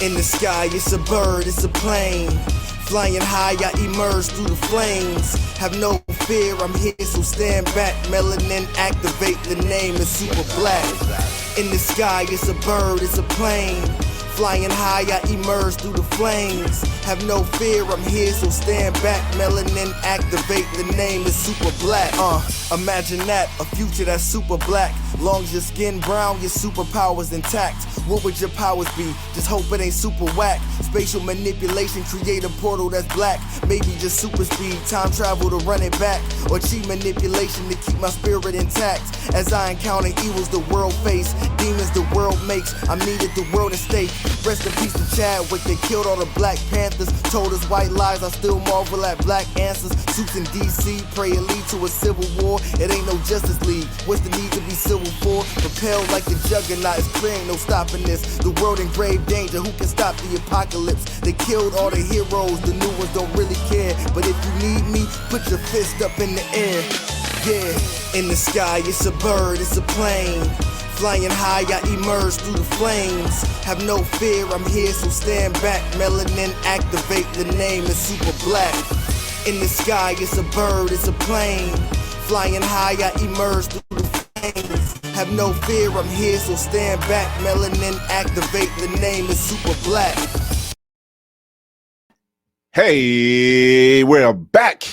In the sky, it's a bird, it's a plane. Flying high, I emerge through the flames. Have no fear, I'm here, so stand back. Melanin activate, the name is super black. In the sky, it's a bird, it's a plane. Flying high, I emerge through the flames. Have no fear, I'm here, so stand back. Melanin activate, the name is super black. Imagine that, a future that's super black. Long as your skin brown, your superpowers intact. What would your powers be? Just hope it ain't super whack. Spatial manipulation, create a portal that's black. Maybe just super speed, time travel to run it back. Or cheat manipulation to keep my spirit intact. As I encounter evils the world face, demons the world makes, I'm needed the world at stake. Rest in peace to Chadwick, they killed all the Black Panthers. Told us white lies, I still marvel at black answers. Suits in DC, pray it lead to a civil war. It ain't no Justice League, what's the need to be civil for? Propelled like the juggernaut, it's clear ain't no stopping this. The world in grave danger, who can stop the apocalypse? They killed all the heroes, the new ones don't really care. But if you need me, put your fist up in the air. Yeah, in the sky, it's a bird, it's a plane. Flying high, I emerge through the flames. Have no fear, I'm here, so stand back. Melanin activate, the name is super black. In the sky, it's a bird, it's a plane. Flying high, I emerge through the flames. Have no fear, I'm here, so stand back. Melanin activate, the name is super black. Hey, we're back.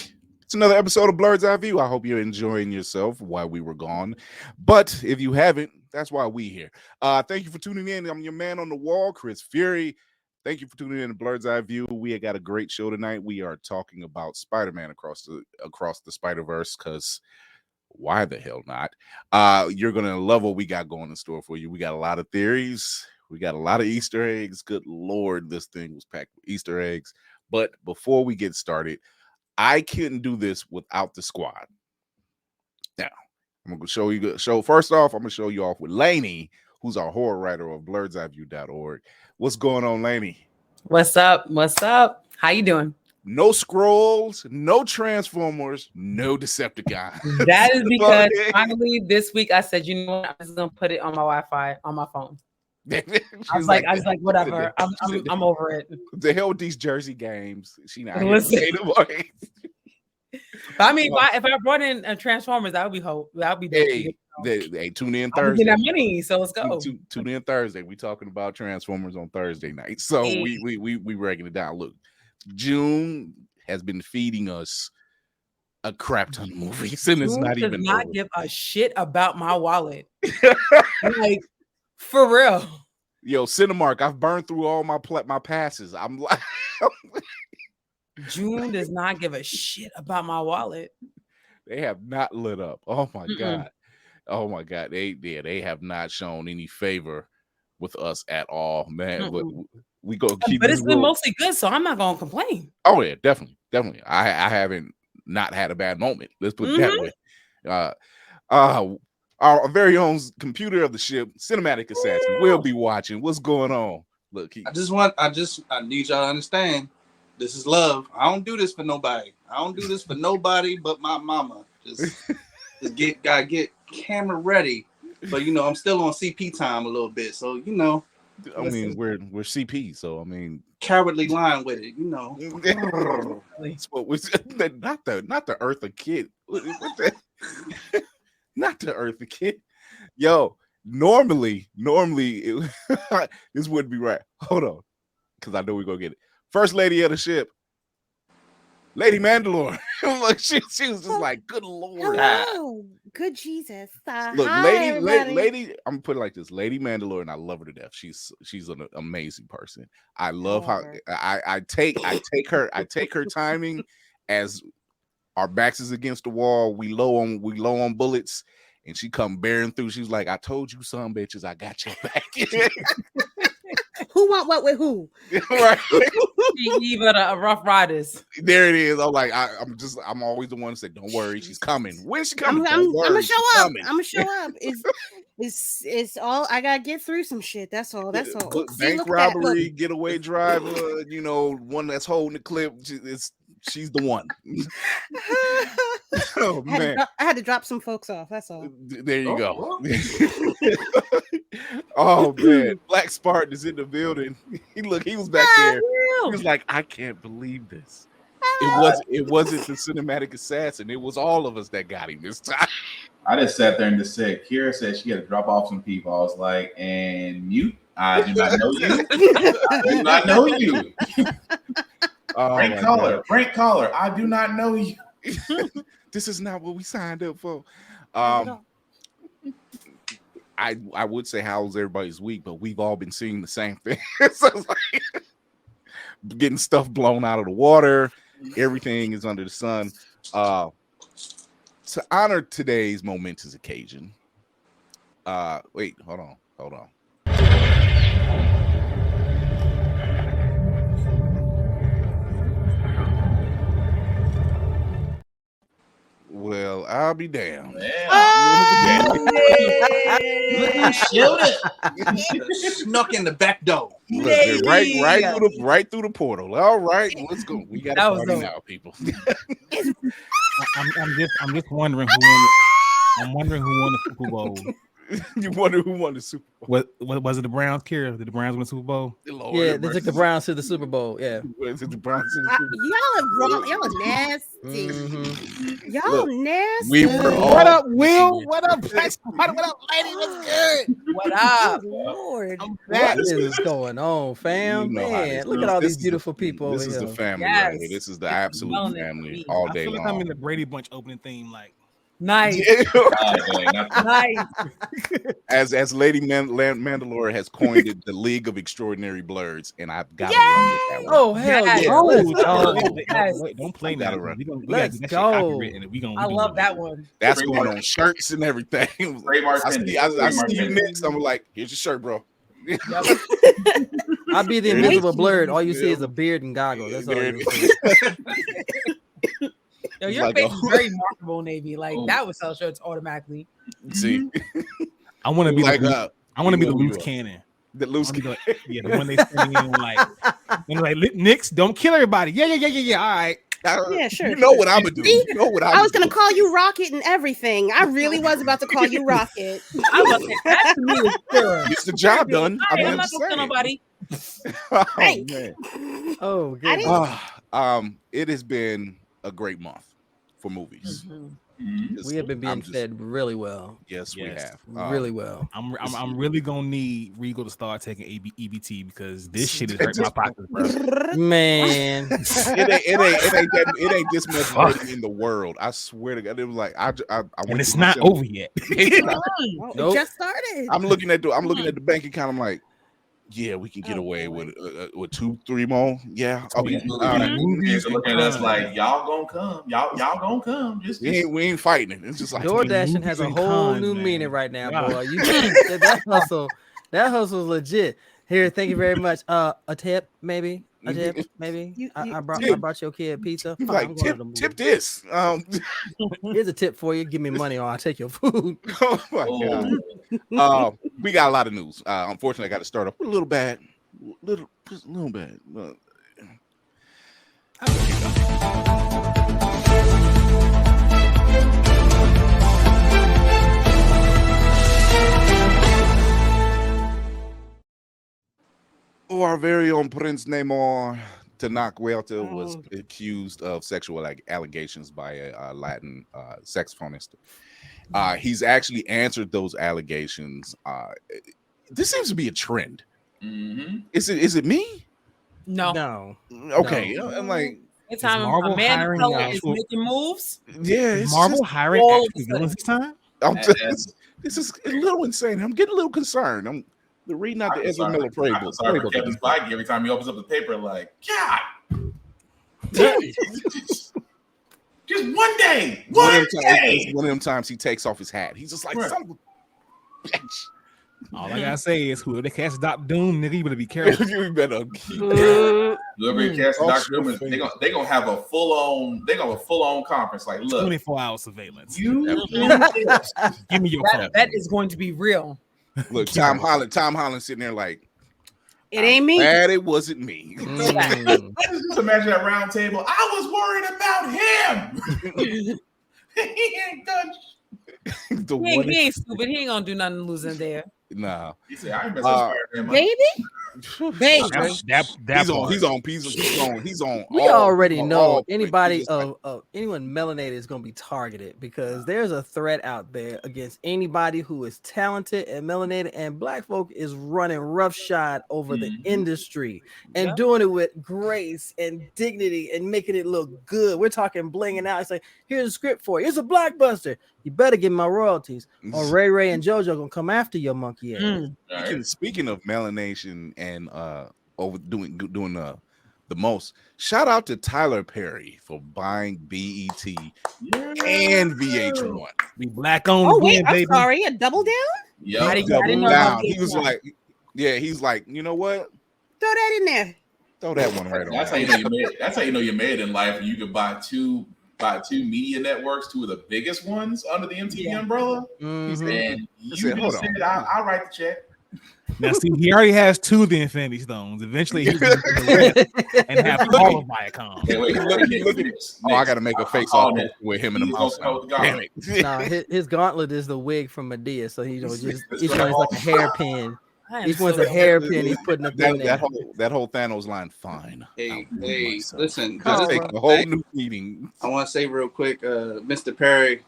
It's another episode of Blurred's Eye View. I hope you're enjoying yourself while we were gone. But if you haven't, that's why we here. Thank you for tuning in. I'm your man on the wall, Chris Fury. Thank you for tuning in to Blurred's Eye View. We have got a great show tonight. We are talking about Spider-Man across the Spider-Verse, because why the hell not? You're going to love what we got going in store for you. We got a lot of theories. We got a lot of Easter eggs. Good Lord, this thing was packed with Easter eggs. But before we get started, I couldn't do this without the squad. Now, I'm going to show first off, I'm going to show you off with Lainey, who's our horror writer of blurred'seyeview.org. What's going on, Lainey? What's up? What's up? How you doing? No scrolls, no Transformers, no Decepticons. That is because finally this week I said, you know what? I'm just going to put it on my Wi-Fi on my phone. I was like, whatever. I'm over it. The hell with these Jersey games. She not But I mean, if I brought in Transformers, that would be hope. That would be Hey, tune in Thursday. Get that money, so let's go. Tune in Thursday. We talking about Transformers on Thursday night. So we breaking it down. Look, June has been feeding us a crap ton of movies, and it's not even. Does not give a shit about my wallet. Like. For real. Yo, Cinemark, I've burned through all my passes. I'm like June does not give a shit about my wallet. They have not lit up. Oh my God. Oh my God. They have not shown any favor with us at all, man. But we go keep But it's been mostly good, so I'm not gonna complain. Oh yeah, definitely. I haven't not had a bad moment. Let's put it that way. Our very own computer of the ship, Cinematic Assassin, will be watching. What's going on? Look, I need y'all to understand. This is love. I don't do this for nobody. I don't do this for nobody but my mama. Gotta get camera ready. But I'm still on CP time a little bit. So I mean, we're CP, so I mean, cowardly line with it. That's what we not the Eartha Kid. What the? Not the Eartha Kid. Yo, normally this wouldn't be right. Hold on, because I know we're gonna get it. First lady of the ship, Lady Mandalore. Like she was just like, good Lord. Hello. Good Jesus. Look, hi, lady, I'm gonna put it like this. Lady Mandalore, and I love her to death. She's an amazing person. I love how I take her timing as our backs is against the wall. We low on bullets, and she come bearing through. She's like, "I told you, some bitches, I got your back." Who want what with who? Right. Even a Rough Riders. There it is. I'm like, I'm always the one to say, "Don't worry, she's coming." When's she coming? I'm gonna show up. I'm gonna show up. It's all I gotta get through some shit. That's all. Bank robbery, getaway driver. One that's holding the clip. She's the one. Oh man, I had to drop some folks off. That's all. there you go. Oh man, Black Spartan is in the building. He was back there. He was like, I can't believe this. It wasn't the cinematic assassin. It was all of us that got him this time. I just sat there and just said, Kira said she had to drop off some people. I was like, and mute. I do not know you. I do not know you. Frank Caller. I do not know you. This is not what we signed up for. I would say how's everybody's week, but we've all been seeing the same thing. So it's like getting stuff blown out of the water. Everything is under the sun. To honor today's momentous occasion. Wait, hold on. Well, I'll be damned. Snuck in the back door. Right through the portal. All right, let's go. We got to party now, people. I'm just wondering who won the Super Bowl. You wonder who won the Super Bowl? What was it? The Browns? Kira, did the Browns win the Super Bowl? Lord, yeah, they took the Browns to the Super Bowl. Yeah, the Browns y'all are wrong. Y'all are nasty. Mm-hmm. Y'all nasty. What up, Will? What up, Black? What up, lady? What's good? What up? Lord, What is going on, fam? Man, look at all these beautiful people. This is the family right here. This is the absolute family all day long. I'm in the Brady Bunch opening theme, like. Nice. nice. As Lady Mandalore has coined it, the League of Extraordinary Blurs, and I've got to run with that one. Oh hell yeah! Wait, don't play that. Let's go. I love that one. That's going on shirts and everything. I see you next. I'm like, here's your shirt, bro. I'll be the invisible blurred. All you see is a beard and goggles. That's all you see. Yo, your face is very marketable, Navy. Like that would sell shirts automatically. See, I want to be like the loose cannon. The loose cannon. Yeah, the one they sending in like Knicks, don't kill everybody. Yeah. All right. Yeah, sure. You know what I'm gonna do. You know what I was gonna call you Rocket and everything. I really was about to call you Rocket. I was like, that's me. It's the job done. I'm not gonna kill nobody. Oh man. Oh, good. It has been a great month for movies. We have been being fed really well. Yes, we have really well. I'm really gonna need Regal to start taking EBT because this shit is hurting my pockets, bro. Man, it ain't this much money in the world. I swear to God, it was like I and it's not over yet. It just started. I'm looking at the bank account. I'm like, yeah, we can get away with 2-3 more. Yeah, okay. Movies are looking at us like y'all gonna come. Y'all gonna come. We ain't fighting it. It's just like DoorDashing has a whole new meaning right now, boy. That hustle's legit. Here, thank you very much. A tip, maybe. I brought your kid pizza. Like, tip this. Here's a tip for you. Give me money or I'll take your food. Oh my God. We got a lot of news. Unfortunately, I got to start off with a little bad. Just a little bad. Our very own Prince Neymar Tanak Huerta was accused of sexual allegations by a Latin saxophonist. He's actually answered those allegations. This seems to be a trend. Mm-hmm. Is it me? No. Okay, no. I'm like, it's time a man of color is making moves. Yeah, is Marvel hiring villains this time? This is a little insane. I'm getting a little concerned. The reading out the Ezra Miller playbook. Sorry for Kevin Feige every time he opens up the paper, like, God, just one day. One of them times he takes off his hat. He's just like, son of a bitch. All I gotta say is, whoever they cast Dr. Doom, nigga, you better be careful. You better. Whoever cast Dr. Doom, they gonna have a full on conference. Like, look, 24-hour surveillance. Give me your phone. That is going to be real. Look, Tom Holland sitting there like, It ain't me. Glad it wasn't me. Just imagine that round table. I was worried about him. He ain't done. He ain't stupid. He ain't gonna do nothing losing there. Nah. He said, I ain't messing with Spider-Man. Baby. He's on. We already know anybody anyone melanated is going to be targeted because there's a threat out there against anybody who is talented and melanated, and black folk is running roughshod over the industry and doing it with grace and dignity and making it look good. We're talking blinging out. It's like, here's a script for you. It's a blockbuster. You better get my royalties, or Ray and JoJo gonna come after your monkey ass. Speaking of melanation and over doing the most, shout out to Tyler Perry for buying BET and VH1. We black on. Oh wait, I'm sorry, a double down? Yeah, I didn't know down. He was like, he's like, you know what? Throw that in there. Throw that one right on. That's how you know you made it. That's how you know you made it in life. You could buy two media networks, two of the biggest ones under the MTV umbrella. And you said, I'll write the check. Now, see, he already has 2 of the Infinity Stones. Eventually, he's going to and have all of Viacom. Look at this. Oh, I got to make a face off with him in the mouse. Damn it. Nah, his gauntlet is the wig from Medea, so he just each one is like a hairpin. Each one's a hairpin. He's putting up that whole Thanos line. Fine. Hey, listen. Just take a whole new meeting. I want to say real quick, Mr. Perry.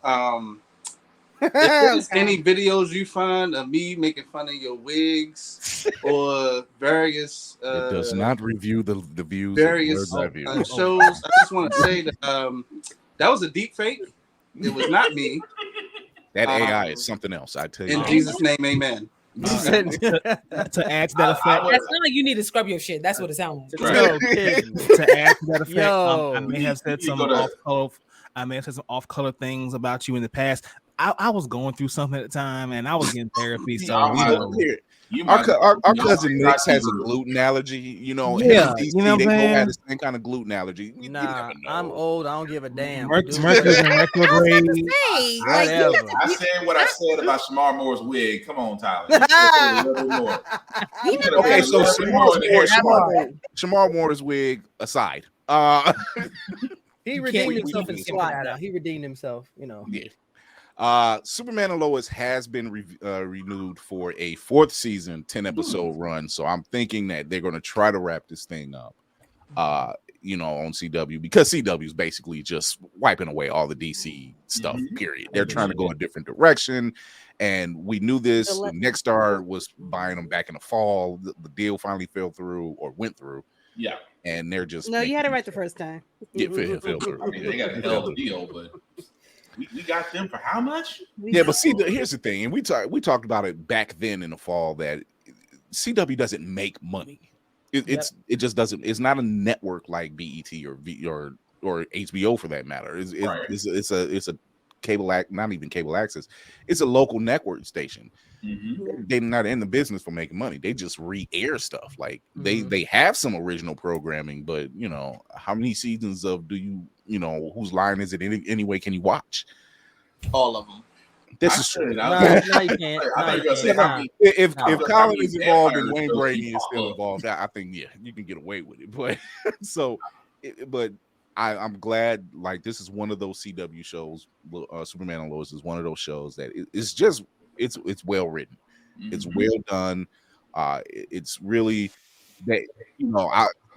If there's any videos you find of me making fun of your wigs or various, it does not review the views. Various shows. I just want to say that that was a deep fake. It was not me. That AI is something else. I tell you. In Jesus' name, amen. To add to that effect, that's not like you need to scrub your shit. That's what it sounds like. No, to add to that effect, I may have said some off-color things about you in the past. I was going through something at the time, and I was getting therapy. So our cousin Nick has a gluten allergy. You know, they both had the same kind of gluten allergy. Nah, I'm old. I don't give a damn. Mercury's in retrograde. I said what I said about Shamar Moore's wig. Come on, Tyler. Okay, so Shamar Moore's wig aside, he redeemed himself in SWAT. Now he redeemed himself. You know. Yeah. Superman and Lois has been renewed for a 4th season, 10-episode run. So I'm thinking that they're going to try to wrap this thing up, on CW, because CW is basically just wiping away all the DC stuff, period. They're trying to go a different direction. And we knew this. Nexstar was buying them back in the fall. The deal finally fell through or went through. Yeah. And they're just... No, you had it right the first time. Yeah, fell through. I mean, they got a hell of a deal, but... We got them for how much? Yeah, but see, here's the thing, and we talked about it back then in the fall, that CW doesn't make money. It just doesn't. It's not a network like BET or HBO for that matter. It's a cable not even cable access. It's a local network station. They're not in the business for making money. They just re-air stuff. Like they have some original programming, but how many seasons of whose line is it anyway can you watch? All of them. This is true. No, you can't. If Colin is involved and Wayne Brady is still involved, I think you can get away with it. But I'm glad, like, this is one of those CW shows. Superman and Lois is one of those shows that it's well written. It's well done. It's really that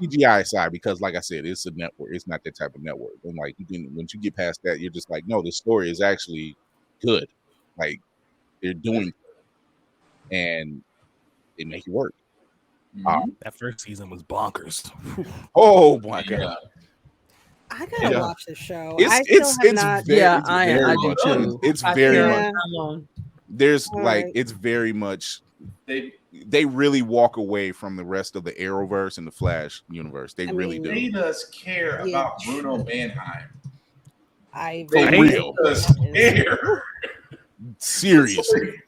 CGI aside, because like I said, it's a network. It's not that type of network. And like once you get past that, you're just like, no, the story is actually good. Like they're doing, and they make it work. That first season was bonkers. Oh my god! I gotta watch the show. I do too. It's very much. There's it's very much. They really walk away from the rest of the Arrowverse and the Flash universe. They really do. Made us care about Bruno Mannheim. For real. Made us care. Seriously.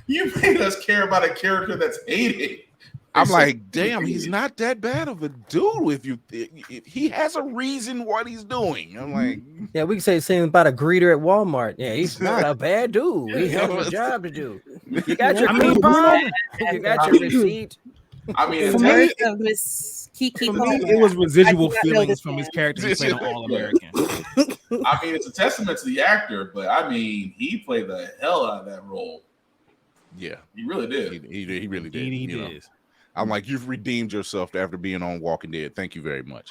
You made us care about a character that's hated. I'm like, damn, he's not that bad of a dude. If he has a reason what he's doing. I'm like, yeah, we can say the same about a greeter at Walmart. Yeah, he's not a bad dude. He has a job to do. You got your coupon. You got your receipt. I mean, For it's me, Of Miss Kiki for me, Palmer. it was I residual do not know feelings this from his man. character he played on All American. I mean, it's a testament to the actor, but I mean, he played the hell out of that role. Yeah, he really did. He really did. He you know. did. I'm like, you've redeemed yourself after being on Walking Dead. Thank you very much.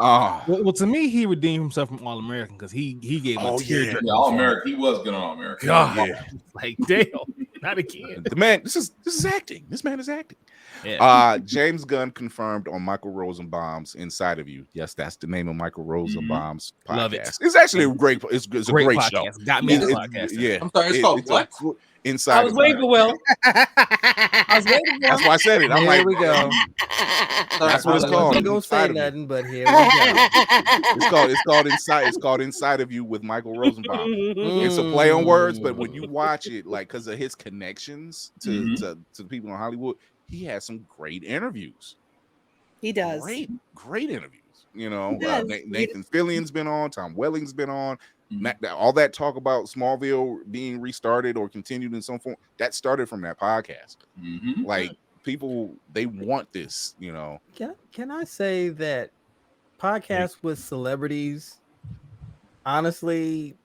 Well, to me, he redeemed himself from All American because he gave a tearjerker. Yeah, All American. He was good on All American. God, Yeah. like damn, not again. The man, this is acting. This man is acting. Yeah. James Gunn confirmed on Michael Rosenbaum's Inside of You. Yes, that's the name of Michael Rosenbaum's podcast. Love it. It's actually a great. It's a great show. podcast. Got me in the podcast. Yeah, I'm sorry. It's called what? Inside. I was waiting for Will. I was waiting for That's why I said it. I'm Here like, we go. That's what it's called. I don't say Inside of You. nothing, but here we go. It's called Inside. It's called Inside of You with Michael Rosenbaum. It's a play on words, but when you watch it, like because of his connections to the people in Hollywood, he has some great interviews. He does. Great interviews. You know, He does. Nathan Fillion's been on, Tom Welling's been on. All that talk about Smallville being restarted or continued in some form, that started from that podcast. Like people, they want this, you know. Can I say that podcasts with celebrities, honestly,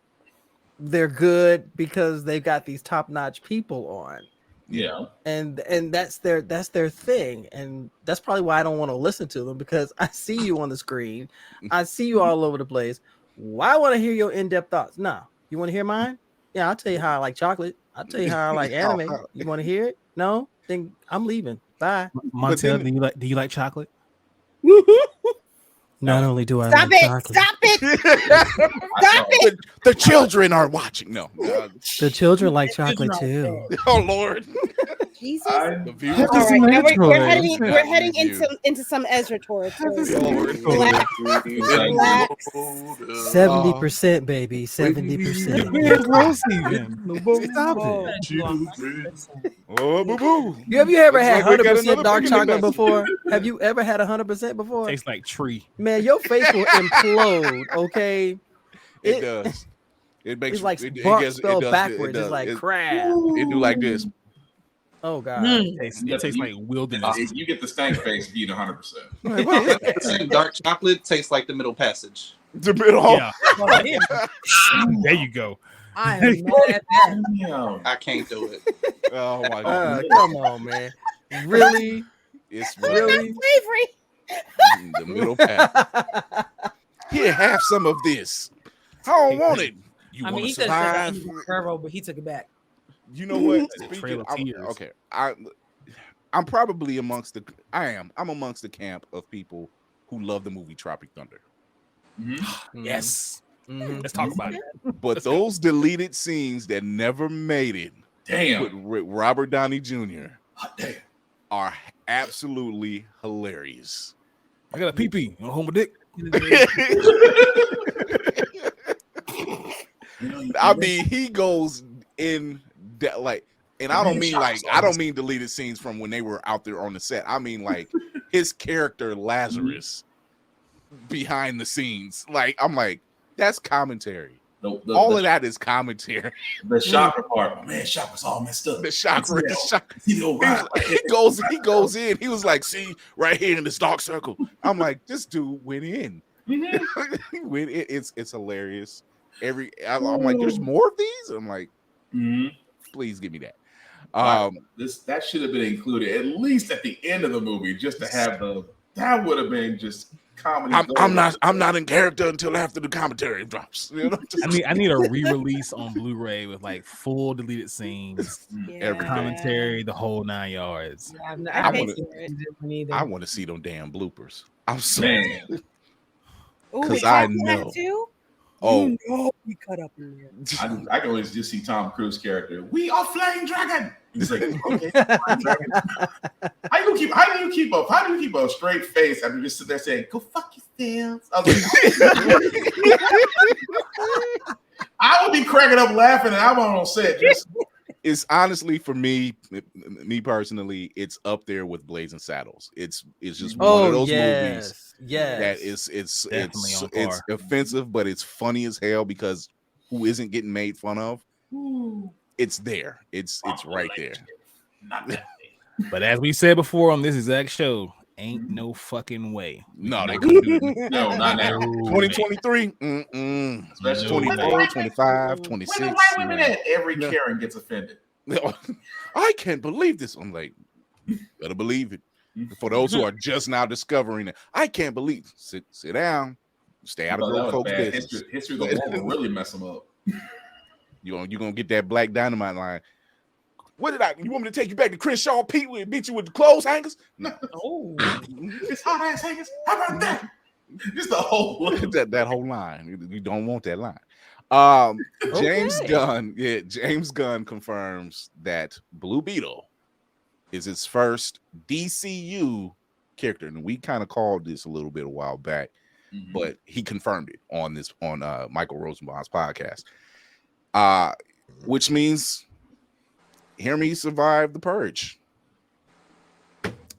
they're good because they've got these top-notch people on. Yeah. And that's their thing. And that's probably why I don't want to listen to them, because I see you on the screen. I see you all over the place. Why want to hear your in-depth thoughts? No. You want to hear mine? Yeah, I'll tell you how I like chocolate. I'll tell you how I like anime. You want to hear it? No? Then I'm leaving. Bye. Montel, do you like chocolate? Not only do I Stop like it! chocolate, Stop it! Stop it! The children are watching. No. the children like chocolate too. Oh Lord. Jesus. The All viewers. right, now we're heading Yeah. into some Ezra territory. Lord. Relax. 70%, baby. 70%. Stop Oh. it. Oh, boo boo. Have you ever had Looks like we got 100% another dark freaking chocolate message. before? Have you ever had 100% before? Tastes like tree. Man, your face will implode. Okay, It does. It makes it's like it bark gets- it spelled does- backwards. It It's like it, crab. it do like this. Oh god. It tastes like wilderness. You get the stank face beat 100%. Like, what is that? Same dark chocolate tastes like the Middle Passage. The middle. Yeah. There you go. I am mad at that. Yeah. I can't do it. Oh my god. Come on, man. Really? It's Really? Slavery. the middle path. Here, have some of this. I don't want it. You I mean, want he to could have survive? said Curvo, but he took it back. You know what? Trail of Tears. Okay, I'm probably amongst the. I'm amongst the camp of people who love the movie Tropic Thunder. Yes. Mhm. Let's talk about it. But those deleted scenes that never made it Damn. with Robert Downey Jr. Damn. are absolutely hilarious. I got a pee-pee. You want to hold my dick? I mean, he goes in that like, and I don't mean like I don't mean deleted scenes from when they were out there on the set. I mean like his character Lazarus behind the scenes. Like I'm like, that's commentary. All of that is commentary. The chakra part, oh, man, chakra's all messed up. The chakra, He goes in. He was like, see, right here in this dark circle. I'm like, this dude went in. He went in. It's hilarious. I'm like, there's more of these. I'm like, please give me that. That should have been included at least at the end of the movie, just to have that would have been just comedy. I'm not in character until after the commentary drops. You know? I need a re-release on Blu-ray with like full deleted scenes, everything. commentary, the whole 9 yards. I want to see them damn bloopers. I'm sorry. Because I know. Oh, you know we cut up in there. I can always just see Tom Cruise character. We are Flame Dragon. He's like, okay. How do you keep a straight face after you just sit there saying, "Go fuck yourselves"? I was like, I would be cracking up laughing, and I'm on set. It's honestly for me personally, it's up there with Blazing Saddles. It's just one of those movies. Yes, that it's offensive, but it's funny as hell because who isn't getting made fun of? It's there. It's right there. Not that But as we said before on this exact show, ain't no fucking way. No, they couldn't do it. No, not now. 2023, Especially 24, 25, 26. When the white women at every Karen gets offended. I can't believe this. I'm like, better believe it. For those who are just now discovering it, I can't believe. Sit down. Stay out of grown folks' business. History of the war will really mess them up. You're gonna get that Black Dynamite line. What did you want me to take you back to Crenshaw Pete and beat you with the clothes hangers? No. Oh, it's hot ass hangers. How about that? Just the whole that whole line. You don't want that line. James Gunn confirms that Blue Beetle is his first DCU character, and we kind of called this a little bit a while back, but he confirmed it on Michael Rosenbaum's podcast, which means he survived the purge.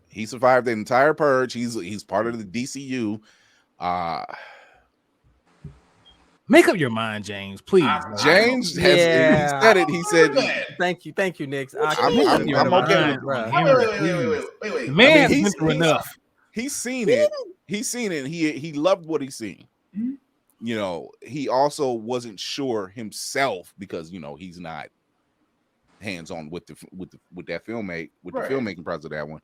He survived the entire purge. He's part of the DCU. Make up your mind, James, please. James has he said it. He said, "Thank you, Nick. I'm okay with it. Wait. The man has been enough. He's seen it. He loved what he's seen. You know, he also wasn't sure himself because he's not hands-on with the filmmaking process of that one.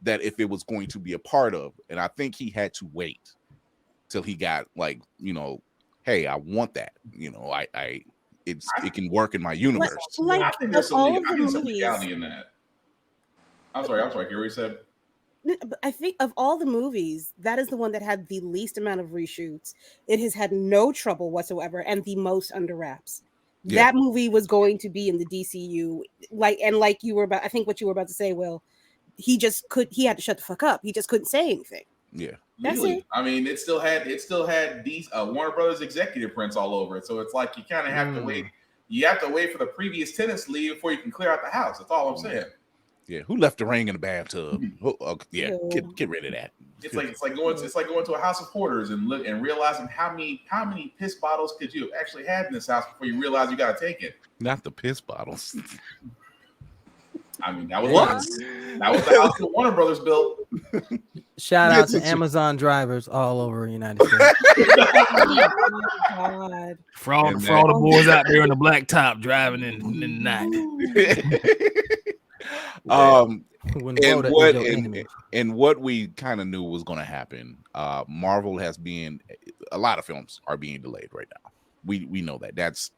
That if it was going to be a part of, and I think he had to wait till he got hey, I want that. It can work in my universe. I think there's some legality in that. I'm sorry. Hear what you said. I think of all the movies, that is the one that had the least amount of reshoots. It has had no trouble whatsoever, and the most under wraps. Yeah. That movie was going to be in the DCU, like you were about. I think what you were about to say, Will. He had to shut the fuck up. He just couldn't say anything. Yeah. That's it. I mean, it still had these Warner Brothers executive prints all over it. So it's like you kind of have to wait. You have to wait for the previous tenants to leave before you can clear out the house. That's all I'm saying. Yeah, who left the ring in the bathtub? Get rid of that. It's like going to a house of hoarders and realizing how many piss bottles could you have actually had in this house before you realize you got to take it. Not the piss bottles. I mean, that was the house that Warner Brothers built. Shout out to Amazon drivers all over the United States. Oh, God. For all the boys out there on the black top driving in the night. What we kind of knew was going to happen. Marvel has been a lot of films are being delayed right now. We know that.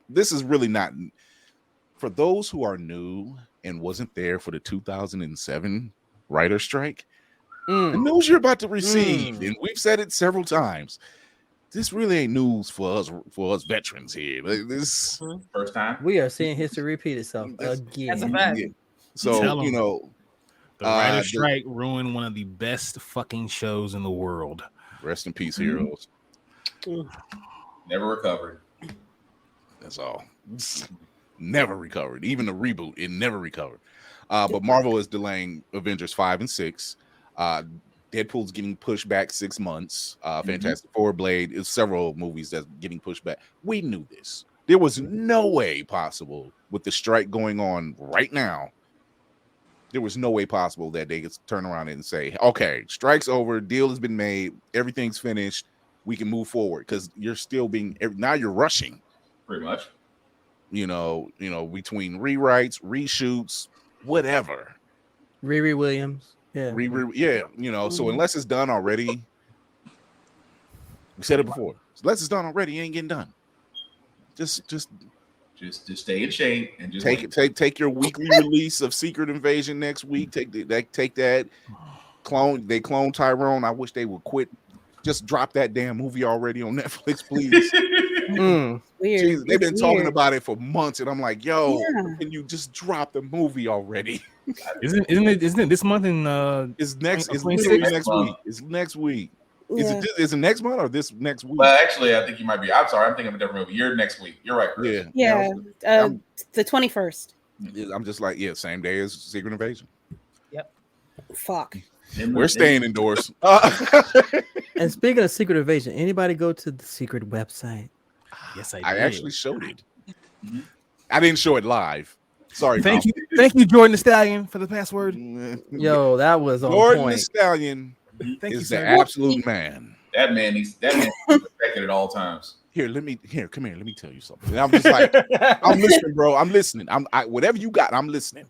This is really not for those who are new and wasn't there for the 2007 writer strike. The news you're about to receive, and we've said it several times. This really ain't news for us veterans here. This first time we are seeing history repeat itself again. That's a fact. Yeah. So the writer strike ruined one of the best fucking shows in the world. Rest in peace, heroes. Never recovered. That's all. Never recovered. Even the reboot, it never recovered. But Marvel is delaying Avengers 5 and 6. Deadpool's getting pushed back 6 months. Fantastic Four, Blade is several movies that's getting pushed back. We knew this. There was no way possible with the strike going on right now. There was no way possible that they could turn around and say, okay, strike's over, deal has been made, everything's finished, we can move forward. Because you're still now you're rushing. Pretty much. Between rewrites, reshoots, whatever. Riri Williams. Yeah. So unless it's done already, we said it before. Unless it's done already, it ain't getting done. Just stay in shape and just take your weekly release of Secret Invasion next week. Take that clone Tyrone. I wish they would quit. Just drop that damn movie already on Netflix, please. Weird. Jeez, they've been talking about it for months, and I'm like, can you just drop the movie already? Isn't it this month? It's literally next week. It's next week. Yeah. Is it next month or this next week? Well, actually, I think you might be. I'm sorry, I'm thinking of a different movie. You're next week. You're right, Chris. Yeah. The 21st. I'm just like, same day as Secret Invasion. Yep. Fuck. We're staying indoors. And speaking of Secret Invasion, anybody go to the secret website? Yes, I did. I actually showed it. I didn't show it live. Sorry. Thank you Thank you, Jordan the Stallion, for the password. Yo, that was on Jordan point. the Stallion Thank you, is the sir. absolute man. That man needs respected at all times. Come here. Let me tell you something. And I'm just like, I'm listening, bro. I'm listening. Whatever you got, I'm listening.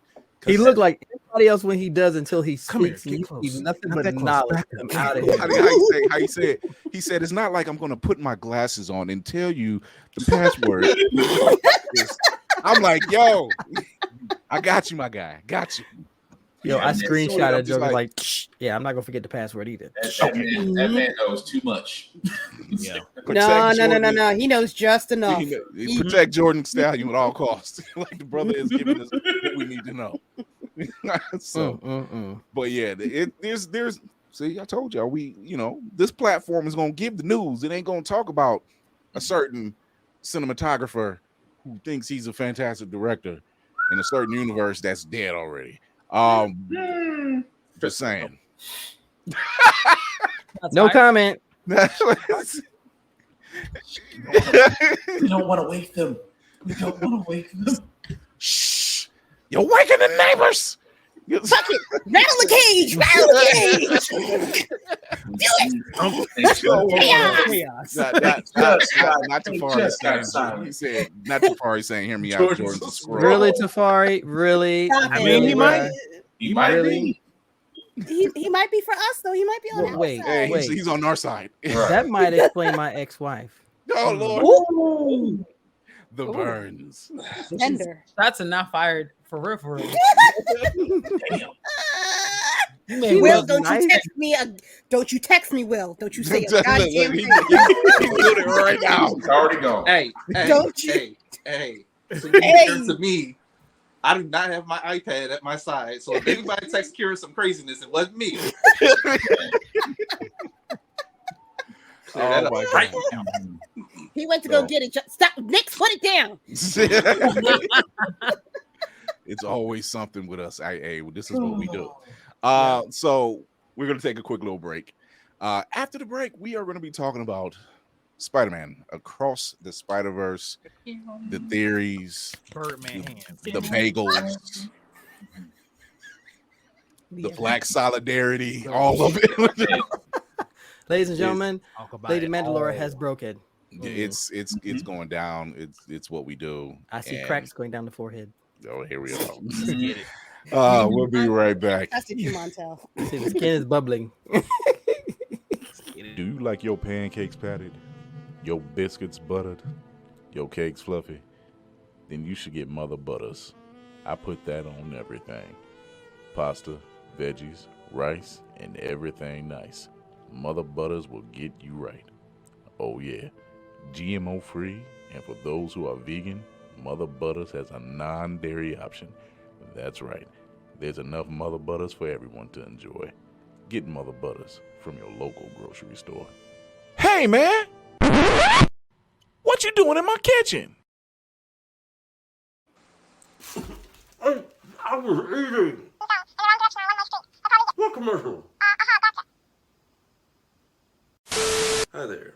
He looked like anybody else when he does until he Come here, speaks. get And you close. see nothing Not but that close. knowledge Back come up. out of him. How you say it? He said it's not like I'm gonna put my glasses on and tell you the password. I'm like, yo, I got you, my guy. Got you. Yo, I screenshot a joke. like- Like, yeah, I'm not gonna forget the password either. That man knows too much. Yeah. No. He knows just enough. Protect Jordan Stallion at all costs. Like the brother is giving us what we need to know. So, but yeah, there's. See, I told y'all this platform is gonna give the news. It ain't gonna talk about a certain cinematographer who thinks he's a fantastic director in a certain universe that's dead already. Just saying. No comment. We don't want to wake them. Shh! You're waking the neighbors. Fuck it. Rattle the cage. Do it. Not Tafari. He said, not Tafari saying, hear me out, Jordan's a scroll. Really, Tafari? Really? I mean, he might. He might Really? He might be for us though. He might be on our Wait, side. Hey, wait. he's on our side. That might explain my ex-wife. Oh, Lord. The burns. Tender. Shots are not fired for real. Will, don't you text me? Don't you text me, Will? Don't you say a goddamn He's thing? doing it right now. It's already gone. Hey, Don't you- hey. So to me, I do not have my iPad at my side. So if anybody texts Kira some craziness, it wasn't me. Oh my right God. now. He went to go get it. Stop, Nick. Put it down. It's always something with us. Hey, this is what we do. So we're gonna take a quick little break. After the break, we are gonna be talking about Spider-Man Across the Spider-Verse, the theories, Birdman hands. the bagels, the black solidarity, all of it. Ladies and gentlemen, Talk about Lady it Mandalore all. has broken. It's going down. It's what we do. I see And- cracks going down the forehead. Oh, here we go. Get it. We'll be right back. That's the Montel. See, the skin is bubbling. Do you like your pancakes patted, your biscuits buttered, your cakes fluffy? Then you should get Mother Butters. I put that on everything. Pasta, veggies, rice, and everything nice. Mother Butters will get you right. Oh yeah, GMO free, and for those who are vegan, Mother Butters has a non-dairy option. That's right. There's enough Mother Butters for everyone to enjoy. Get Mother Butters from your local grocery store. Hey, man! What you doing in my kitchen? I was eating. What commercial? Hi there.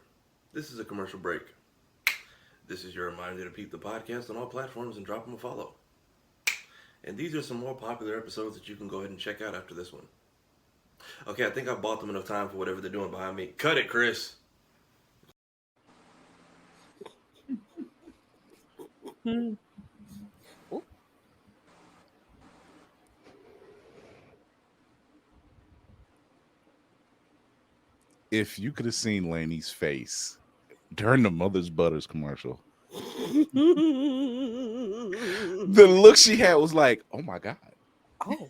This is a commercial break. This is your reminder to peep the podcast on all platforms and drop them a follow. And these are some more popular episodes that you can go ahead and check out after this one. Okay, I think I bought them enough time for whatever they're doing behind me. Cut it, Chris. If you could have seen Laney's face during the Mother's Butters commercial, the look she had was like, oh my God. Oh.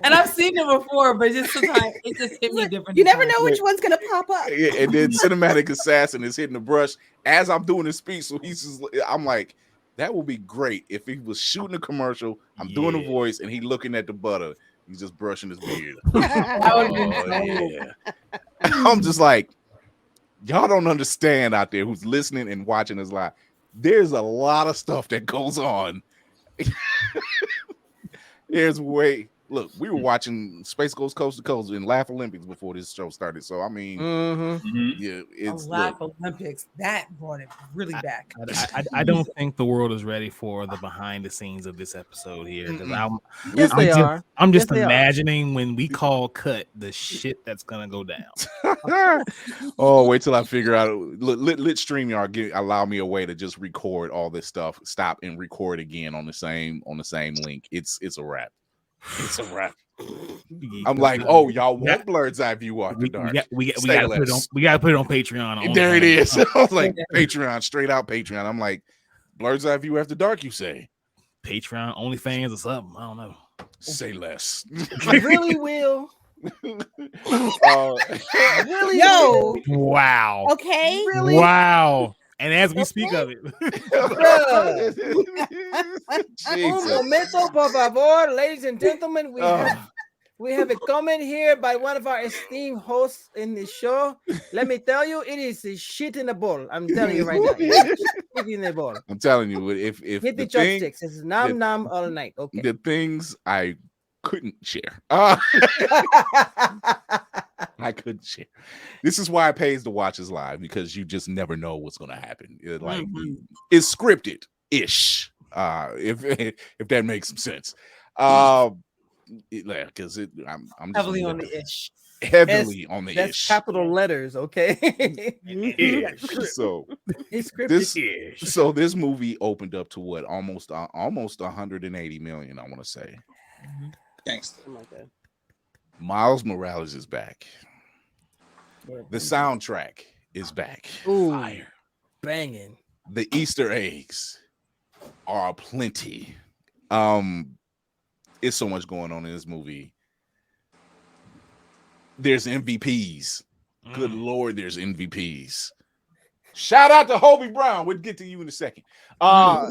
And I've seen it before, but just sometimes it just hit me different. You never know which one's gonna pop up. And then Cinematic Assassin is hitting the brush as I'm doing the speech. So I'm like, that would be great if he was shooting a commercial. I'm doing a voice and he looking at the butter. He's just brushing his beard. I'm just like, y'all don't understand out there who's listening and watching us live. There's a lot of stuff that goes on. There's way Look, we were watching Space Ghost Coast to Coast in Laugh Olympics before this show started. So I mean, yeah, it's Laugh Olympics that brought it really back. I don't think the world is ready for the behind the scenes of this episode here because I'm just imagining when we call cut the shit that's gonna go down. Oh, wait till I figure out. Let StreamYard allow me a way to just record all this stuff. Stop and record again on the same link. It's a wrap. It's a wrap. I'm like, oh, y'all want Blurred's Eye View After Dark? We gotta put it on Patreon. There it is. I was like, Patreon, straight out Patreon. I'm like, Blurred's Eye View After Dark. You say Patreon, OnlyFans, or something? I don't know. Say less. Really, Will? Really? Yo. Wow. Okay. Really? Wow. And as we speak of it, Un momento, por favor, ladies and gentlemen, we have a comment here by one of our esteemed hosts in the show. Let me tell you, it is a shit in the bowl. I'm telling you right now, shit in the bowl. I'm telling you, if hit the chopsticks, it's nom all night. Okay, the things I couldn't share. I couldn't share. This is why it pays to watch us live, because you just never know what's going to happen. It's scripted ish, if that makes some sense. Because I'm just heavily on the ish. Heavily on the that's ish. Capital letters, okay. So it's scripted. So this movie opened up to what, almost 180 million, I want to say. Gangster. Oh my God. Miles Morales is back. The soundtrack is back. Ooh, fire, banging. The Easter eggs are aplenty. It's so much going on in this movie. There's MVPs. Good Lord, there's MVPs. Shout out to Hobie Brown. We'll get to you in a second. I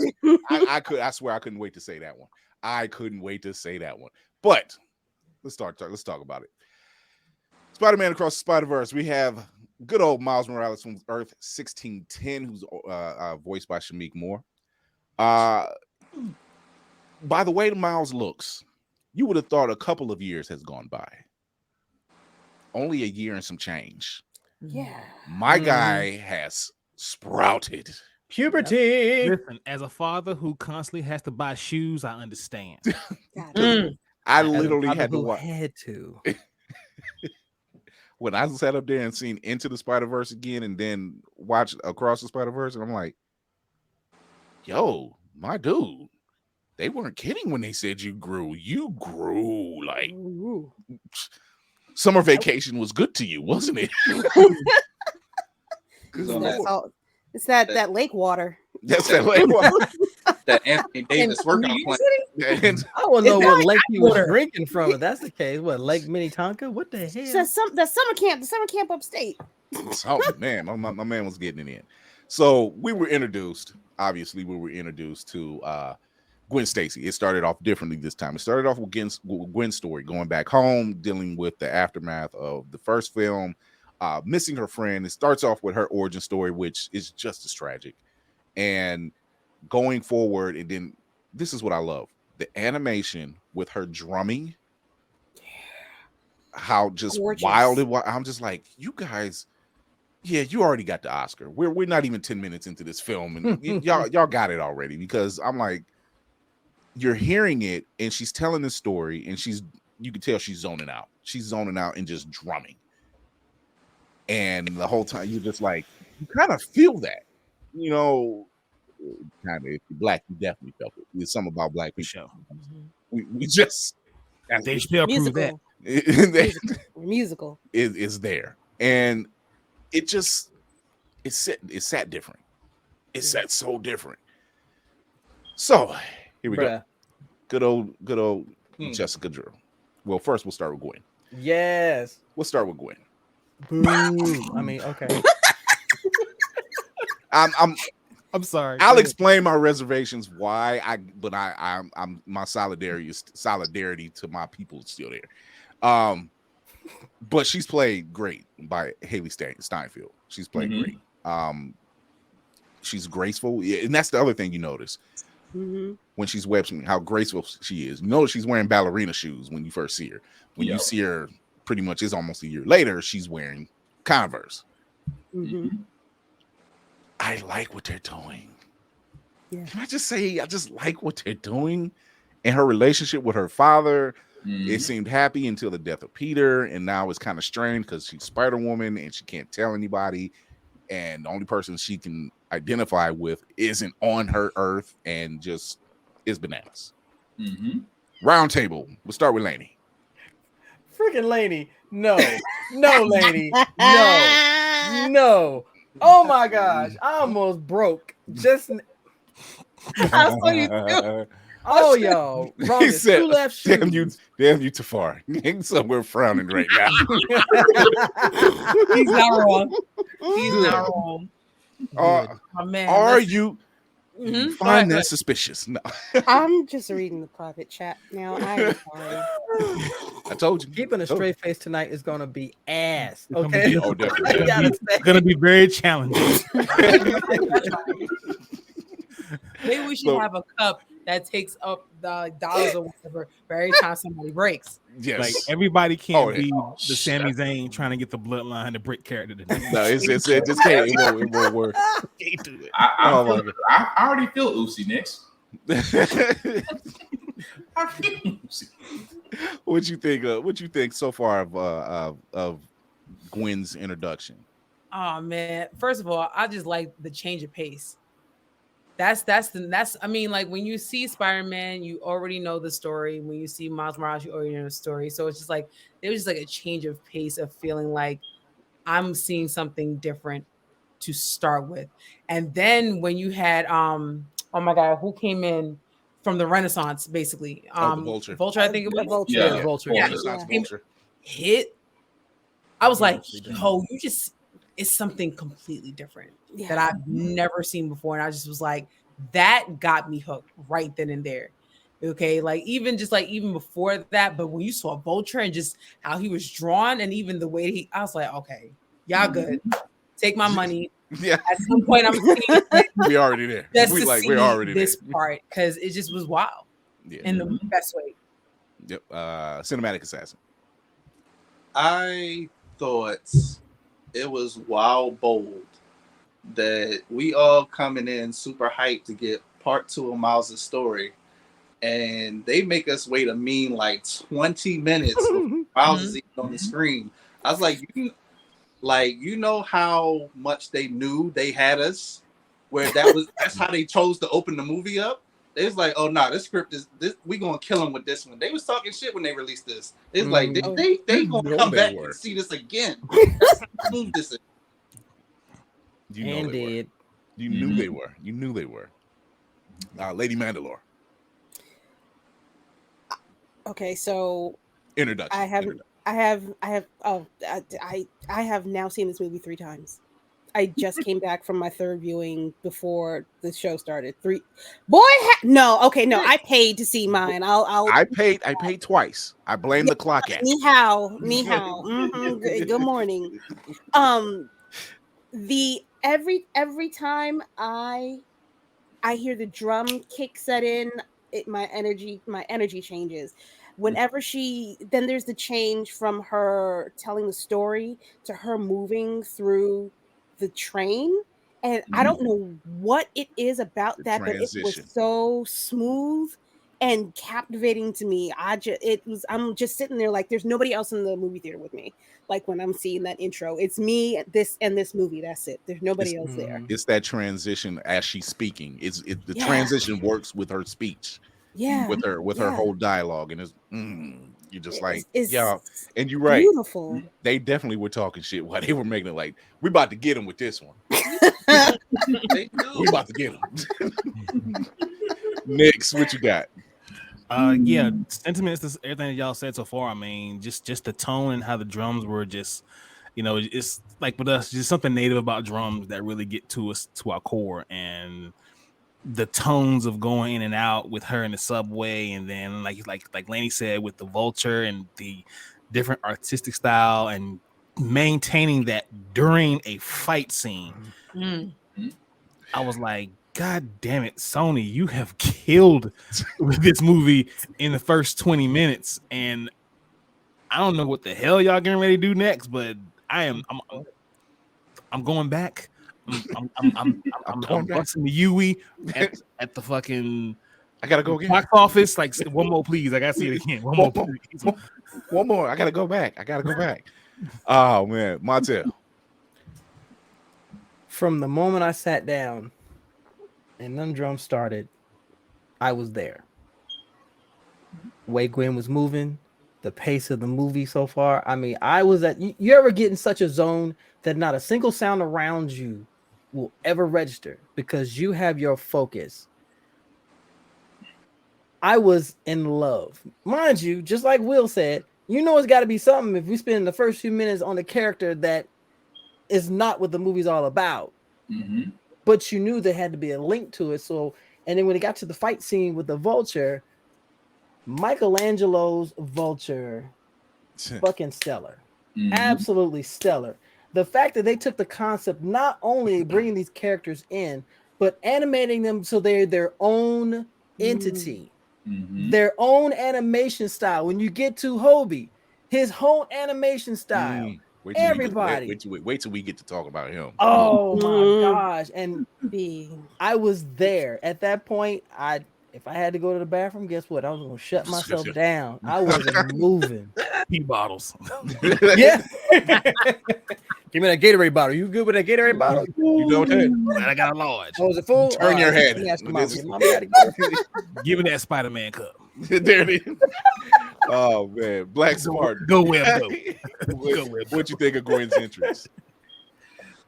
swear I couldn't wait to say that one. I couldn't wait to say that one. But let's talk about it. Spider-Man Across the Spider-Verse. We have good old Miles Morales from Earth 1610, who's voiced by Shamik Moore. By the way Miles looks, you would have thought a couple of years has gone by. Only a year and some change. Yeah. My guy has sprouted. Puberty. Listen, as a father who constantly has to buy shoes, I understand. I literally had to. When I sat up there and seen Into the Spider-Verse again and then watched Across the Spider-Verse, and I'm like, yo, my dude, they weren't kidding when they said you grew. You grew. Like, summer vacation was good to you, wasn't it? It's that lake water. That's that lake water. That Anthony Davis workout plan. I want to know what lake he was drinking from. If that's the case, what, Lake Minnetonka? What the hell? The summer camp upstate. Oh man, my man was getting it in. So we were introduced. Obviously, we were introduced to Gwen Stacy. It started off differently this time. It started off with Gwen's story, going back home, dealing with the aftermath of the first film, missing her friend. It starts off with her origin story, which is just as tragic, and going forward. And then this is what I love: the animation with her drumming. How just gorgeous. Wild it was. I'm just like, you guys, yeah, you already got the Oscar. We're not even 10 minutes into this film, and y'all got it already, because I'm like, you're hearing it, and she's telling the story, and you can tell she's zoning out. She's zoning out and just drumming. And the whole time you're just like, you kind of feel that, kind of. If you're black, you definitely felt it. There's something about black people. We just they still prove that. Musical is there, and it sat different. It sat so different. So here we go. Good old Jessica Drew. Well, first we'll start with Gwen. Yes, we'll start with Gwen. Boo. I mean, okay. I'm sorry. I'll explain my reservations why I'm my solidarity to my people is still there. But she's played great by Haley Steinfeld. She's played great. She's graceful, and that's the other thing you notice. when she's web-swinging, how graceful she is. You know she's wearing ballerina shoes when you first see her. When you see her, pretty much it's almost a year later, she's wearing Converse. I like what they're doing. Yeah. Can I just say, I just like what they're doing? And her relationship with her father, it seemed happy until the death of Peter, and now it's kind of strained because she's Spider-Woman and she can't tell anybody, and the only person she can identify with isn't on her Earth, and just is bananas. Round table. We'll start with Lainey. Freaking Lainey. No, Lainey. No. Oh my gosh. I almost broke. Just I saw you too. Oh, y'all. Wrong. He said, Two left shoes. damn you, Tafari. So we're frowning right now. He's not wrong. He's not wrong. My man, are you find that suspicious? No. I'm just reading the private chat now. I'm sorry. I told you. Keeping a straight face tonight is gonna be ass. Okay. It's gonna be very challenging. Maybe we should have a cup that takes up the dollars or whatever for every time somebody breaks. Yes. Like everybody can't be the Sami Zayn trying to get the bloodline, the brick character. No, it just can't. It won't work. Can't do it. I already feel Uzi next. What you think? What you think so far of Gwen's introduction? Oh man! First of all, I just like the change of pace. That's I mean, like when you see Spider-Man, you already know the story. When you see Miles Morales, you already know the story. So it's just like there was just like a change of pace of feeling like I'm seeing something different to start with. And then when you had oh my god, who came in from the Renaissance basically? The Vulture. Vulture, I think it was. Vulture. Yeah, Vulture. Yeah. Vulture. Hit. I was like, yo, it's something completely different that I've never seen before. And I just was like, that got me hooked right then and there. Okay. Like even before that, but when you saw Vulture and just how he was drawn and even the way I was like, okay, y'all good. Take my money. Yeah. At some point I'm seeing we already there. We're already this there. Part because it just was wild. Yeah. In the best way. Yep. Cinematic Assassin. I thought it was wild bold that we all coming in super hyped to get part 2 of Miles' story, and they make us wait a mean like 20 minutes before Miles is even on the screen. I was like, you know how much they knew they had us, where that's how they chose to open the movie up. They was like, oh no, this script is this. We gonna kill them with this one. They was talking shit when they released this. It's like they gonna come back and see this again. That's how smooth this is. You know they were. You knew they were. You knew they were. Lady Mandalore. Okay, so introduction. I have now seen this movie 3 times. I just came back from my 3rd viewing before the show started. I paid to see mine. I paid twice. I blame the clock app. Ni hao. Good morning. Every time I hear the drum kick set in, my energy changes. Whenever then there's the change from her telling the story to her moving through the train, and I don't know what it is about that, but it was so smooth and captivating to me. I'm just sitting there like there's nobody else in the movie theater with me. Like when I'm seeing that intro, it's me, this movie. That's it. There's nobody else there. It's that transition as she's speaking. The transition works with her speech. Yeah, with her whole dialogue, and you're just and you're right. Beautiful. They definitely were talking shit while they were making it like we about to get him with this one. We about to get him. Next, what you got? Sentiments to everything that y'all said so far. I mean, just the tone and how the drums were just, it's like with us, just something native about drums that really get to us, to our core, and the tones of going in and out with her in the subway, and then like Lainey said, with the Vulture and the different artistic style and maintaining that during a fight scene. I was like, God damn it, Sony, you have killed with this movie in the first 20 minutes, and I don't know what the hell y'all getting ready to do next, but I'm going back. I'm busting the Yui at the fucking. I gotta go again. Box office, like one more, please. I gotta see it again. One more, please. One more. I gotta go back. Oh man, Montel. From the moment I sat down and them drums started, I was there. Way Gwen was moving, the pace of the movie so far. I mean, I was at. You ever get in such a zone that not a single sound around you will ever register because you have your focus. I was in love. Mind you, just like Will said, you know it's got to be something if we spend the first few minutes on a character that is not what the movie's all about. Mm-hmm. But you knew there had to be a link to it. So, and then when it got to the fight scene with the vulture, Michelangelo's vulture, fucking stellar. Mm-hmm. Absolutely stellar. The fact that they took the concept, not only bringing these characters in, but animating them so they're their own entity. Mm-hmm. Their own animation style. When you get to Hobie, his whole animation style. Wait till we get to talk about him. Oh my gosh. And I was there. At that point, if I had to go to the bathroom, guess what? I was gonna shut myself down. I wasn't moving. Pee bottles. Yeah. Give me that Gatorade bottle. You good with that Gatorade bottle? You know what? I got a large. Oh, is it full? Turn your head. Give me that Spider-Man cup. There it is. Oh man, Black Smart. Go Web, go. What you think of Gwen's entrance?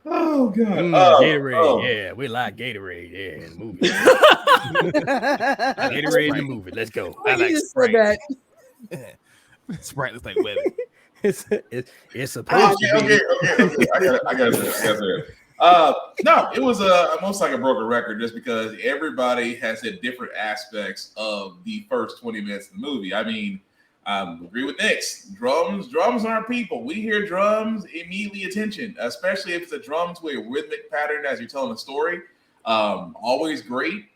Oh god, Gatorade. Yeah, we like Gatorade. Yeah, in the movie. Gatorade in the movie. Let's go. I like Sprite. Sprite looks like Webby. It's supposed to be. Okay. I got it. No, it was almost like a broken record just because everybody has had different aspects of the first 20 minutes of the movie. I mean, agree with Nix. Drums aren't people. We hear drums, immediately attention, especially if it's a drum to a rhythmic pattern as you're telling a story. Always great.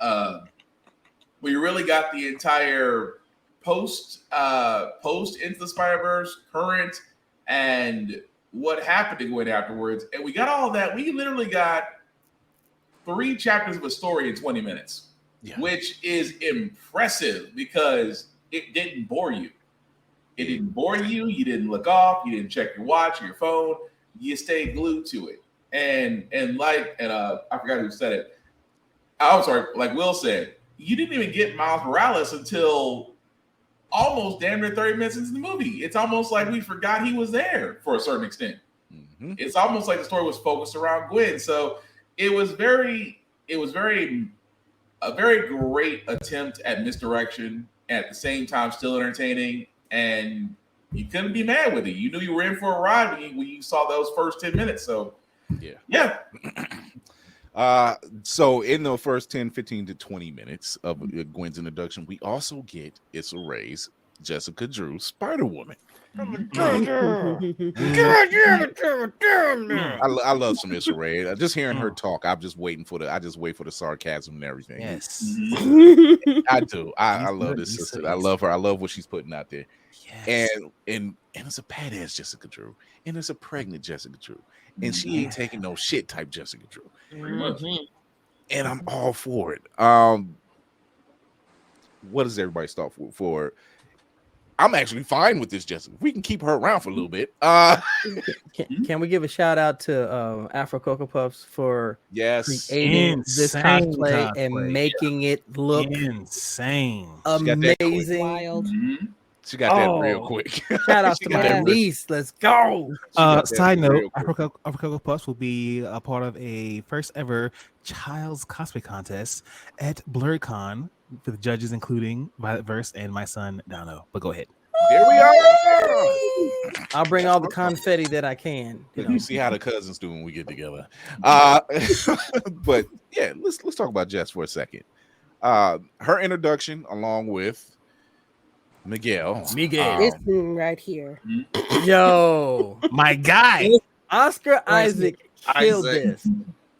We really got the entire post Into the Spider-Verse, current, and what happened to Gwen afterwards. And we got all that. We literally got 3 chapters of a story in 20 minutes, which is impressive because it didn't bore you. It didn't bore you. You didn't look off. You didn't check your watch or your phone. You stayed glued to it. And I forgot who said it. I'm sorry, like Will said, you didn't even get Miles Morales until almost damn near 30 minutes into the movie. It's almost like we forgot he was there for a certain extent. Mm-hmm. It's almost like the story was focused around Gwen. So it was a very great attempt at misdirection, at the same time still entertaining, and you couldn't be mad with it. You knew you were in for a ride when you saw those first 10 minutes. So yeah. So in the first 10, 15 to 20 minutes of Gwen's introduction, we also get Issa Rae's Jessica Drew Spider-Woman. I love some Issa Rae. Just hearing her talk, I just wait for the sarcasm and everything. Yes. I do. I love this sister. I love her. I love what she's putting out there. Yes. And it's a badass Jessica Drew. And it's a pregnant Jessica Drew. And she ain't taking no shit type Jessica Drew. And I'm all for it. What does everybody start for? I'm actually fine with this Jessica. We can keep her around for a little bit. Can we give a shout out to Afro Cocoa Puffs for creating this cosplay and making it look insane, amazing, wild. She got that real quick. Shout out to my niece. Let's go. Side note: Afro Cocoa Puffs will be a part of a first ever child's cosplay contest at BlurredCon for the judges, including Violet Verse and my son Dano. But go ahead. There we are. I'll bring all the confetti that I can. You see how the cousins do when we get together. But yeah, let's talk about Jess for a second. Her introduction, along with Miguel, this one right here. Yo, my guy, Oscar Isaac killed this.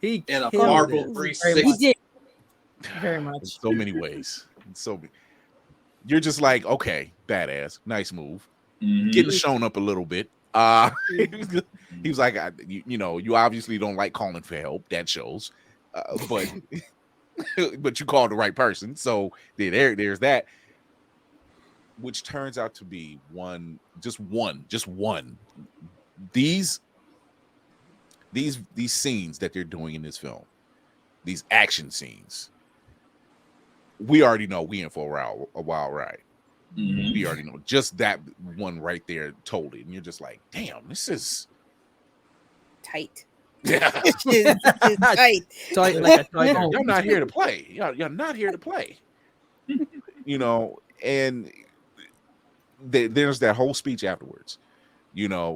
He in a killed Marvel this. 360. He did. Very In much. so many ways. You're just like, okay, badass, nice move. Getting shown up a little bit. He was like, you obviously don't like calling for help. That shows, but but you called the right person. So there's that, which turns out to be just one. These scenes that they're doing in this film, these action scenes, we already know we in for a wild ride. We already know, just that one right there told it, and you're just like, damn, this is tight. Yeah. It's tight. You're not here to play. You're not here to play. And there's that whole speech afterwards.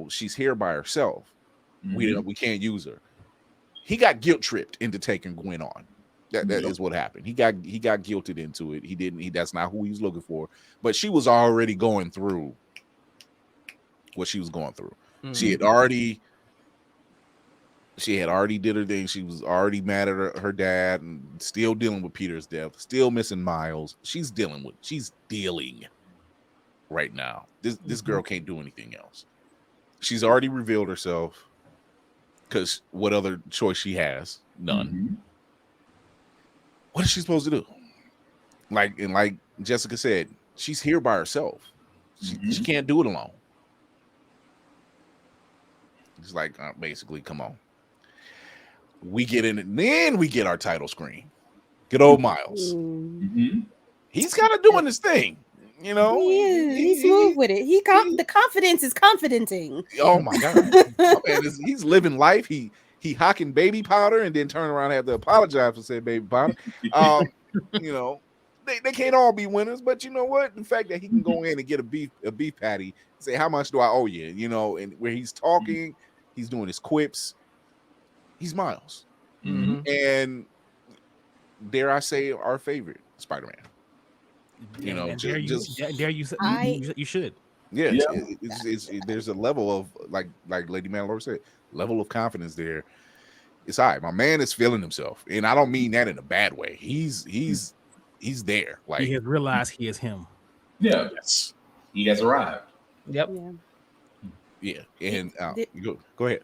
She's here by herself. We can't use her. He got guilt tripped into taking Gwen on. That is what happened. He got guilted into it. He didn't. That's not who he was looking for. But she was already going through what she was going through. She had already did her thing. She was already mad at her dad and still dealing with Peter's death. Still missing Miles. She's dealing right now. This girl can't do anything else. She's already revealed herself. Because what other choice she has? None. What is she supposed to do? Like Jessica said, she's here by herself. She can't do it alone. It's like, basically, come on. We get in it, and then we get our title screen. Good old Miles. He's kind of doing his thing. He's smooth with it. The confidence is confidenting. Oh my god, man, he's living life. He hocking baby powder and then turn around and have to apologize for saying baby powder. They can't all be winners, but you know what? The fact that he can go in and get a beef patty, say how much do I owe you? And where he's talking, he's doing his quips. He's Miles, and dare I say, our favorite Spider-Man. You should. Yeah, there's a level of like Lady Mandalore said, level of confidence there. It's all right. My man is feeling himself, and I don't mean that in a bad way. He's there. Like, he has realized he is him. Yeah, yes, he has arrived. Yep. Yeah, and go ahead.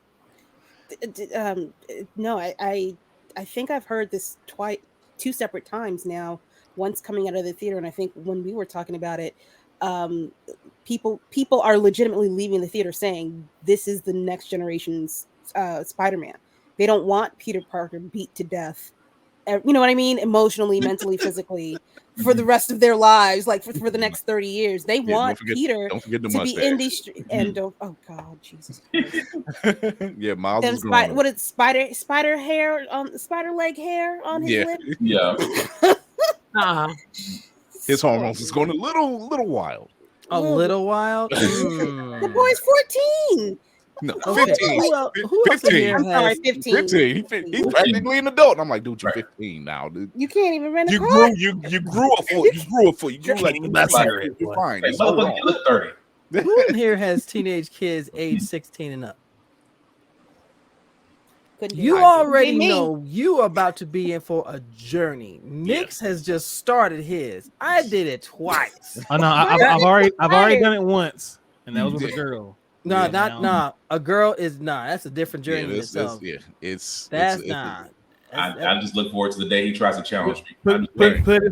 No, I think I've heard this two separate times now. Once coming out of the theater, and I think when we were talking about it, people are legitimately leaving the theater saying this is the next generation's Spider-Man. They don't want Peter Parker beat to death. You know what I mean? Emotionally, mentally, physically, for the rest of their lives, like for the next 30 years. They want Peter to be in the street. And oh God, Jesus Christ. Yeah, Miles is growing. What is spider hair on spider leg hair on his lip? Yeah. His hormones is going a little wild. A little wild? The boy's 14. No, Okay. 15. Who else 15. I'm sorry, 15. 15. He's practically an adult. And I'm like, dude, you're 15 now, dude. You can't even rent a You car. grew a foot. You grew a foot. You grew like you're fine. Hey, motherfucker, you look 30. Who in here has teenage kids age 16 and up? You already know you are about to be in for a journey. Nix has just started his. I did it twice. Oh no, I've already done it once, and that was with a girl. No, a girl is not. That's a different journey in itself. That's not. I just look forward to the day he tries to challenge me. Put it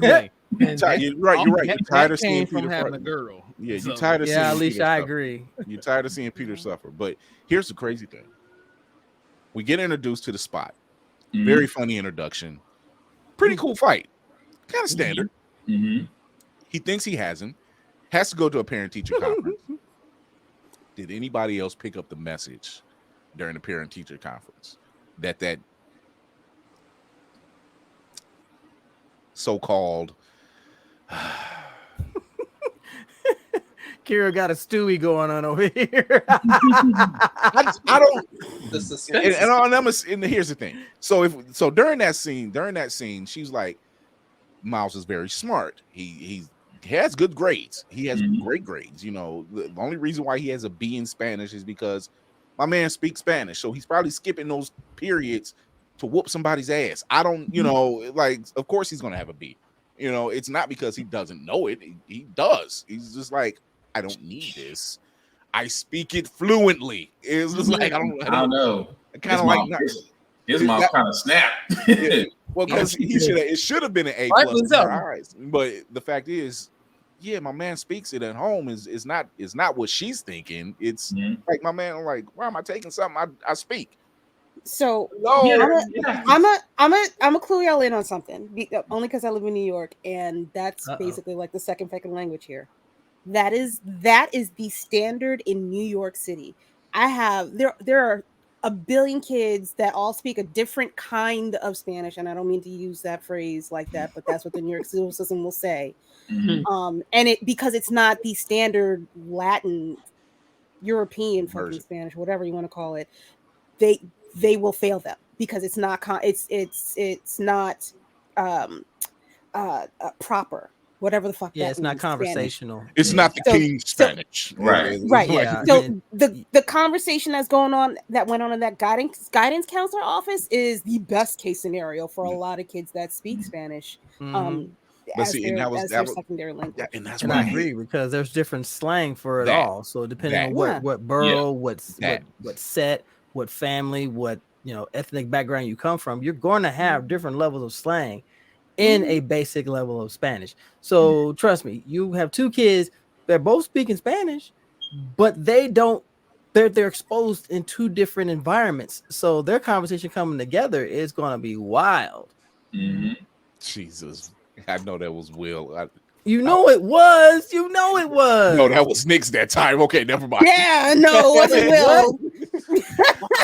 away. You're right. You're tired of seeing from Peter having a Parker. girl. Yeah, you're tired of seeing. Yeah, Alicia, I suffer. agree. You're tired of seeing Peter suffer. But here's the crazy thing: we get introduced to the spot. Very funny introduction. Pretty cool fight. Kind of standard. He thinks he has him. Has to go to a parent-teacher conference. Did anybody else pick up the message during the parent-teacher conference that so-called Kira got a Stewie going on over here. I don't. The suspense. And here's the thing. So during that scene, she's like, Miles is very smart. He has good grades. He has great grades. The only reason why he has a B in Spanish is because my man speaks Spanish. So he's probably skipping those periods, and he's learning. So he's to whoop somebody's ass. I don't, like, of course he's gonna have a B. It's not because he doesn't know it. He does. He's just like, I don't need this. I speak it fluently. It's just like I don't know. I kind of like his mouth kind of snapped. Yeah. Well, because it should have been an A+ in our eyes. But the fact is, yeah, my man speaks it at home. Is not what she's thinking. It's like my man. I'm like, why am I taking something I speak? So I'm a clue y'all in on something, only because I live in New York, and that's basically like the second language here. That is the standard in New York City. There are a billion kids that all speak a different kind of Spanish, and I don't mean to use that phrase like that, but that's what the New York school system will say. And because it's not the standard Latin, European fucking Spanish, whatever you want to call it, they will fail them because it's not proper. Whatever the fuck. Yeah, it's not conversational. Spanish. It's not the King's Spanish. Right. Yeah. So the conversation that went on in that guidance counselor office is the best case scenario for a lot of kids that speak Spanish. As their secondary language. And that's why I agree, because there's different slang for it all. So depending on what borough, what set, what family, what ethnic background you come from, you're going to have different levels of slang in a basic level of Spanish. So trust me, you have two kids, they're both speaking Spanish, but they're exposed in two different environments. So their conversation coming together is going to be wild. Jesus. I know that was Will. It was. No, that was Nick's that time. Okay, never mind. Yeah, no, it wasn't Will.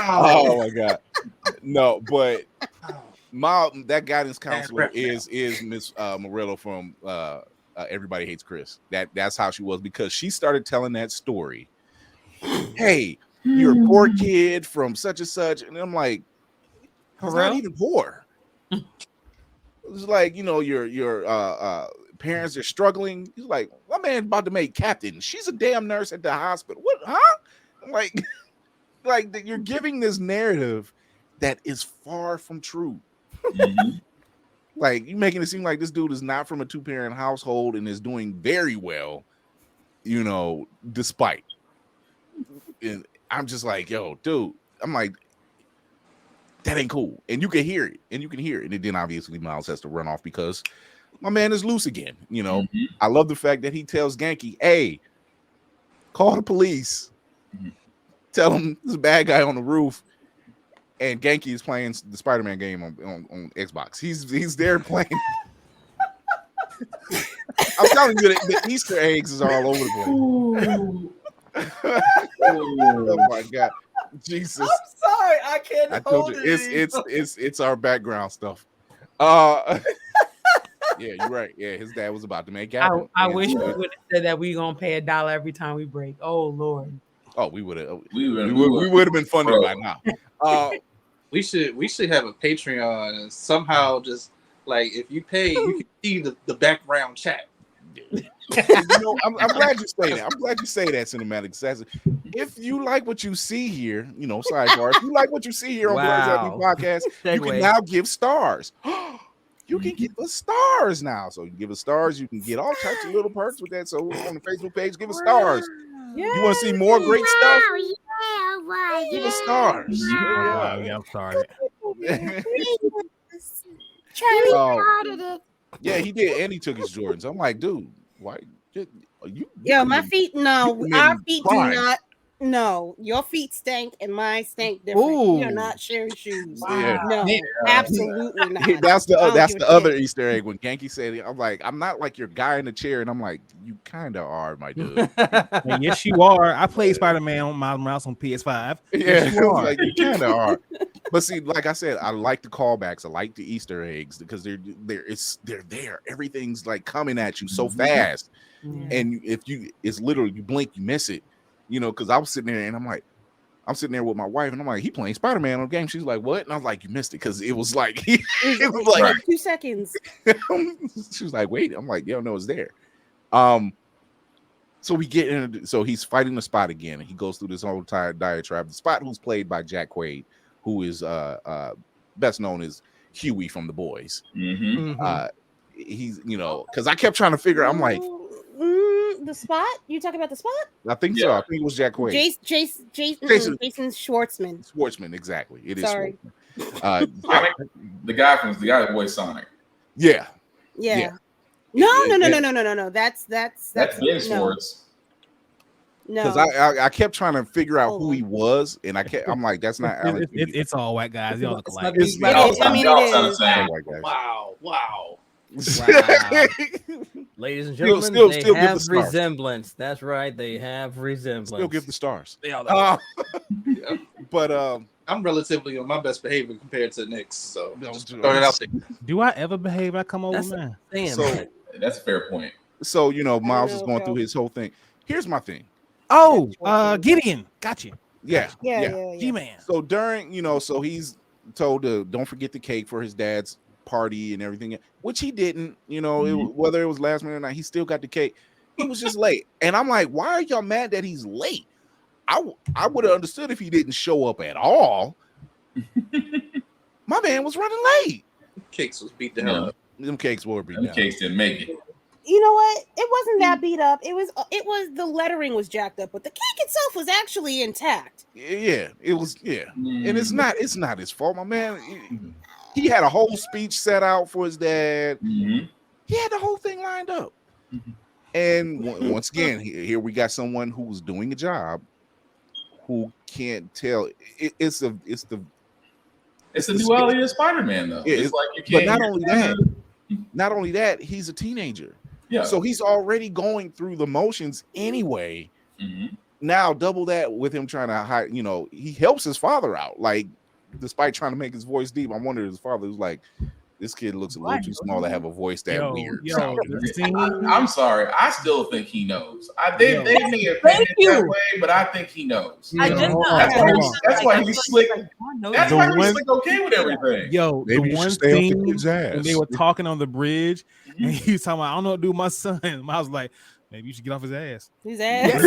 Oh my God. No, but that guidance counselor is Miss Morello from Everybody Hates Chris. That's how she was, because she started telling that story. Hey, you're a poor kid from such and such, and I'm like, he's not even poor. It's like, your parents are struggling. He's like, my man's about to make captain. She's a damn nurse at the hospital. What? Huh? I'm like you're giving this narrative that is far from true. Like, you're making it seem like this dude is not from a 2-parent household and is doing very well, despite. And I'm just like, yo, dude. I'm like, that ain't cool. And you can hear it. And then obviously Miles has to run off because my man is loose again. I love the fact that he tells Genki, hey, call the police. Tell him there's a bad guy on the roof. And Genki is playing the Spider-Man game on Xbox. He's there playing. I'm telling you, the Easter eggs is all over the place. Oh my God. Jesus. I'm sorry, I can't hold it. It's our background stuff. Yeah, you're right. Yeah, his dad was about to make out. I wish we would have said that we gonna pay $1 every time we break. Oh Lord. Oh, we would have been funded by now. We should have a Patreon and somehow just like, if you pay, you can see the background chat. I'm glad you say that. I'm glad you say that, Cinematic Assassin. If you like what you see here, sidebar. If you like what you see here on Blur's Podcast, you can now give stars. You can give us stars now. So you give us stars. You can get all types of little perks with that. So on the Facebook page, give us stars. You want to see more great stuff? Give us stars. Yeah, I'm sorry. Charlie started it. Yeah, he did, and he took his Jordans. I'm like, dude, why? You my feet. No, our feet do not. No, your feet stank and mine stank different. Ooh. You're not sharing shoes. Yeah. No, absolutely not. That's the other Easter egg when Genki said it. I'm like, I'm not like your guy in the chair, and I'm like, you kind of are, my dude. And yes, you are. I played Spider-Man on Miles Morales on PS5. Yeah, like, you kind of are. But see, like I said, I like the callbacks. I like the Easter eggs because they're there. Everything's like coming at you so fast, and it's literally, you blink, you miss it. Because I was sitting there and I'm sitting there with my wife and I'm like, he playing Spider-Man on the game. She's like, what? And I was like, you missed it, because it was like it was like 2 seconds. She was like, wait. I'm like, yo, no, it's there. So we get in. So he's fighting the Spot again, and he goes through this whole entire diatribe. The Spot, who's played by Jack Quaid, who is best known as Huey from The Boys. Mm-hmm. He's, you know, because I kept trying to figure. I'm like, the Spot. You talking about the Spot? I think so. I think it was Jack Quaid. Jason Schwartzman. Schwartzman, exactly. It is. Sorry. Sonic, the guy that voiced Sonic. Yeah. No. That's Ben Schwartz. No, because I kept trying to figure out who he was, and I'm like, that's not Alan. It's all white guys. Y'all look alike. it is. Wow. Wow. Ladies and Still gentlemen, they give the have stars. resemblance. That's right. They have resemblance. Still give the stars. They all But I'm relatively on my best behavior compared to Nick's, so just do throw it out there. Do I ever behave? I come over, man. That's a fair point. So you know, Miles is going through his whole thing. Here's my thing. Oh, Gideon, got you. Yeah. G-Man. So during, you know, so he's told to don't forget the cake for his dad's party and everything, which he didn't. You know, whether it was last minute or not, he still got the cake. He was just late, and I'm like, why are y'all mad that he's late? I would have understood if he didn't show up at all. My man was running late. Cakes was beat the hell up. Them cakes were beat down. Them cakes didn't make it. You know what? It wasn't that beat up. It was the lettering was jacked up, but the cake itself was actually intact. Yeah, it was. Yeah, and it's not his fault, my man. He had a whole speech set out for his dad. He had the whole thing lined up. And once again, here we got someone who was doing a job who can't tell. It's the duality of Spider-Man, though. Yeah, it's like you can't. But not only that, he's a teenager. Yeah. So he's already going through the motions anyway. Now double that with him trying to hide. You know, he helps his father out. Like, despite trying to make his voice deep, I wonder if his father was like, this kid looks a little too small to have a voice that weird. I'm sorry. I still think he knows. They may have painted it that way, but I think he knows. That's why he's slick. That's why he's slick okay with everything. Yo, maybe the one thing when they were talking on the bridge, and he was talking about, I don't know what to do with my son. I was like, maybe you should get off his ass. His ass?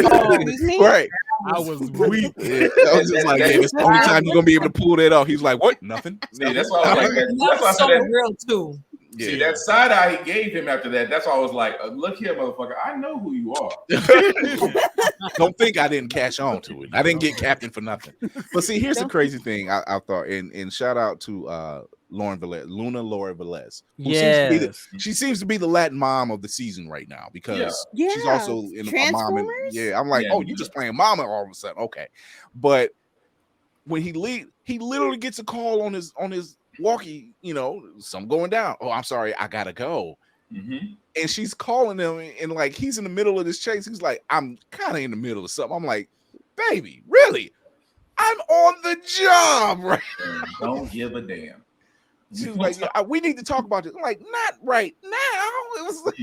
Right. I was weak. I was just like, hey, it's the only time you're gonna be able to pull that off. He's like, what? Nothing. See, that's why I was like, that's why I said that real too. Yeah. See, that side eye he gave him after that, that's why I was like, look here, motherfucker, I know who you are. Don't think I didn't catch on to it. I didn't get captain for nothing. But see, here's the crazy thing I thought, and shout out to Luna Velez. She seems to be the Latin mom of the season right now because she's also in a mom. I'm like, oh, you just playing mama all of a sudden. Okay. But when he literally gets a call on his walkie, you know, something going down. Oh, I'm sorry, I gotta go. And she's calling him, and like he's in the middle of this chase. He's like, I'm kind of in the middle of something. I'm like, baby, really? I'm on the job, right? Don't give a damn. She was like, yeah, we need to talk about this. I'm like, not right now. It was like,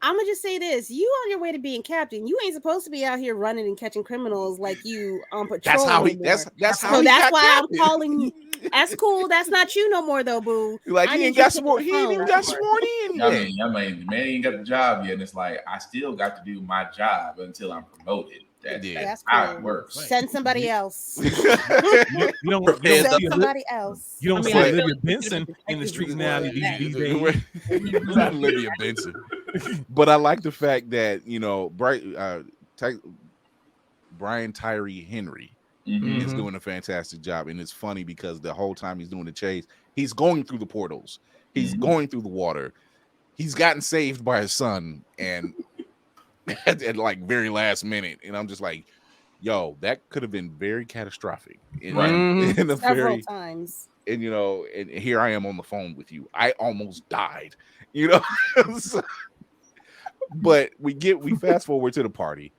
I'm gonna just say this: you on your way to being captain. You ain't supposed to be out here running and catching criminals like you on patrol. That's how he. That's how. So that's why captain. I'm calling you. That's cool. That's not you no more, though, boo. Like he ain't got sworn. He ain't even got sworn in yet. I mean, the man ain't got the job yet, and it's like I still got to do my job until I'm promoted. That's how it works. Send somebody else. You don't send somebody else. You don't see Olivia Benson in the streets now these days. Not Olivia Benson. But I like the fact that, you know, Brian Tyree Henry is doing a fantastic job. And it's funny because the whole time he's doing the chase, he's going through the portals. He's going through the water. He's gotten saved by his son and at like very last minute. And I'm just like, yo, that could have been very catastrophic in several times. And you know, and here I am on the phone with you. I almost died, you know. But we fast forward to the party,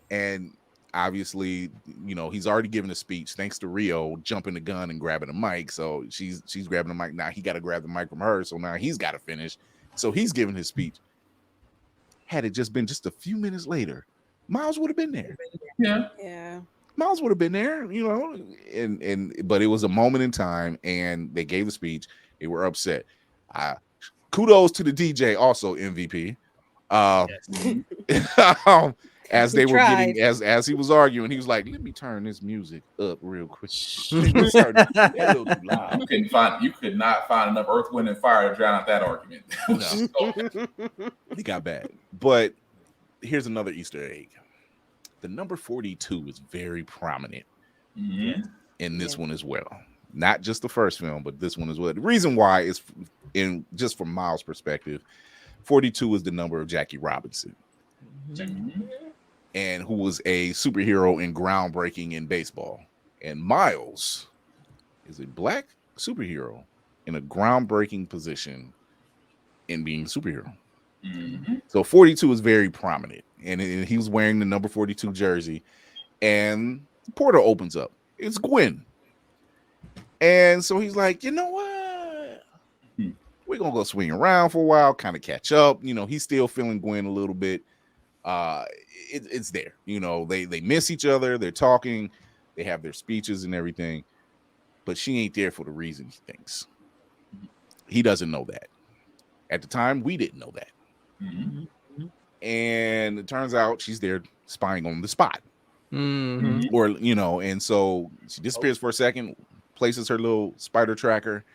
and obviously, you know, he's already given a speech thanks to Rio jumping the gun and grabbing the mic. So she's grabbing the mic. Now he got to grab the mic from her. So now he's got to finish. So he's giving his speech. Had it just been just a few minutes later, Miles would have been there. Yeah. Miles would have been there, you know, but it was a moment in time, and they gave a speech. They were upset. Kudos to the DJ, also MVP. As He they were tried. getting, as he was arguing, he was like, "Let me turn this music up real quick. It's starting to get a little too loud." You could not find enough Earth, Wind, and Fire to drown out that argument. He got bad. But here's another Easter egg. The number 42 is very prominent in this one as well. Not just the first film, but this one as well. The reason why is, in just from Miles' perspective, 42 is the number of Jackie Robinson, and who was a superhero in groundbreaking in baseball. And Miles is a black superhero in a groundbreaking position in being a superhero. So 42 is very prominent, and he was wearing the number 42 jersey, and the portal opens up. It's Gwen. And so he's like, you know what? We're going to go swing around for a while, kind of catch up. You know, he's still feeling Gwen a little bit. It's there. You know, they miss each other. They're talking. They have their speeches and everything. But she ain't there for the reason he thinks. He doesn't know that. At the time, we didn't know that. And it turns out she's there spying on the spot. Or, you know, and so she disappears for a second, places her little spider tracker,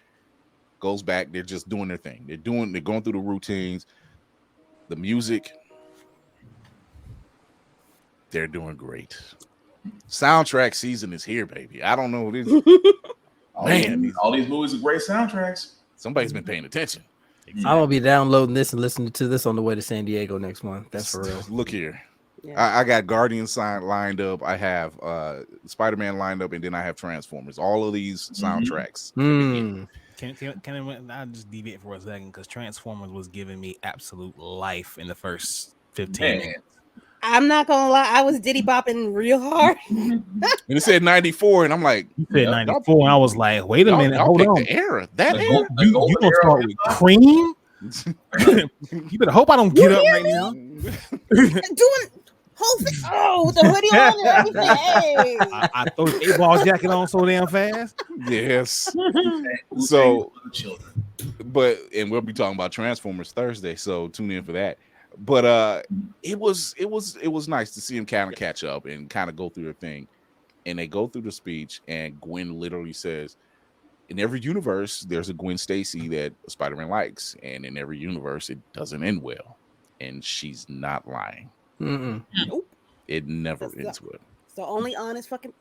goes back. They're just doing their thing. They're going through the routines, the music. They're doing great. Soundtrack season is here, baby. I don't know what it is. All these movies are great soundtracks. Somebody's been paying attention. I'm gonna be downloading this and listening to this on the way to San Diego next month. That's for real. Look here. I got Guardians lined up. I have Spider-Man lined up, and then I have Transformers. All of these soundtracks. Can I just deviate for a second? Because Transformers was giving me absolute life in the first 15 minutes. I'm not gonna lie, I was diddy bopping real hard. And it said 94, and I'm like, you said 94, and I was like, wait a minute, hold on. The era. That era? You gonna start with Cream? You better hope I don't get up right now. Doing whole thing. Oh, with the hoodie on and everything. Hey. I throw the 8-ball jacket on so damn fast. Yes. So, and we'll be talking about Transformers Thursday, so tune in for that. But it was nice to see him kind of catch up and kind of go through their thing. And they go through the speech, and Gwen literally says, in every universe, there's a Gwen Stacy that Spider-Man likes, and in every universe, it doesn't end well. And she's not lying. Nope. It never ends well. It's the only honest fucking.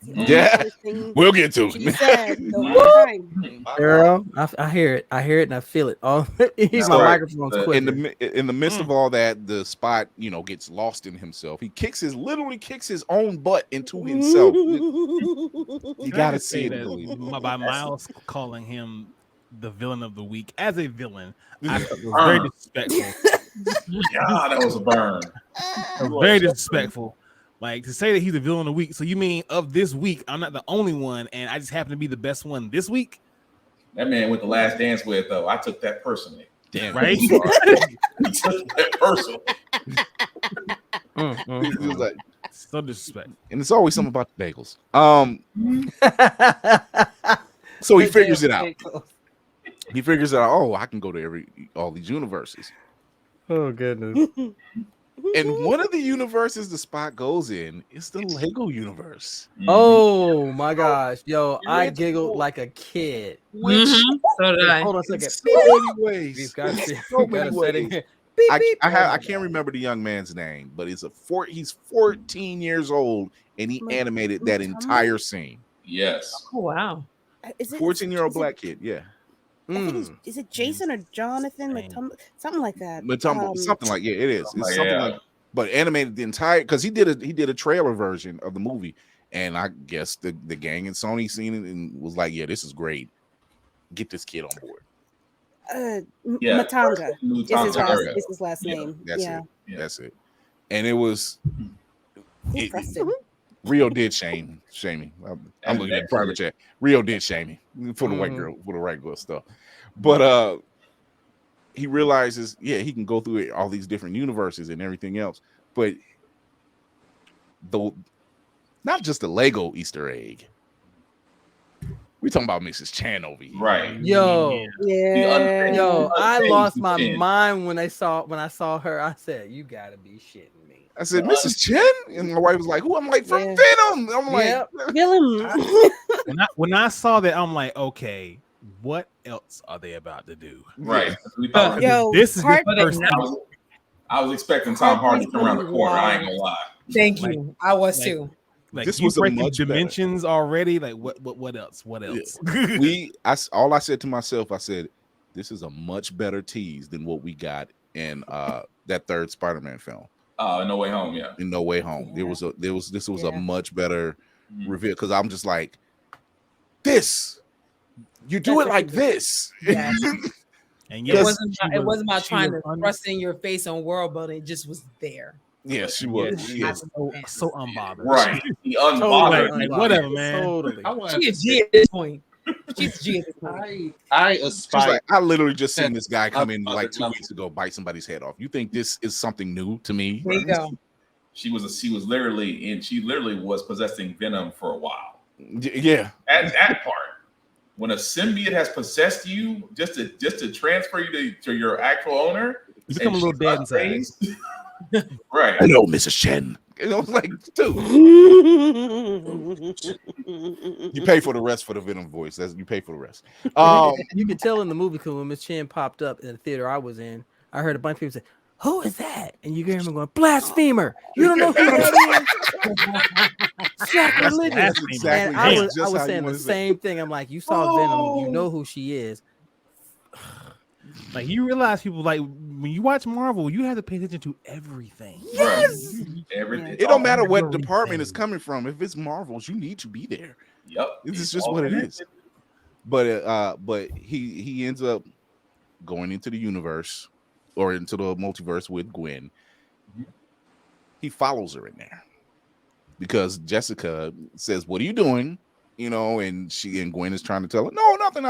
Yeah, we'll get to it. Said the whole time. Girl, I hear it. I hear it and I feel it. Oh, my microphone's quick. In the midst of all that, the Spot, gets lost in himself. He literally kicks his own butt into himself. You gotta see it. By Miles calling him the villain of the week as a villain, I thought it was very disrespectful. Yeah, that was a burn. Very disrespectful. Like, to say that he's the villain of the week, so you mean of this week, I'm not the only one, and I just happen to be the best one this week? That man with the Last Dance with, though, I took that personally. Damn, right? He took that personally. It was like, so disrespectful. And it's always something about the bagels. So he figures it out. He figures out, oh, I can go to all these universes. Oh, goodness. And one of the universes the Spot goes in is the Lego universe. Oh my gosh, yo! I giggled like a kid. So did I. Hold on a second. So many ways. So many ways. I can't remember the young man's name, but he's 14 years old, and he animated that entire scene. Yes. Oh wow. 14-year-old black kid. Yeah. Is it Jason or Jonathan? Something like that. Something like it is. It's something like, but animated the entire, because he did a trailer version of the movie, and I guess the gang and Sony seen it and was like, yeah, this is great. Get this kid on board. Matanga is his last name. That's it. And it was Rio did shame me. I'm looking at the private chat. Rio did shame me for the white girl, for the right girl stuff. But he realizes, he can go through all these different universes and everything else. But not just the Lego Easter egg, We talking about Mrs. Chan over here. Right. Yo, Yeah. yo, I Unfazed lost my Chin. mind when I saw her. I said, "You gotta be shitting me." I said, Mrs. Chin? And my wife was like, who? I'm like, from Yeah. Venom. I'm like, Yep. Villain. When I saw that, I'm like, okay, what else are they about to do? Right. We thought Yo, This is the Heart- first I was expecting Tom Hardy to come around the corner. I ain't gonna lie. Thank Like- you. I was like- too. like This you was a breaking much better- dimensions already. Like what else? What else? all I said to myself, I said, this is a much better tease than what we got in that third Spider-Man film. No Way Home, yeah. In No Way Home. Yeah. This was a Yeah. much better Mhm. reveal, because I'm just like, this, you do it like this. Yes. And It yes, wasn't about, it wasn't about she trying was to thrust in your face on world building. It just was there. Yes, she was. Yes, Yes. so unbothered. Right. He Totally unbothered. Like, unbothered. whatever, man. Totally. I want She is G at this point. She's G at this point. I She's aspire. like, I literally just seen this guy come in Unbothered like 2 level. weeks ago, bite somebody's head off. You think this is something new to me? There you go. She literally was possessing Venom for a while. Yeah. At that part, when a symbiote has possessed you, just to transfer you to your actual owner, You become a and little she's dead inside. unfazed. Right. Hello, Mrs. Chen. And I was like, dude, you pay for the rest for the Venom voice. You pay for the rest. You can tell in the movie because when Miss Chin popped up in the theater I was in, I heard a bunch of people say, "Who is that?" And you hear him going, "Blasphemer! You don't know who that is? Sacrilegious!" That's exactly And I how was you saying the wanted to say. same thing. I'm like, you saw Venom, you know who she is. Like you realize people like when you watch Marvel, you have to pay attention to everything. Yes. Right. Everything. It don't matter what Everything. department it's coming from. If it's Marvel's, you need to be there. Yep. This is It's just all what it connected. is. But he ends up going into the universe or into the multiverse with Gwen. He follows her in there because Jessica says, "What are you doing?" You know, and Gwen is trying to tell her, "No, nothing.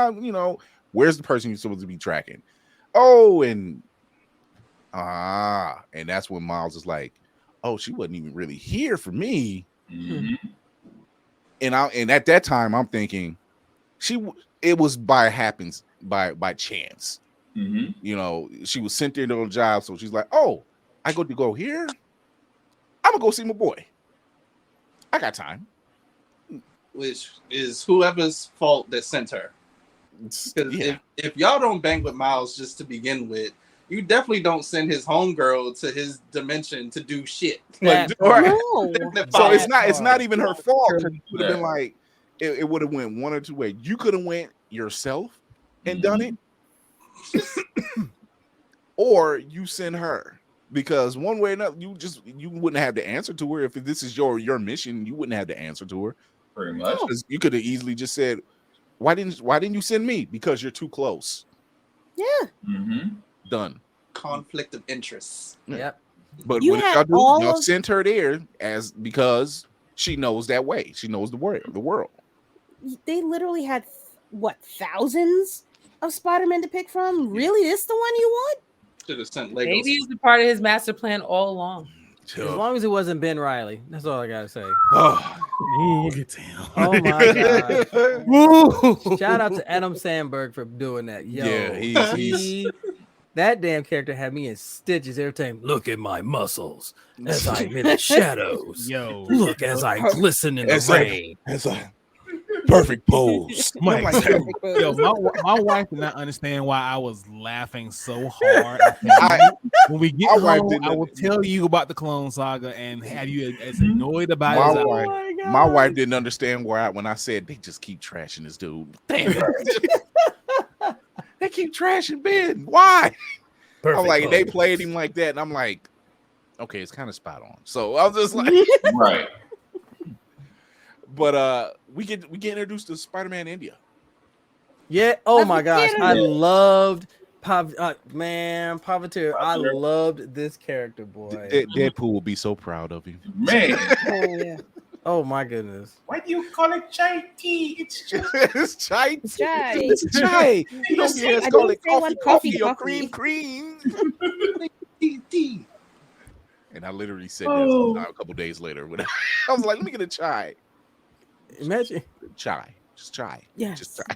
Where's the person you're supposed to be tracking?" Oh, and that's when Miles is like, "Oh, she wasn't even really here for me." Mhm. And at that time, I'm thinking, it was by chance. Mhm. She was sent there to a job, so she's like, "Oh, I go to go here. I'm gonna go see my boy. I got time." Which is whoever's fault that sent her. Because if y'all don't bang with Miles just to begin with, you definitely don't send his homegirl to his dimension to do shit. That Right. No. So it's not even her fault. 'Cause it would have been Yeah. like it would have went one or two ways. You could have went yourself and done it, or you send her. Because one way or another, you wouldn't have to answer to her if this is your mission. You wouldn't have to answer to her. Pretty much. 'Cause you could have easily just said, "Why didn't you send me?" Because you're too close. Yeah. Mm-hmm. Done. Conflict of interest. Yep. But You what did had y'all do? all Y'all of- sent her there because she knows that way. She knows the world. They literally had thousands of Spider-Man to pick from? Really? This the one you want? Should have sent Legos. Maybe it's a part of his master plan all along. As long as it wasn't Ben Riley. That's all I gotta say. Ooh, look at him. Oh my god. Shout out to Adam Sandberg for doing that. Yo, Yeah, he's that damn character had me in stitches every time. Look at my muscles as I'm in the shadows. Yo, Look as I glisten in the As I- rain. That's a perfect pose. Mike, I'm like, yo, my wife did not understand why I was laughing so hard. When we get My wife home, didn't I will tell you about the Clone Saga and have you as annoyed about it. my as I wife, my wife didn't understand when I said they just keep trashing this dude. Damn it. They keep trashing Ben. Why? I'm like, they played him like that, and I'm like, okay, it's kind of spot on. So I was just like, Right. but we get introduced to Spider-Man India. Yeah. Oh Let's my gosh. get I it. loved Pavitera. I loved this character, boy. Deadpool will be so proud of you. Man, Oh yeah. Oh my goodness. why do you call it chai tea? It's just It's chai. Chai. It's chai. You don't say- hear us I call didn't it say coffee, one coffee, or coffee. cream. And I literally said that a couple days later. When I was like, let me get a chai. Imagine. Chai. Just try. Yes. Just try.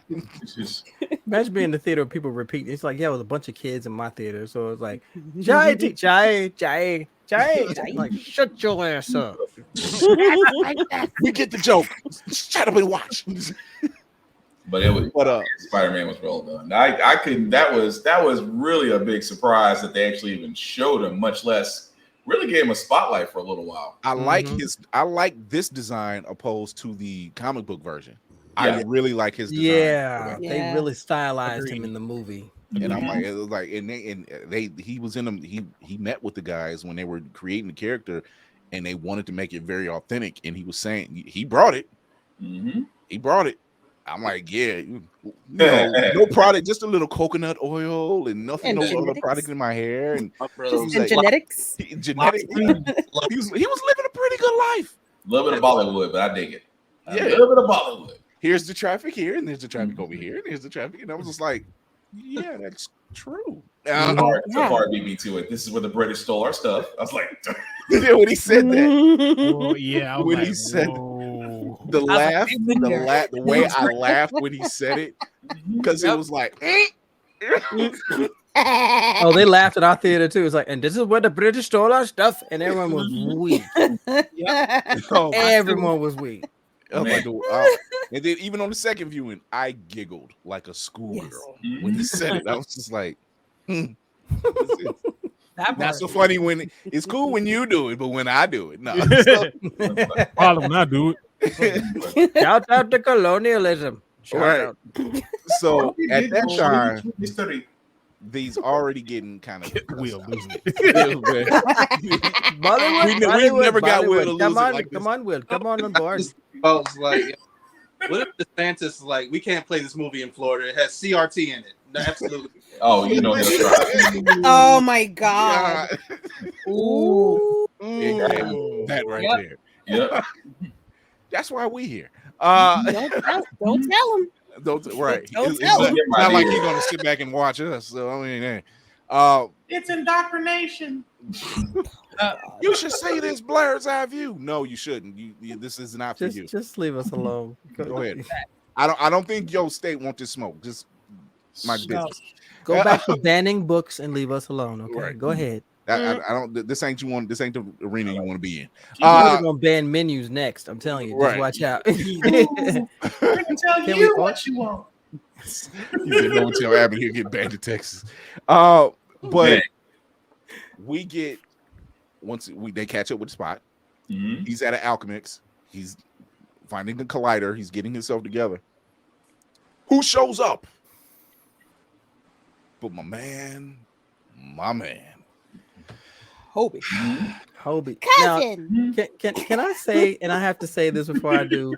Imagine being in the theater, people repeat. It's like, yeah, it was a bunch of kids in my theater, so it's like, Jai. Like, shut your ass up. We get the joke. Shut up and watch. But it was, Spider-Man was well done. I couldn't. That was really a big surprise that they actually even showed him, much less really gave him a spotlight for a little while. I like this design opposed to the comic book version. Yeah. I really like his design. Yeah, they really stylized him in the movie. And I'm like, it was like, he was in them. He met with the guys when they were creating the character, and they wanted to make it very authentic. And he was saying he brought it. Mm-hmm. He brought it. I'm like, yeah, no product, just a little coconut oil and nothing, no other product in my hair, and just genetics. Genetics. He was living a pretty good life. A little bit of Bollywood, but I dig it. A little bit of Bollywood. Here's the traffic here, and there's the traffic over here, and here's the traffic, and I was just like, yeah, that's true. Part beat me to it. This is where the British stole our stuff. I was like, yeah, when he said that, well, yeah, when he said. The laugh, the way I laughed when he said it, because it was like, oh, they laughed at our theater too. It's like, and this is where the British stole our stuff, and everyone was weak. Everyone was weak. And then even on the second viewing, I giggled like a schoolgirl when he said it. I was just like, Not so funny when it's cool when you do it, but when I do it, no. Problem when I do it. Shout out to colonialism. Right. So at that time, these already getting kind of we'll losing it. We've never got Will to lose come it on, like this. come on, Will. Come on board. I was like, what if DeSantis is like, we can't play this movie in Florida? It has CRT in it. No, absolutely. Oh, you know that's right. Oh my God. Ooh. That right there. Yeah. That's why we here. Don't tell him. Right. Don't tell him. It's not like he's gonna sit back and watch us. So I mean, it's indoctrination. You should say this blur's eye view. No, you shouldn't. This is not for you. Just leave us alone. Go ahead. I don't think your state wants to smoke. Just my business. Go back to banning books and leave us alone. Okay, right. Go ahead. I don't. This ain't the arena you want to be in. We're gonna ban menus next. I'm telling you. Just watch out. I can tell you what you want. You didn't know until Abby here get banned to Texas. But we get they catch up with Spot. Mm-hmm. He's at an Alchemix. He's finding the collider. He's getting himself together. Who shows up? But my man. Hobie. Cousin. Now, can I say, and I have to say this before I do,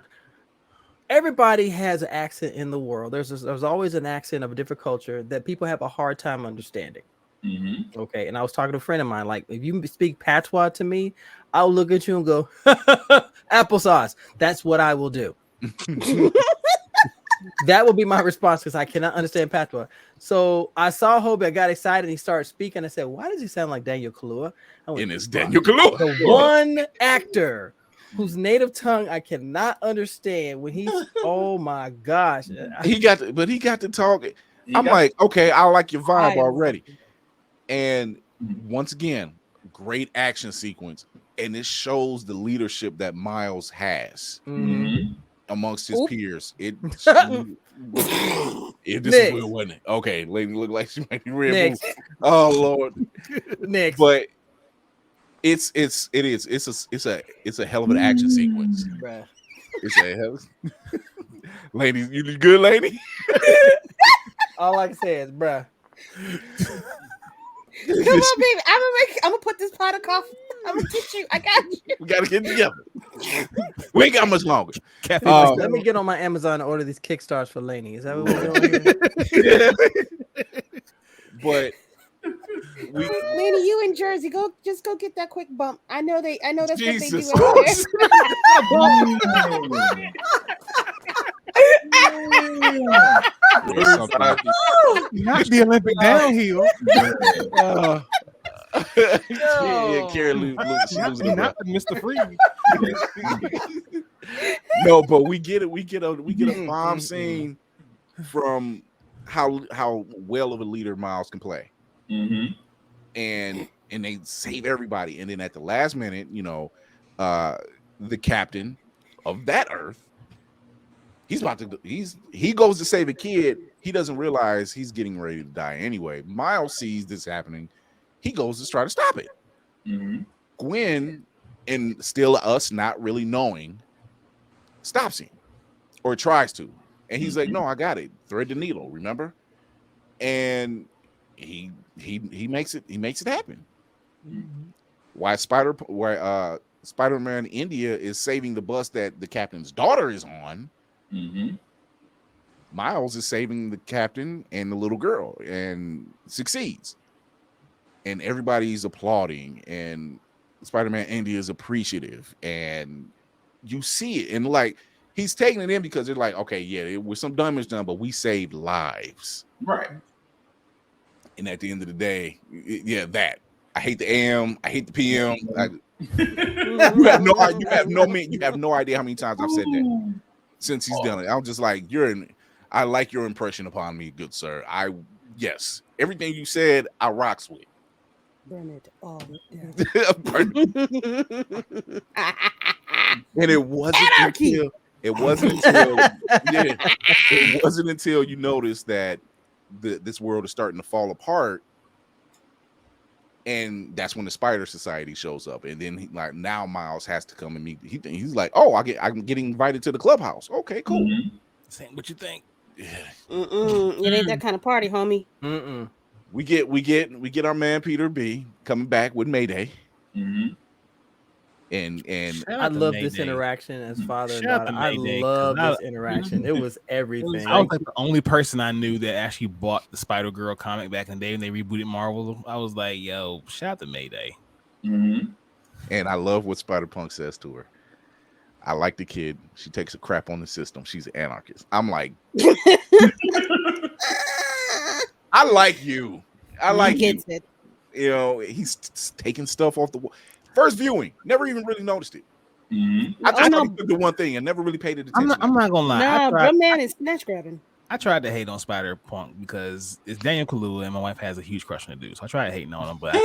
everybody has an accent in the world. There's always an accent of a different culture that people have a hard time understanding. Mm-hmm. Okay, and I was talking to a friend of mine, like, if you speak patois to me, I'll look at you and go, applesauce. That's what I will do. That would be my response because I cannot understand patois. So I saw Hobie, I got excited, and he started speaking. I said, why does he sound like Daniel Kaluuya? And it's Daniel Kaluuya. The one actor whose native tongue I cannot understand when he's, oh my gosh. He got to talk. I'm like, okay, I like your vibe already. And once again, great action sequence. And it shows the leadership that Miles has. Mm-hmm. Amongst his peers. This is Will, wasn't it? Okay, lady look like she might be red. Oh Lord. Next. But it's a hell of an action sequence. Bruh. It's a hell. Ladies, you good, lady? All I can say is, bruh. Come on, baby. I'm gonna put this pot of coffee. I'm gonna get you. I got you. We gotta get together. We ain't got much longer. Let me get on my Amazon and order these Kickstarts for Lainey. Is that what we're doing here? But Lainey, you in Jersey? Go get that quick bump. I know that's Jesus what they do over Not the Olympic downhill. Yeah, Carrie she losing her Not breath. Mr. Freeze. No, but we get it. We get a bomb scene from how well of a leader Miles can play, and they save everybody. And then at the last minute, the captain of that Earth, he goes to save a kid. He doesn't realize he's getting ready to die anyway. Miles sees this happening. He goes to try to stop it. Gwen, and still us not really knowing, stops him or tries to, and he's like, "No, I got it. Thread the needle, remember?" And he makes it happen. Why Spider-Man India is saving the bus that the captain's daughter is on. Miles is saving the captain and the little girl and succeeds. And everybody's applauding, and Spider-Man India is appreciative, and you see it, and like he's taking it in because they're like, okay, yeah, it was some damage done, but we saved lives, right? And at the end of the day, that I hate the AM, I hate the PM. You have no idea how many times I've said that since he's done it. I'm just like, I like your impression upon me, good sir. Yes, everything you said, I rocks with. Burn it all down. And it wasn't until you noticed that this world is starting to fall apart, and that's when the Spider Society shows up, and then now Miles has to come and meet. He's like, oh, I'm getting invited to the clubhouse. Okay, cool. Saying what you think? It ain't that kind of party, homie. We get our man Peter B coming back with Mayday. And I love this interaction as father and daughter. I love this interaction. It was everything. I was like the only person I knew that actually bought the Spider-Girl comic back in the day when they rebooted Marvel. I was like, yo, shout out to Mayday. And I love what Spider-Punk says to her. I like the kid. She takes a crap on the system. She's an anarchist. I'm like, I like you. I like you. It. He's taking stuff off the wall. First viewing, never even really noticed it. I just thought he took the one thing and never really paid it attention. I'm not gonna lie. Nah, bro, man is snatch grabbing. I tried to hate on Spider-Punk because it's Daniel Kaluuya and my wife has a huge crush on the dude. So I tried hating on him, but I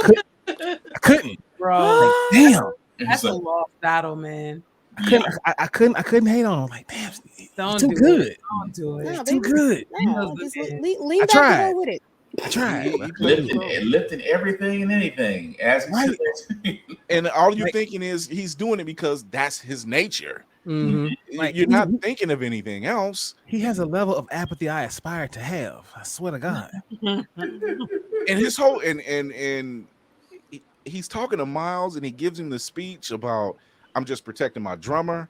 couldn't. Bro. Like, damn. That's a lost battle, man. I couldn't hate on him. Like, damn, Don't too do good. It. Don't do it. No, too good. No, just lean I back tried. and go with it. I tried. Lifting everything and anything as right. And all you're thinking is he's doing it because that's his nature. Like, you're not thinking of anything else. He has a level of apathy I aspire to have. I swear to God. And his whole and he's talking to Miles, and he gives him the speech about, I'm just protecting my drummer.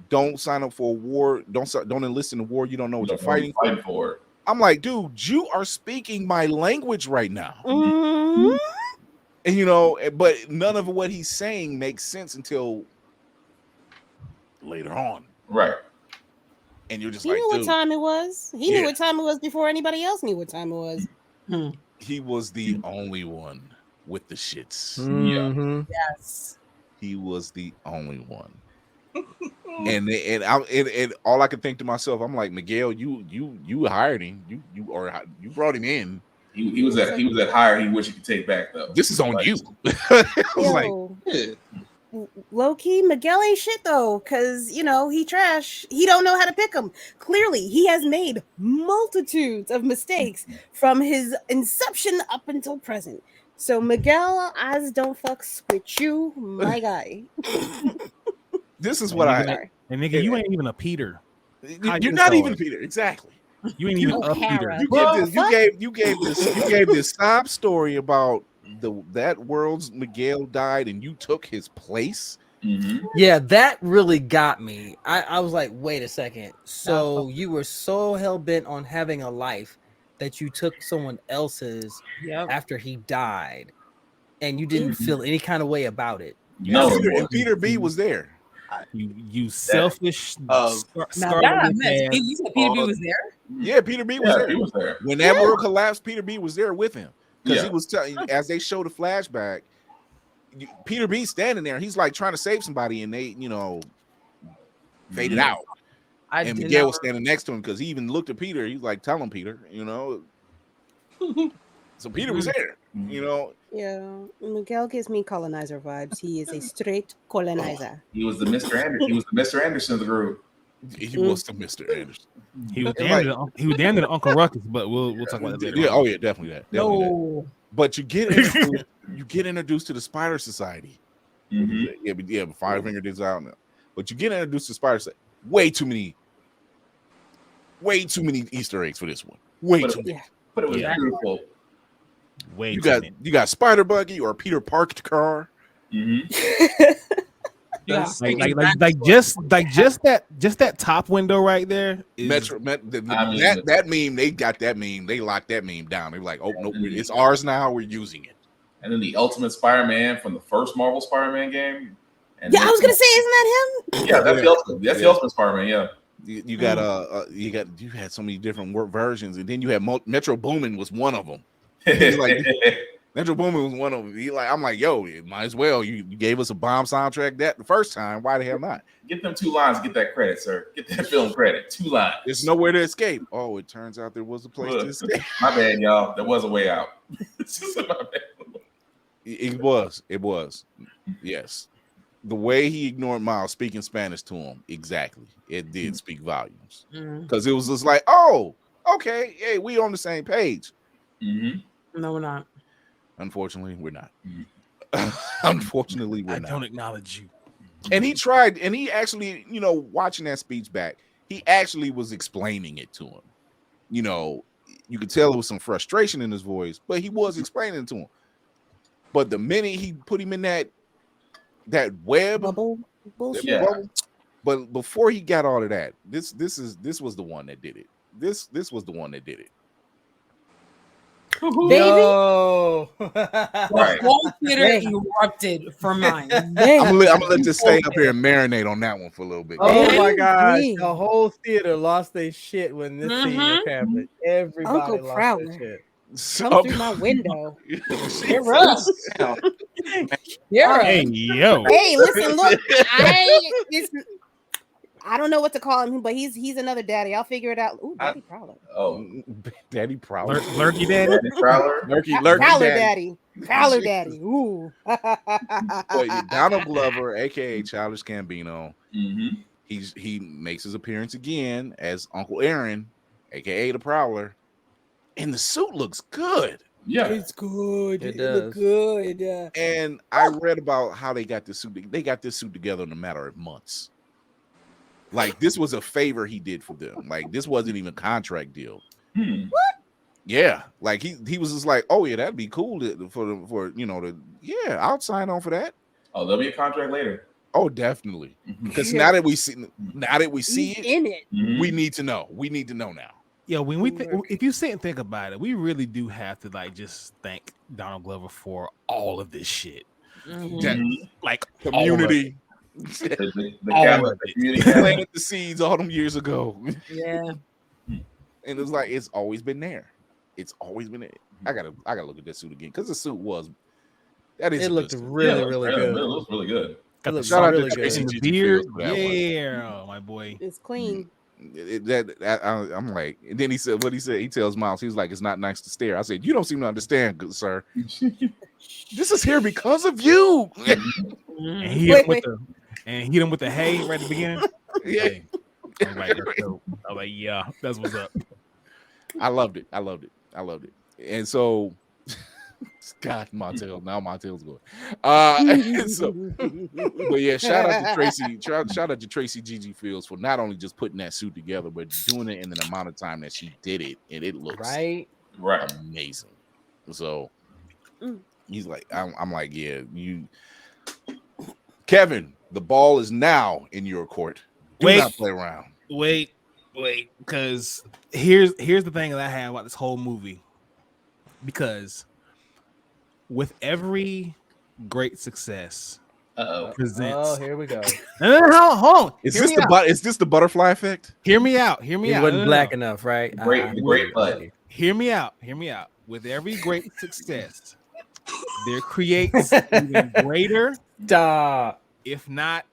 Don't sign up for a war. Don't enlist in the war. You don't know what you're fighting for. I'm like, dude, you are speaking my language right now. And but none of what he's saying makes sense until later on. Right. And you're just he like, knew dude, what time it was. He knew what time it was before anybody else knew what time it was. He was the only one with the shits. Yes. He was the only one. And all I could think to myself, I'm like, Miguel, you hired him. You brought him in. He was at higher. He wish he could take back though. This is on you. I was like, low key, Miguel ain't shit though, because he trash. He don't know how to pick them. Clearly, he has made multitudes of mistakes from his inception up until present. So Miguel, I don't fucks with you, my guy. This is what and nigga, you ain't even a Peter. You're not even Peter, exactly. You ain't even a Peter. You gave this sob story about that world's Miguel died, and you took his place. Yeah, that really got me. I was like, wait a second. So you were so hell bent on having a life that you took someone else's after he died, and you didn't feel any kind of way about it. No, and Peter B was there. You selfish. You said Peter B was there? Yeah, Peter B was there. He was there. When that world collapsed, Peter B was there with him. because he was telling as they show the flashback, Peter B standing there. He's like trying to save somebody, and they, faded out. And Miguel was standing next to him because he even looked at Peter. He's like, "Tell him, Peter," So Peter was there, Yeah, Miguel gives me colonizer vibes. He is a straight colonizer. He was the Mr. Anderson. He was the Mr. Anderson of the group. He was the Mr. Anderson. He was damn to Uncle Ruckus, but we'll talk about that later. Yeah, definitely that. That. But you get introduced to the Spider Society. Yeah, but Five Fingernails out now. But you get introduced to Spider Society. Way too many Easter eggs for this one. Way too many. But it was beautiful. You got Spider Buggy or Peter Parked car. Just that top window right there. That meme, they got that meme. They locked that meme down. They're like, oh no, it's ours now. We're using it. And then the Ultimate Spider-Man from the first Marvel Spider-Man game. And I was gonna say, isn't that him? Yeah, that's the Ultimate. That's the Ultimate Spider-Man. Yeah. You had so many different versions, and then you had Metro Boomin was one of them. Metro Boomin was one of them. I'm like, yo, it might as well. You gave us a bomb soundtrack that the first time. Why the hell not? Get them 2 lines. Get that credit, sir. Get that film credit. 2 lines. There's nowhere to escape. Oh, it turns out there was a place to escape. My bad, y'all. There was a way out. My bad. It was. Yes. The way he ignored Miles speaking Spanish to him, exactly. It did speak volumes. Because it was just like, oh, okay, hey, we on the same page. No, we're not. Unfortunately, we're not. Unfortunately, we're not. I don't acknowledge you. And he tried, and he actually, watching that speech back, he actually was explaining it to him. You could tell there was some frustration in his voice, but he was explaining it to him. But the minute he put him in that web bubble bullshit. Bubble, but before he got all of that, this was the one that did it. This was the one that did it. Baby, the whole theater erupted for mine. I'm gonna let this stay up here and marinate on that one for a little bit. Oh my gosh, the whole theater lost their shit when this scene happened. Everybody Uncle lost Prowler. their shit. Come through my window. You're up. Hey, yo. Hey, listen, look. I don't know what to call him, but he's another daddy. I'll figure it out. Ooh, Daddy Prowler. Oh, Daddy Prowler. Lurky Daddy. Daddy Prowler. Lurky Prowler Daddy. Prowler Daddy. Ooh. Donald Glover, aka Childish Gambino. He makes his appearance again as Uncle Aaron, aka the Prowler, and the suit looks good. Yeah, it's good. It looks good. And I read about how they got this suit. They got this suit together in a matter of months. Like this was a favor he did for them. Like this wasn't even a contract deal. What? Yeah, like he was just like, oh yeah, that'd be cool I'll sign on for that. Oh, there'll be a contract later. Oh, definitely. Because now that we see it in it, we need to know. We need to know now. Yeah, when if you sit and think about it, we really do have to just thank Donald Glover for all of this shit. Like community. The community planted the seeds all them years ago. Yeah. And it's like it's always been there. It's always been there. I gotta look at this suit again because the suit was it looked really good. It looks really good. Shout out really to Tracy good. beard. Yeah, my boy. it's clean. I'm like, and then he said what he said. He tells Miles, he's like, it's not nice to stare. I said, you don't seem to understand, good sir. This is here because of you. And he hit him with the hay right at the beginning. Yeah. I was like, that's dope. I was like, yeah, that's what's up. I loved it. And so, God, Montel. Now Montel's going. But yeah, shout out to Tracy. Shout out to Tracy Gigi Fields for not only just putting that suit together, but doing it in the amount of time that she did it, and it looks right amazing. So he's like, I'm like, yeah, Kevin. The ball is now in your court. Do not play around. Wait, because here's the thing that I have about this whole movie. Because with every great success presents. Oh, here we go. No, hold on. Is this the butterfly effect? Hear me out. It wasn't black enough, right? Great butt. Hear me out. with every great success, there creates even greater, if not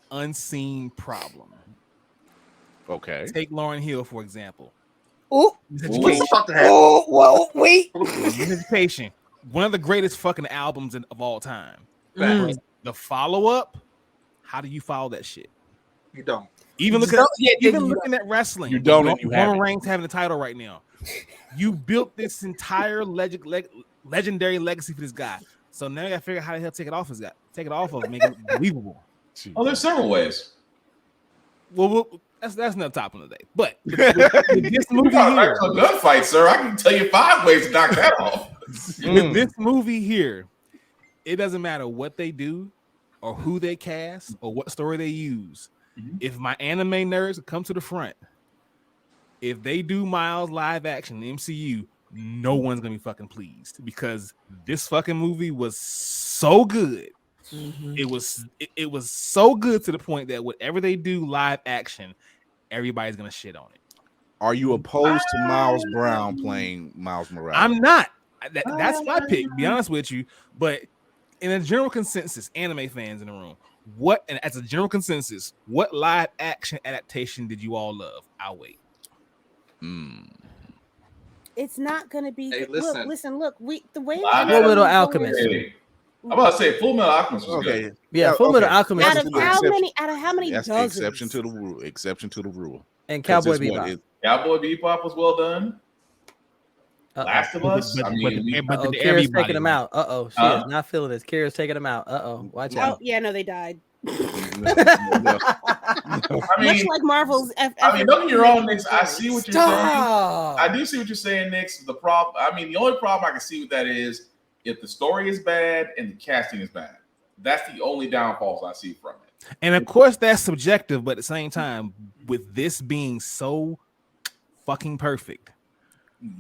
unseen problem. Okay. Take Lauryn Hill, for example. Oh, well, wait. Education, one of the greatest fucking albums of all time. But the follow-up, how do you follow that shit? You don't. Even looking at wrestling, you don't, and you haven't. Roman Reigns having the title right now. You built this entire legendary legacy for this guy. So now you gotta figure out how the hell take it off of make it believable. Oh, there's several ways. Well, that's another topic of the day. But with this movie here, a gunfight, sir. I can tell you 5 ways to knock that off. With this movie here, it doesn't matter what they do, or who they cast, or what story they use. If my anime nerds come to the front, if they do Miles live action in the MCU, no one's gonna be fucking pleased because this fucking movie was so good. It was so good to the point that whatever they do live action, everybody's gonna shit on it. Are you opposed to Miles Brown playing Miles Morales? I'm not. That's my pick, to be honest with you. But in a general consensus, anime fans in the room, as a general consensus, what live action adaptation did you all love? I'll wait. it's not gonna be. Hey, Look. The way Full Metal Alchemist. I'm about to say Full Metal Alchemist was Okay. good. Yeah, Full Metal Alchemist. Out of how many That's the dozens? exception to the rule. Exception to the rule. And Cowboy Because it's what Bebop. it- Cowboy Bebop was well done. Last of Us. But- I but- mean, but- Uh-oh, Kira's everybody taking him was. out. Uh-oh, she is not feeling this. Kira's taking him out. Uh-oh, watch Oh out. yeah, no, they died. I Much mean, like Marvel's. don't get me wrong, Nix. I see what you're saying. Stop. I do see what you're saying, Nix. The problem. I mean, the only problem I can see with that is if the story is bad and the casting is bad. That's the only downfalls I see from it. And of course, that's subjective, but at the same time, with this being so fucking perfect,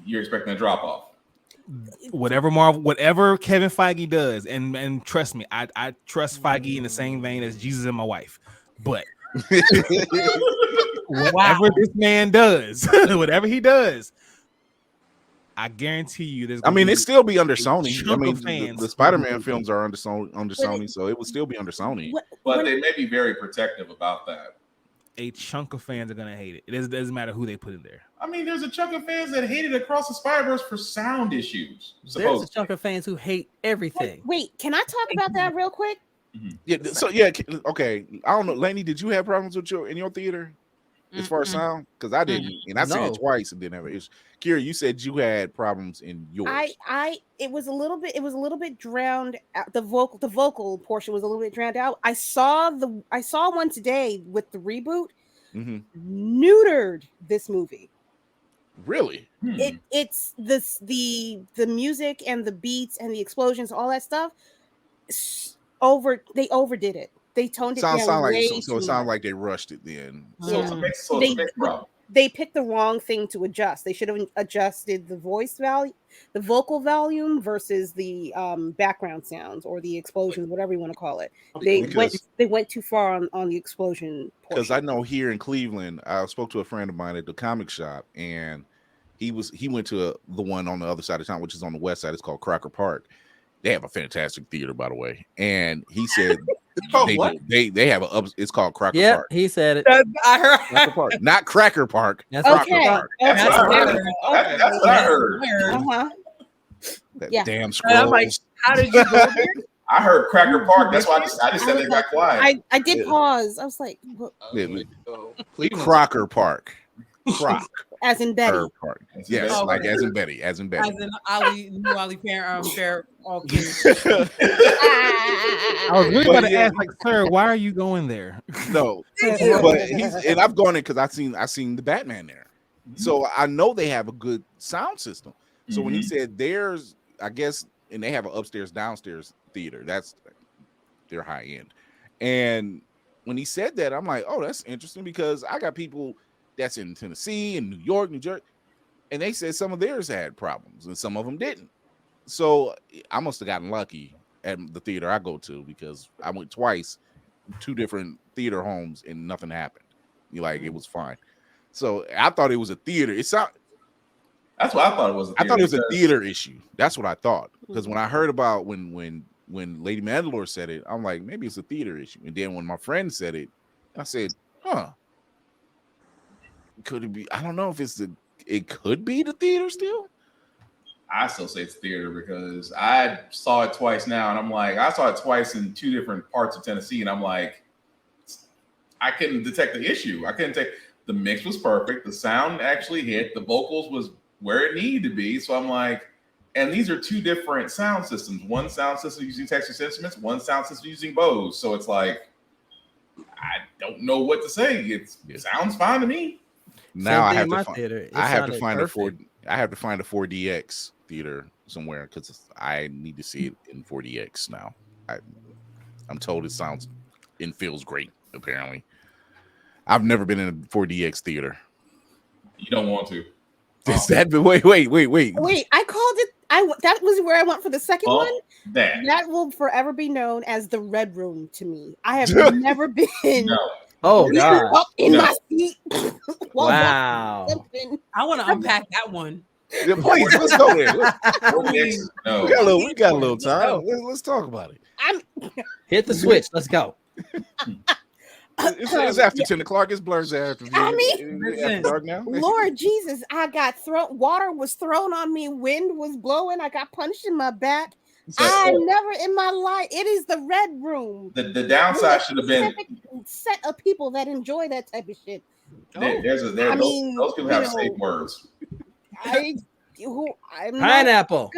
You're expecting a drop off. whatever Kevin Feige does, and trust me, I trust Feige in the same vein as Jesus and my wife. But whatever this man does, whatever he does, I guarantee you, there's. it'd still be under Sony. chunk of fans. The Spider-Man films are under Sony, so it would still be under Sony. But they may be very protective about that. A chunk of fans are gonna hate it. It doesn't matter who they put in there. I mean, there's a chunk of fans that hated Across the Spider-Verse for sound issues. There's a chunk of fans who hate everything. Wait, can I talk about that real quick? Yeah. So yeah. Okay. I don't know, Lainey. Did you have problems with in your theater as far as sound? Because I didn't, and I seen it twice and didn't have it. Kira, you said you had problems in yours. It was a little bit drowned out. The vocal portion was a little bit drowned out. I saw one today with the reboot. Neutered this movie. Really? It's the music and the beats and the explosions, all that stuff. They overdid it. They toned it down. It sounds like they rushed it then. They picked the wrong thing to adjust. They should have adjusted the the vocal volume versus the background sounds or the explosions, whatever you want to call it. They went too far on the explosion. Because I know here in Cleveland, I spoke to a friend of mine at the comic shop, and he went to the one on the other side of town, which is on the west side. It's called Crocker Park. They have a fantastic theater, by the way. And he said they have it's called Crocker Park. He said it. I heard. Crocker Park, not Cracker Park. That's Crocker Park. That's what I heard. That damn scroll. I'm like, how did you go there? I heard Cracker Park. That's why I just said they got quiet. I did pause. I was like, Crocker Park. Croc. As in Betty. Park. Yes, like as in Betty. As in Betty. As in Ali Fair, all kids. I was really about to ask, like, sir, why are you going there? No, but and I've gone in because I seen the Batman there, so I know they have a good sound system. So when he said there's, I guess, and they have an upstairs downstairs theater, they're high end. And when he said that, I'm like, oh, that's interesting because I got people that's in Tennessee and New York, New Jersey, and they said some of theirs had problems and some of them didn't. So I must have gotten lucky at the theater I go to because I went twice, 2 different theater homes, and nothing happened. It was fine. So I thought it was a theater. That's what I thought it was. I thought it was a theater issue. That's what I thought. Because when I heard about when Lady Mandalore said it, I'm like, maybe it's a theater issue. And then when my friend said it, I said, huh. Could it be? I don't know if it could be the theater still. I still say it's theater because I saw it twice now, and I'm like, I saw it twice in 2 different parts of Tennessee, and I'm like, I couldn't detect the issue. I couldn't take the mix was perfect. The sound actually hit. The vocals was where it needed to be. So I'm like, and these are 2 different sound systems. One sound system using Texas Instruments, one sound system using Bose. So it's like, I don't know what to say. It sounds fine to me. Now I have to find a 4DX theater somewhere because I need to see it in 4DX now. I'm told it feels great. Apparently, I've never been in a 4DX theater. You don't want to. Is that wait? I called it. That was where I went for the second one. That will forever be known as the Red Room to me. I have never been. No. Oh God! Up in my seat. Wow! I want to unpack that one. Yeah, please, let's go there. No. We got a little time. Let's talk about it. Hit the switch. Let's go. It's after 10 o'clock. It's Blur's after. I mean, after dark now. Lord Jesus, I got water was thrown on me, wind was blowing, I got punched in my back. I never in my life. It is the Red Room. The downside should have been set of people that enjoy that type of shit. Those people have safe words. I'm Pineapple.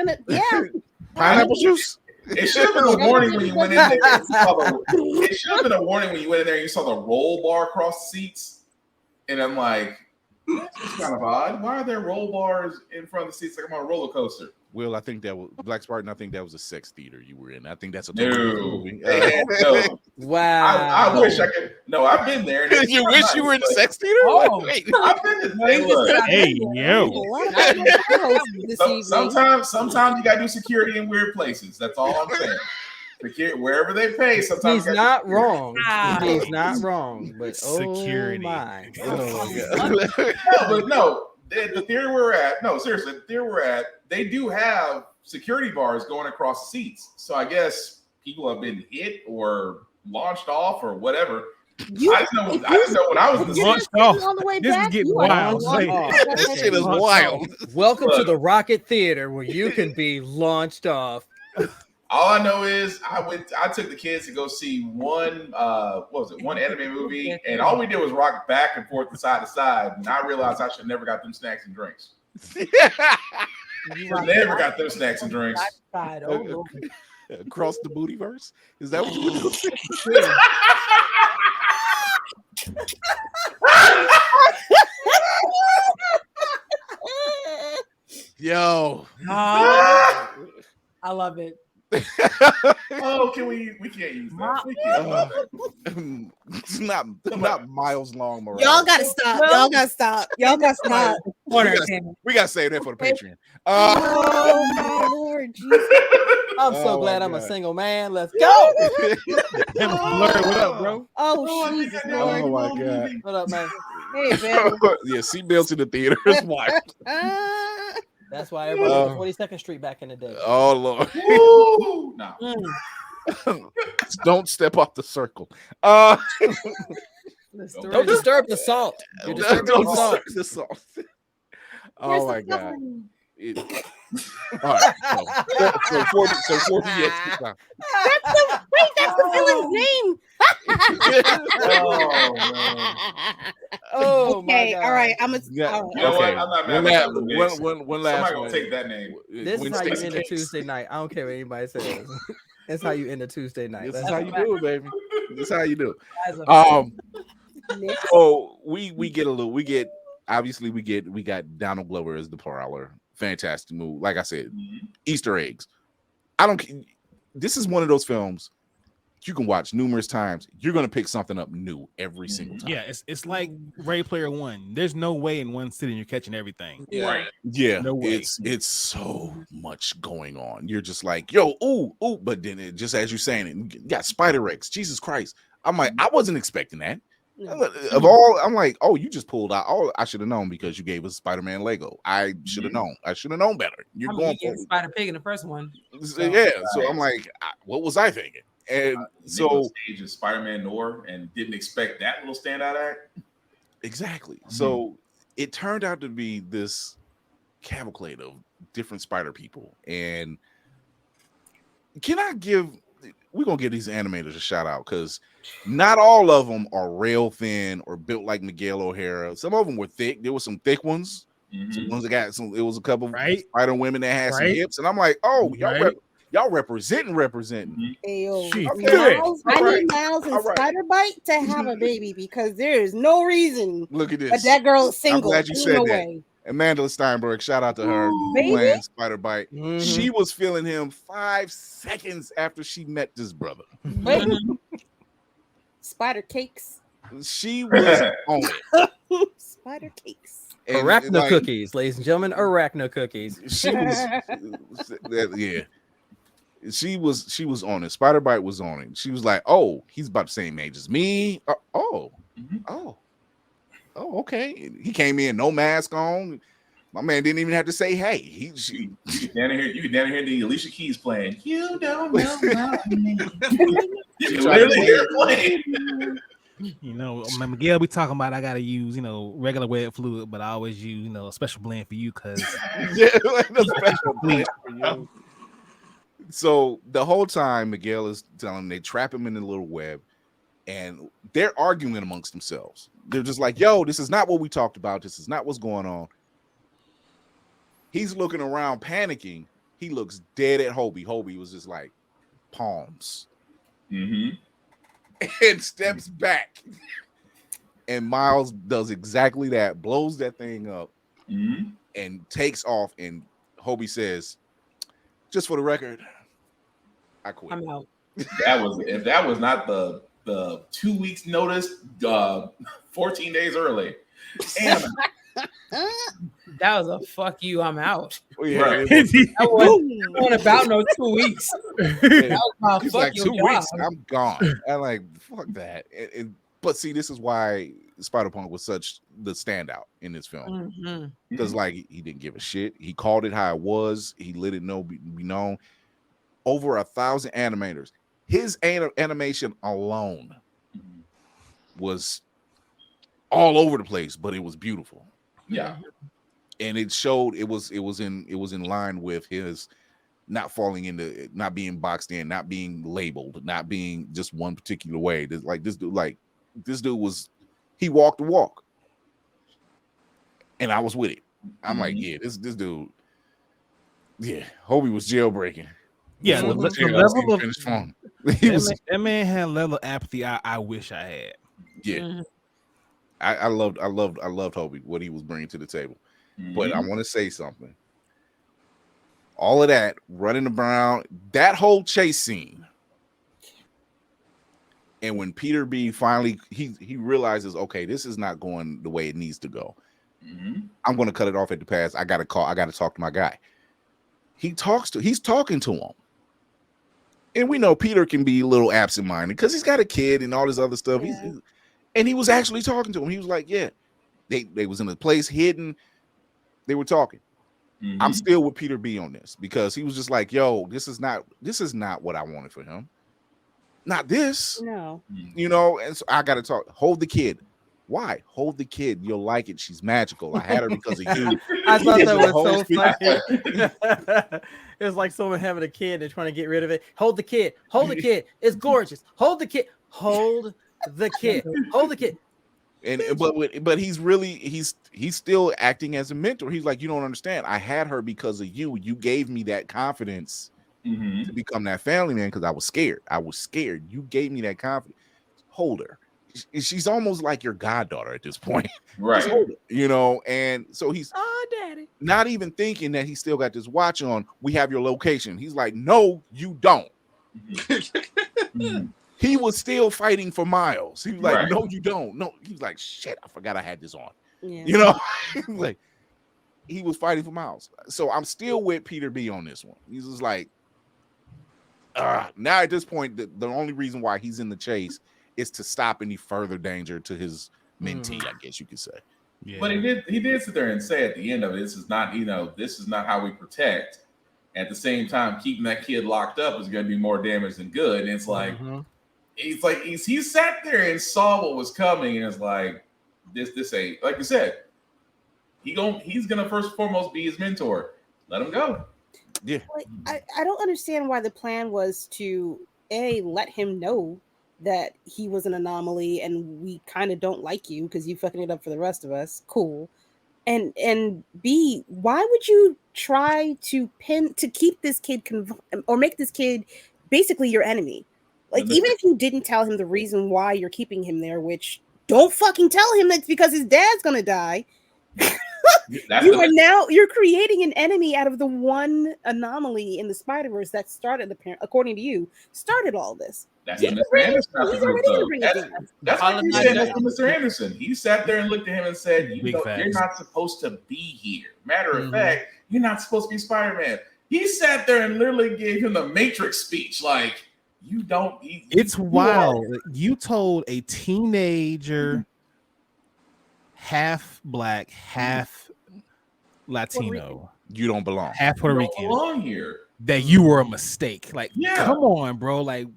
Pineapple juice. It should have been a warning when you went in there. It should have been a warning when you went in there and you saw the roll bar across the seats. And I'm like, that's kind of odd. Why are there roll bars in front of the seats like I'm on a roller coaster? Will, I think that was Black Spartan. I think that was a sex theater you were in. I think that's a movie. Wow. I wish I could. No, I've been there. You wish you were in a sex theater? Oh, wait. I've been to Hey, yo. Sometimes you gotta do security in weird places. That's all I'm saying. Security, wherever they pay. Sometimes he's not wrong. He's not wrong. But security. Oh my. The theater we're at. No, seriously, the theater we're at. They do have security bars going across the seats. So I guess people have been hit or launched off or whatever. I just know when I was launched off. This is getting wild. This shit is wild. Welcome to the Rocket Theater where you can be launched off. All I know is I took the kids to go see one anime movie, and all we did was rock back and forth from side to side, and I realized I should never got them snacks and drinks. Never got them snacks and drinks. Across the bootyverse? Is that what you were saying? Yo. I love it. Oh, we can't use that. It's not Miles Long. Morales. Y'all gotta stop. We gotta save that for the Patreon. Oh my Lord Jesus. I'm so glad I'm a single man. Let's go. What up, bro? Oh, Jesus. Oh my God. What up, man? Hey, man. Yeah, seatbelts in the theater is wild. That's why everybody was 42nd Street back in the day. Oh Lord. Woo! No. Don't step off the circle. Don't disturb the salt. You're disturbing Don't disturb the salt. Oh my God. All right. So 40 yes. That's the villain's name. Oh, okay. All right. You know what? I'm not mad about one last Somebody one. gonna take that name. This is how you end a Tuesday night. I don't care what anybody says. That's how you end a Tuesday night. This is how you do it, baby. This is how you do it. So we got Donald Glover as the Prowler. Fantastic move. Like I said, Easter eggs. This is one of those films you can watch numerous times. You're gonna pick something up new every single time. Yeah, it's like Ready Player One. There's no way in one sitting you're catching everything. Right. Yeah, no way. It's so much going on. You're just like, yo, ooh, but then it just as you're saying it, you got Spider-X. Jesus Christ. I'm like, I wasn't expecting that. Of all, I'm like, oh, you just pulled out. Oh, I should have known because you gave us Spider-Man Lego. I should have known. I should have known better. You're going for Spider Pig in the first one. So. Yeah. So I'm like, what was I thinking? And so stage of Spider-Man Noir and didn't expect that little standout act. Exactly. So it turned out to be this cavalcade of different spider people. And we're gonna give these animators a shout out because not all of them are rail thin or built like Miguel O'Hara. Some of them were thick. There were some thick ones. Some ones that got some. It was a couple of spider women that had some hips, and I'm like, oh, y'all representing. Ayo. Okay. I need Miles and Spider Bite to have a baby because there is no reason. Look at this. That girl is single. I'm glad you said that. Way. Amanda Steinberg, shout out to her playing Spider Bite. She was feeling him 5 seconds after she met this brother. Spider cakes. She was on it. Spider cakes. Arachno cookies, ladies and gentlemen. Arachno cookies. She was, She was on it. Spider Bite was on it. She was like, "Oh, he's about the same age as me." Oh, okay. He came in, no mask on. My man didn't even have to say hey. You could down hear the Alicia Keys playing. You don't know about me. You know, Miguel be talking about I gotta use, regular wet fluid, but I always use, a special blend for you because a special blend for you. So the whole time Miguel is telling them they trap him in the little web. And they're arguing amongst themselves. They're just like, yo, this is not what we talked about. This is not what's going on. He's looking around, panicking. He looks dead at Hobie. Hobie was just like, palms. And steps back. And Miles does exactly that, blows that thing up, and takes off. And Hobie says, just for the record, I quit. I'm out. If that was not the 2 weeks notice, 14 days early. Damn. That was a fuck you, I'm out. That wasn't about no 2 weeks. That was my He's fuck like, your 2 job. weeks, I'm gone. I'm like, fuck that. But see, this is why Spider-Punk was such the standout in this film. Because like he didn't give a shit. He called it how it was. He let it be known. Over 1,000 animators. His animation alone was all over the place, but it was beautiful. Yeah, and it showed it was in line with his not falling into, not being boxed in, not being labeled, not being just one particular way. This dude was, he walked the walk, and I was with it. I'm like, yeah, this dude, yeah, Hobie was jailbreaking. Yeah, the level of form. that man had a level of apathy I wish I had. Yeah, I loved Hobie, what he was bringing to the table. But I want to say something. All of that running around, that whole chase scene, and when Peter B finally he realizes, okay, this is not going the way it needs to go. I'm going to cut it off at the pass. I got to talk to my guy. He's talking to him. And we know Peter can be a little absent-minded because he's got a kid and all this other stuff. Yeah. And he was actually talking to him. He was like, yeah, they was in a place hidden. They were talking. I'm still with Peter B on this because he was just like, yo, this is not what I wanted for him. Not this. No. And so I got to talk. Hold the kid. Why? Hold the kid. You'll like it. She's magical. I had her because of you. I thought that was so funny. It was like someone having a kid and trying to get rid of it. Hold the kid. Hold the kid. It's gorgeous. Hold the kid. Hold the kid. Hold the kid. And but he's still acting as a mentor. He's like, you don't understand. I had her because of you. You gave me that confidence to become that family man because I was scared. You gave me that confidence. Hold her. She's almost like your goddaughter at this point, right? And so he's daddy, not even thinking that he's still got this watch on. We have your location. He's like, no, you don't. He was still fighting for Miles. He was like, no, you don't. No, he was like, shit, I forgot I had this on. Yeah. Like he was fighting for Miles. So I'm still with Peter B on this one. He's just like, now at this point, the only reason why he's in the chase is to stop any further danger to his mentee, I guess you could say. Yeah. But he did sit there and say at the end of it, this is not how we protect. At the same time, keeping that kid locked up is going to do more damage than good. And it's like, he sat there and saw what was coming, and it's like, this ain't, like you said, he's gonna first and foremost be his mentor. Let him go. Yeah. I don't understand why the plan was to let him know that he was an anomaly and we kind of don't like you because you fucking it up for the rest of us. Cool. And B, why would you try to keep this kid or make this kid basically your enemy? Like, even if you didn't tell him the reason why you're keeping him there, which don't fucking tell him that's because his dad's gonna die. You're creating an enemy out of the one anomaly in the Spider-Verse that started, according to you, started all this. That's Mr. Anderson. That's what he said. That's Mr. Anderson. He sat there and looked at him and said, you're not supposed to be here. Matter of fact, you're not supposed to be Spider-Man. He sat there and literally gave him the Matrix speech. Like, you don't. It's wild. You told a teenager, half black, half Latino, you don't belong. Half Puerto Rican. You don't belong here. That you were a mistake. Like, come on, bro. Like,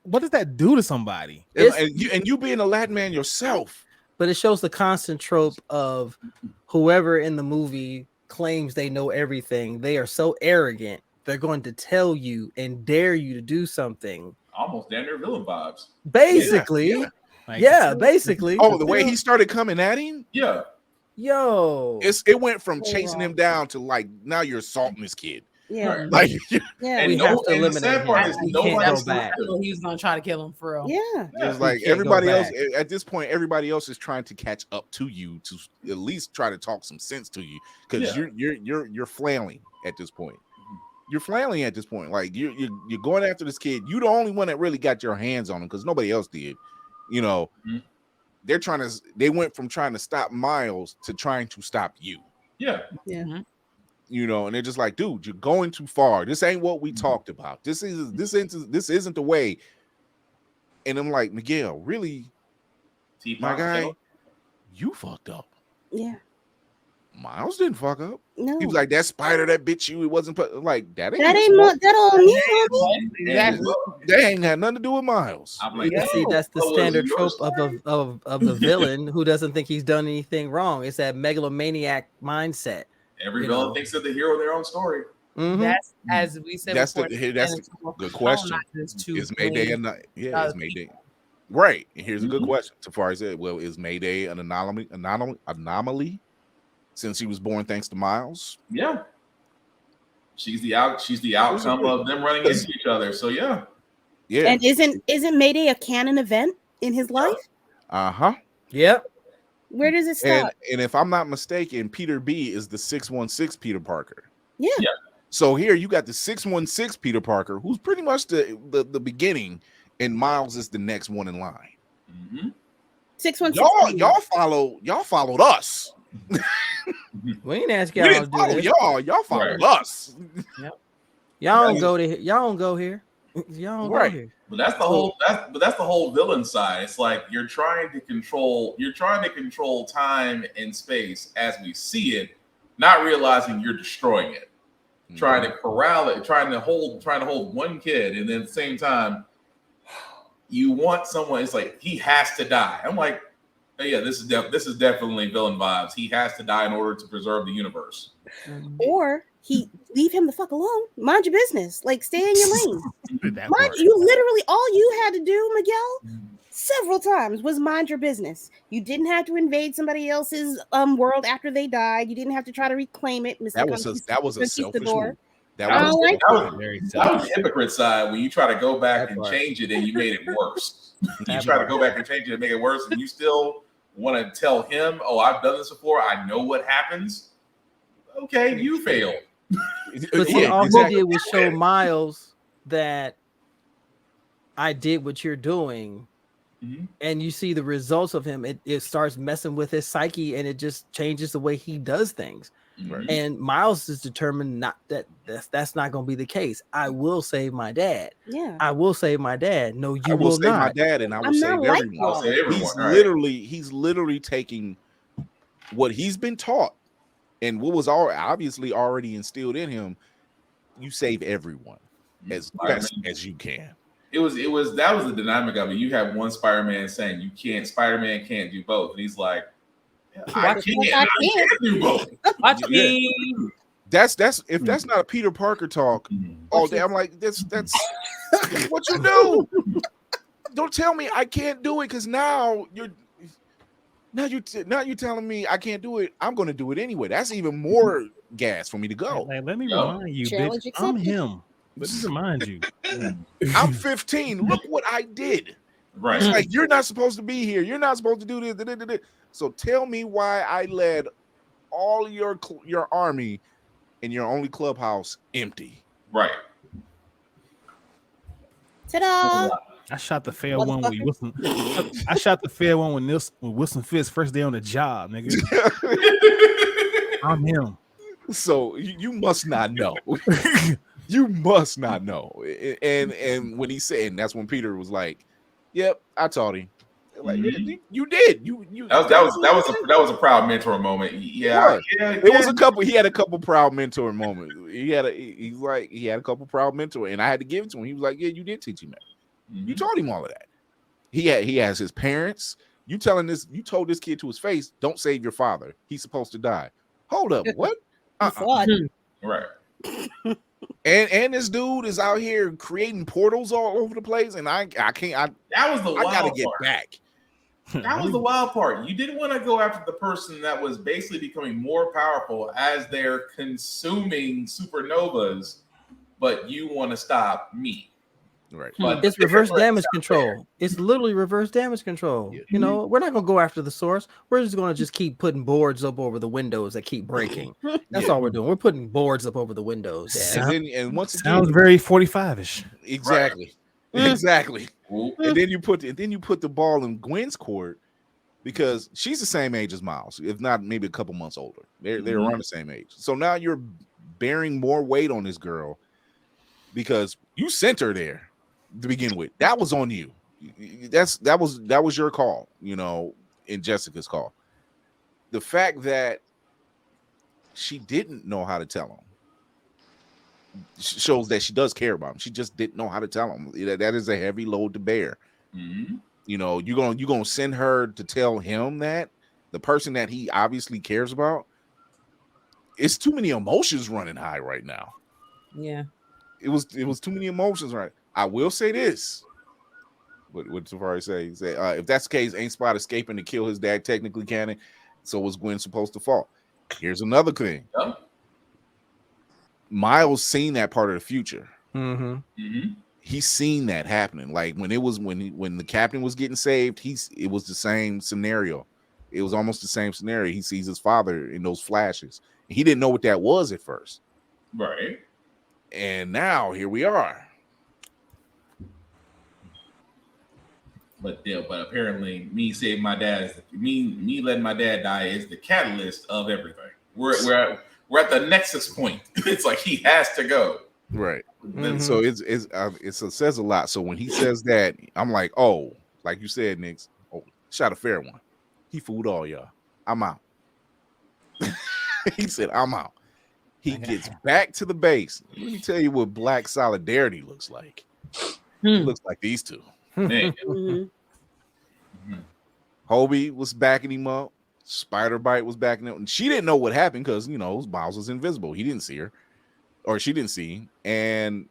what does that do to somebody? And you being a Latin man yourself. But it shows the constant trope of whoever in the movie claims they know everything. They are so arrogant. They're going to tell you and dare you to do something. Almost damn near villain vibes. Basically. Basically. Oh, the way he started coming at him? Yeah. Yo. It went from chasing him down to like, now you're assaulting this kid. Yeah. Like, and we have to eliminate him. Nobody back. He was gonna try to kill him for real. Yeah. It's like everybody else at this point, everybody else is trying to catch up to you to at least try to talk some sense to you, because you're flailing at this point. You're flailing at this point. Like you're going after this kid. You're the only one that really got your hands on him because nobody else did. You know, they went from trying to stop Miles to trying to stop you. Yeah. Yeah. You know, and they're just like, dude, you're going too far. This ain't what we talked about. This isn't the way. And I'm like, Miguel, really, my guy, you fucked up. Yeah. Miles didn't fuck up. No. He was like, that spider that bit you, it wasn't like that. That all me. That ain't had nothing to do with Miles. I'm like, see, that's the standard trope of the villain who doesn't think he's done anything wrong. It's that megalomaniac mindset. Every villain thinks they're the hero of their own story. Mm-hmm. That's, as we said, that's before, the good question. Is Mayday is Mayday right? And here's a good question. Safari said, "Well, is Mayday an anomaly since he was born thanks to Miles?" Yeah, she's the outcome of them running into each other. So yeah. And isn't Mayday a canon event in his life? Yep. Where does it stop? And if I'm not mistaken, Peter B is the 616 Peter Parker. Yeah. So here you got the 616 Peter Parker, who's pretty much the beginning, and Miles is the next one in line. 616. Y'all followed us. We ain't ask y'all to do this. Y'all followed us. Yep. Y'all don't go to. Y'all don't go here. Y'all don't go here. But that's the whole villain side. It's like you're trying to control time and space as we see it, not realizing you're destroying it. Trying to corral it, trying to hold one kid, and then at the same time, you want someone. It's like he has to die. I'm like, oh, yeah, this is definitely villain vibes. He has to die in order to preserve the universe. Or he leave him the fuck alone. Mind your business. Like, stay in your lane. You literally, all you had to do, Miguel, several times was mind your business. You didn't have to invade somebody else's world after they died. You didn't have to try to reclaim it. That was a selfish move. That was the hypocrite side when you try to go back and change it and you made it worse. You try to go back and change it and make it worse, and you still want to tell him, "Oh, I've done this before. I know what happens." Okay, you failed. But see, all he did was show Miles that I did what you're doing, and you see the results of him. It starts messing with his psyche, and it just changes the way he does things. Right. And Miles is determined that's not going to be the case. I will save my dad. Yeah. I will save my dad. No, you I will save not. my dad, and I will I'm save not like everyone. I'll say everyone. He's All right. literally taking what he's been taught and what was obviously already instilled in him. You save everyone as best as you can. That was the dynamic of it. You have one Spider-Man saying Spider-Man can't do both, and he's like, I can't do both. Watch me. That's if that's not a Peter Parker talk all day. I'm like, that's what you do. Don't tell me I can't do it, because now you're telling me I can't do it. I'm going to do it anyway. That's even more gas for me to go. Like, let me remind you, bitch, I'm him. Let me remind you. I'm 15. Look what I did. Right. It's like, you're not supposed to be here. You're not supposed to do this. So tell me why I led all your army in your only clubhouse empty. Right. Ta-da! I shot the fair one with Wilson. I shot the fair one with Wilson Fisk first day on the job, nigga. I'm him. So you must not know. You must not know. And when he said, and that's when Peter was like, "Yep, I taught him." Like, you did. That was a proud mentor moment. Yeah. It was a couple. He had a couple proud mentor moments. He had a couple proud mentor, and I had to give it to him. He was like, "Yeah, you did teach him that. You taught him all of that." He has his parents. You told this kid to his face, "Don't save your father. He's supposed to die." Hold up, what? Right. And this dude is out here creating portals all over the place, and I can't. That was the wild I gotta part. Get back. That was the wild part. You didn't want to go after the person that was basically becoming more powerful as they're consuming supernovas, but you want to stop me. Right. But it's reverse damage control. It's literally reverse damage control. Yeah. You know, we're not gonna go after the source. We're just gonna keep putting boards up over the windows that keep breaking. That's all we're doing. We're putting boards up over the windows. And once again, sounds very 45-ish. Exactly. Right. Exactly. And then you put the ball in Gwen's court, because she's the same age as Miles, if not maybe a couple months older. They're around the same age. So now you're bearing more weight on this girl because you sent her there to begin with. That was on you. That was your call, in Jessica's call. The fact that she didn't know how to tell him shows that she does care about him. She just didn't know how to tell him. That is a heavy load to bear. You're gonna send her to tell him that the person that he obviously cares about. It's too many emotions running high right now. Yeah, it was too many emotions. Right. I will say this. What Tafari say? He said, if that's the case, ain't Spot escaping to kill his dad technically canon? So was Gwen supposed to fall? Here's another thing. Yeah. Miles seen that part of the future. He's seen that happening. Like when the captain was getting saved, it was the same scenario. It was almost the same scenario. He sees his father in those flashes. He didn't know what that was at first. Right. And now here we are. But apparently, me saving my dad, me letting my dad die is the catalyst of everything. We're at the nexus point. It's like he has to go. Right. So it says a lot. So when he says that, I'm like, oh, like you said, Nix, shot a fair one. He fooled all y'all. I'm out. He said, I'm out. He gets back to the base. Let me tell you what black solidarity looks like. It looks like these two. Hobie was backing him up. Spider-Bite was backing up. And she didn't know what happened because, Miles was invisible. He didn't see her. Or she didn't see him. And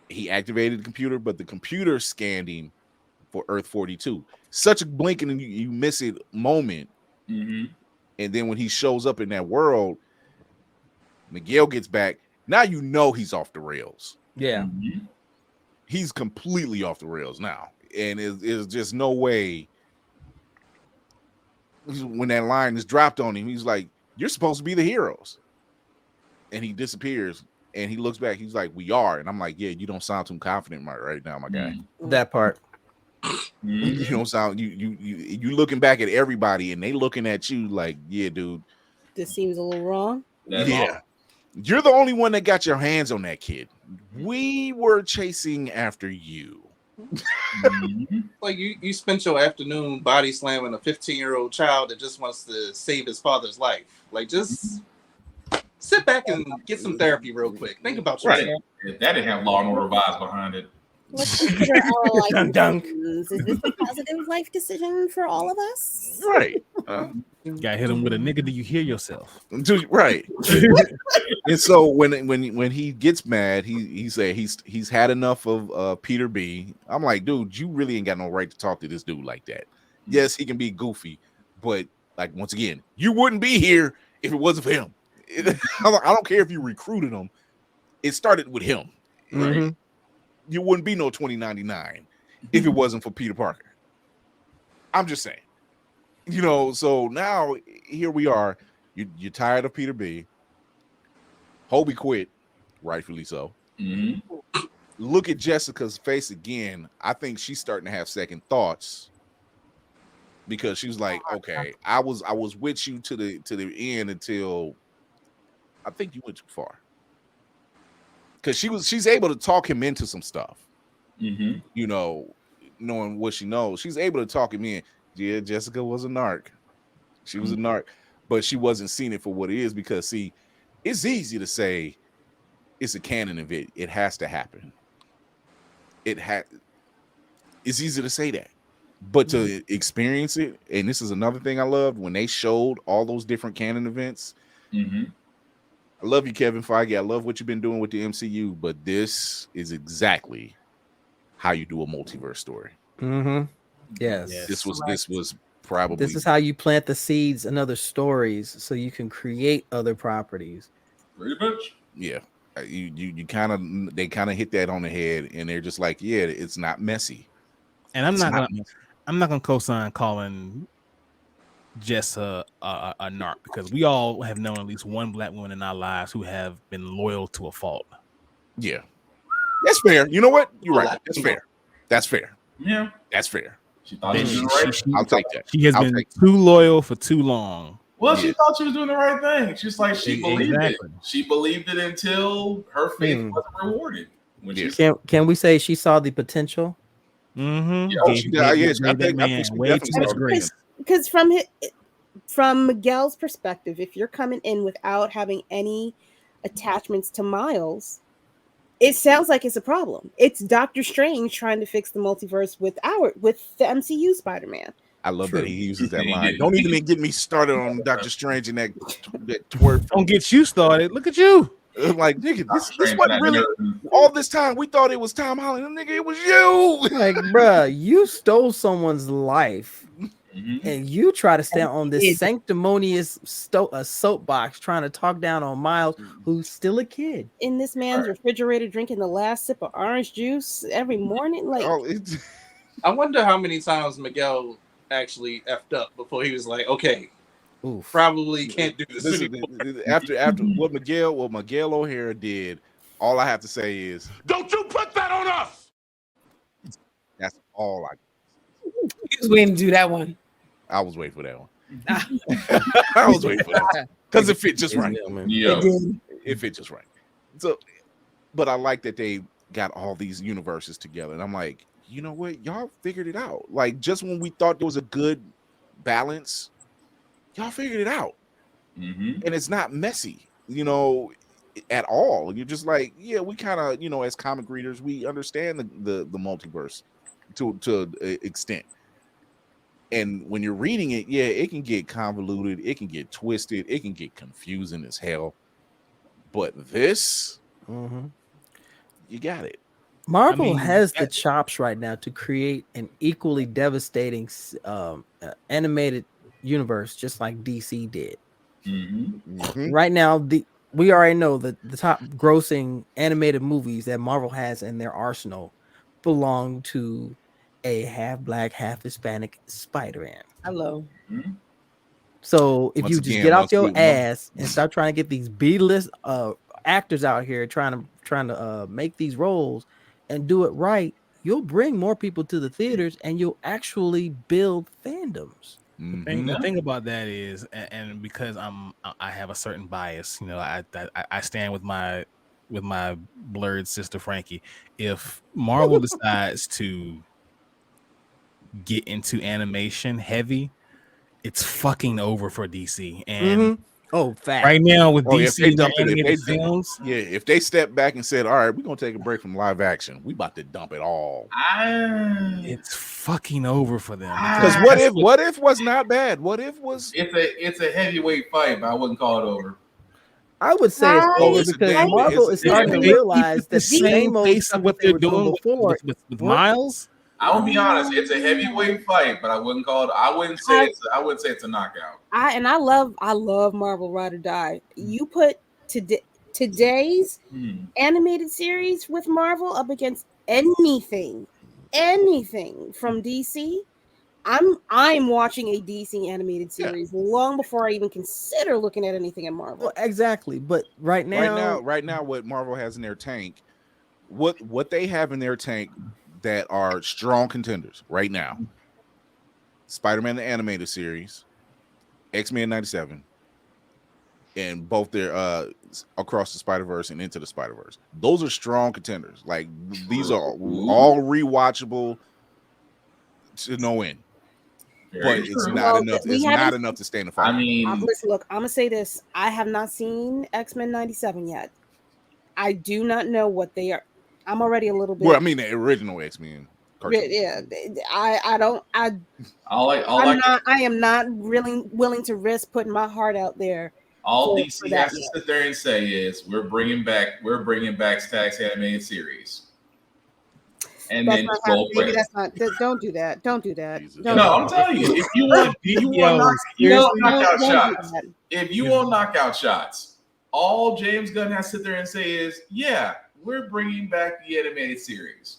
he activated the computer, but the computer scanned him for Earth 42. Such a blink and you miss it moment. And then when he shows up in that world, Miguel gets back. Now he's off the rails. Yeah. He's completely off the rails now. And there's just no way. When that line is dropped on him, he's like, you're supposed to be the heroes. And he disappears and he looks back. He's like, we are. And I'm like, yeah, you don't sound too confident right now, my guy. That part. You don't sound, you looking back at everybody and they looking at you like, yeah, dude, This seems a little wrong. That's yeah. You're the only one that got your hands on that kid. We were chasing after you. Like you spent your afternoon body slamming a 15-year-old child that just wants to save his father's life. Like, just sit back and get some therapy real quick. Think about your Right. If that didn't have Law and Order vibes behind it. Let's consider our life Dun, dun. decisions. Is this a positive life decision for all of us? Right. Got hit him with a nigga. Do you hear yourself? Right. And so when he gets mad, he said he's had enough of Peter B. I'm like, dude, you really ain't got no right to talk to this dude like that. Yes, he can be goofy, but like once again, you wouldn't be here if it wasn't for him. I don't care if you recruited him. It started with him. Mm-hmm. You wouldn't be no 2099 if it wasn't for Peter Parker. I'm just saying. You know, so now here we are. You're tired of Peter B. Hobie quit, rightfully so. Mm-hmm. Look at Jessica's face again. I think she's starting to have second thoughts because she was like, "Okay, I was with you to the end until I think you went too far." Because she's able to talk him into some stuff. Mm-hmm. You know, knowing what she knows, she's able to talk him in. Yeah, Jessica was a narc. She was a narc, but she wasn't seeing it for what it is because, see, it's easy to say it's a canon event. It has to happen. It's easy to say that, but to experience it, and this is another thing I loved when they showed all those different canon events. Mm-hmm. I love you, Kevin Feige. I love what you've been doing with the MCU, but this is exactly how you do a multiverse story. Mm-hmm. Yes. This was probably This is how you plant the seeds in other stories so you can create other properties. Pretty much. Yeah. They kind of hit that on the head, and they're just like, yeah, it's not messy. And I'm not gonna co-sign calling Jess a narc because we all have known at least one black woman in our lives who have been loyal to a fault. Yeah, that's fair. You know what? You're right. That's fair. That's fair. Yeah, that's fair. She thought she was doing the right thing. I'll take that. She has been too loyal for too long. Well, she thought she was doing the right thing. She's like, she believed it. She believed it until her faith wasn't rewarded. Can we say she saw the potential? Mm-hmm. Because from Miguel's perspective, if you're coming in without having any attachments to Miles, it sounds like it's a problem. It's Doctor Strange trying to fix the multiverse with the MCU Spider-Man. I love that he uses that line. Don't even get me started on Doctor Strange and that twerk. Don't get you started. Look at you. Like, nigga, this wasn't really all this time. We thought it was Tom Holland. Nigga, it was you. Like, bruh, you stole someone's life, and you try to stand on this sanctimonious soapbox, trying to talk down on Miles, who's still a kid. In this man's refrigerator, drinking the last sip of orange juice every morning. Like, I wonder how many times Miguel actually effed up before he was like, okay, probably can't do this anymore. After what Miguel O'Hara did, all I have to say is, don't you put that on us. That's all I. He was waiting to do that one. I was waiting for that one. I was waiting for that because it fit just right. Yeah, it fit just right. So, but I like that they got all these universes together, and I'm like, you know what? Y'all figured it out. Like, just when we thought there was a good balance, y'all figured it out. And it's not messy, you know, at all. You're just like, yeah, we kind of, you know, as comic readers, we understand the multiverse to an extent. And when you're reading it, yeah, it can get convoluted, it can get twisted, it can get confusing as hell. But this, you got it. Marvel has the chops right now to create an equally devastating animated universe, just like DC did. Right now, we already know that the top grossing animated movies that Marvel has in their arsenal belong to a half black, half Hispanic Spider-Man. Hello. So if you just get off your ass and start trying to get these B-list actors out here trying to make these roles and do it right, you'll bring more people to the theaters and you'll actually build fandoms. The thing about that is, and because I have a certain bias, you know, I stand with my blurred sister Frankie. If Marvel decides to get into animation heavy, it's fucking over for DC. And right now with DC and their animated films, if they step back and said, all right, we're gonna take a break from live action, we about to dump it all. It's fucking over for them. Because what if was not bad? What if was it's a heavyweight fight, but I wouldn't call it over. I would say it's over because Marvel is starting to realize that the same pace of what they're doing before with Miles. I will be honest, it's a heavyweight fight, but I wouldn't call it. I wouldn't say it's a knockout. I love Marvel Ride or Die. You put today's animated series with Marvel up against anything from DC. I'm watching a DC animated series long before I even consider looking at anything in Marvel. Well, exactly, but right now, what Marvel has in their tank, what they have in their tank that are strong contenders right now: Spider-Man the animated series, X-Men '97, and both their Across the Spider-Verse and Into the Spider-Verse. Those are strong contenders. Like these are all rewatchable to no end. But it's not enough. It's not enough to stay in the fight. I mean, listen, look, I'm gonna say this. I have not seen X-Men '97 yet. I do not know what they are. I'm already a little bit. Well, I mean, the original X-Men cartoon. Yeah, I am not really willing to risk putting my heart out there. All DC has to sit there and say is we're bringing back Stax animated series. And that's then not happening. Maybe that's not. Don't do that. Don't do that. I'm telling you, if you want knockout shots, if you want knockout shots, all James Gunn has to sit there and say is, yeah, we're bringing back the animated series.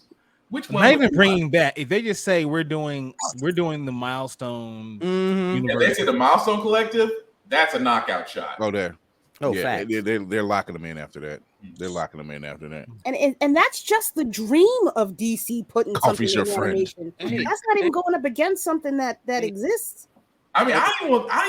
Which one? Not even bringing back. If they just say we're doing the Milestone universe. If they say the Milestone Collective, that's a knockout shot. Oh, there. Oh, yeah, they're locking them in after that. They're locking them in after that. And that's just the dream of DC putting Coffee's something your in animation. That's not even going up against something that exists. I mean, I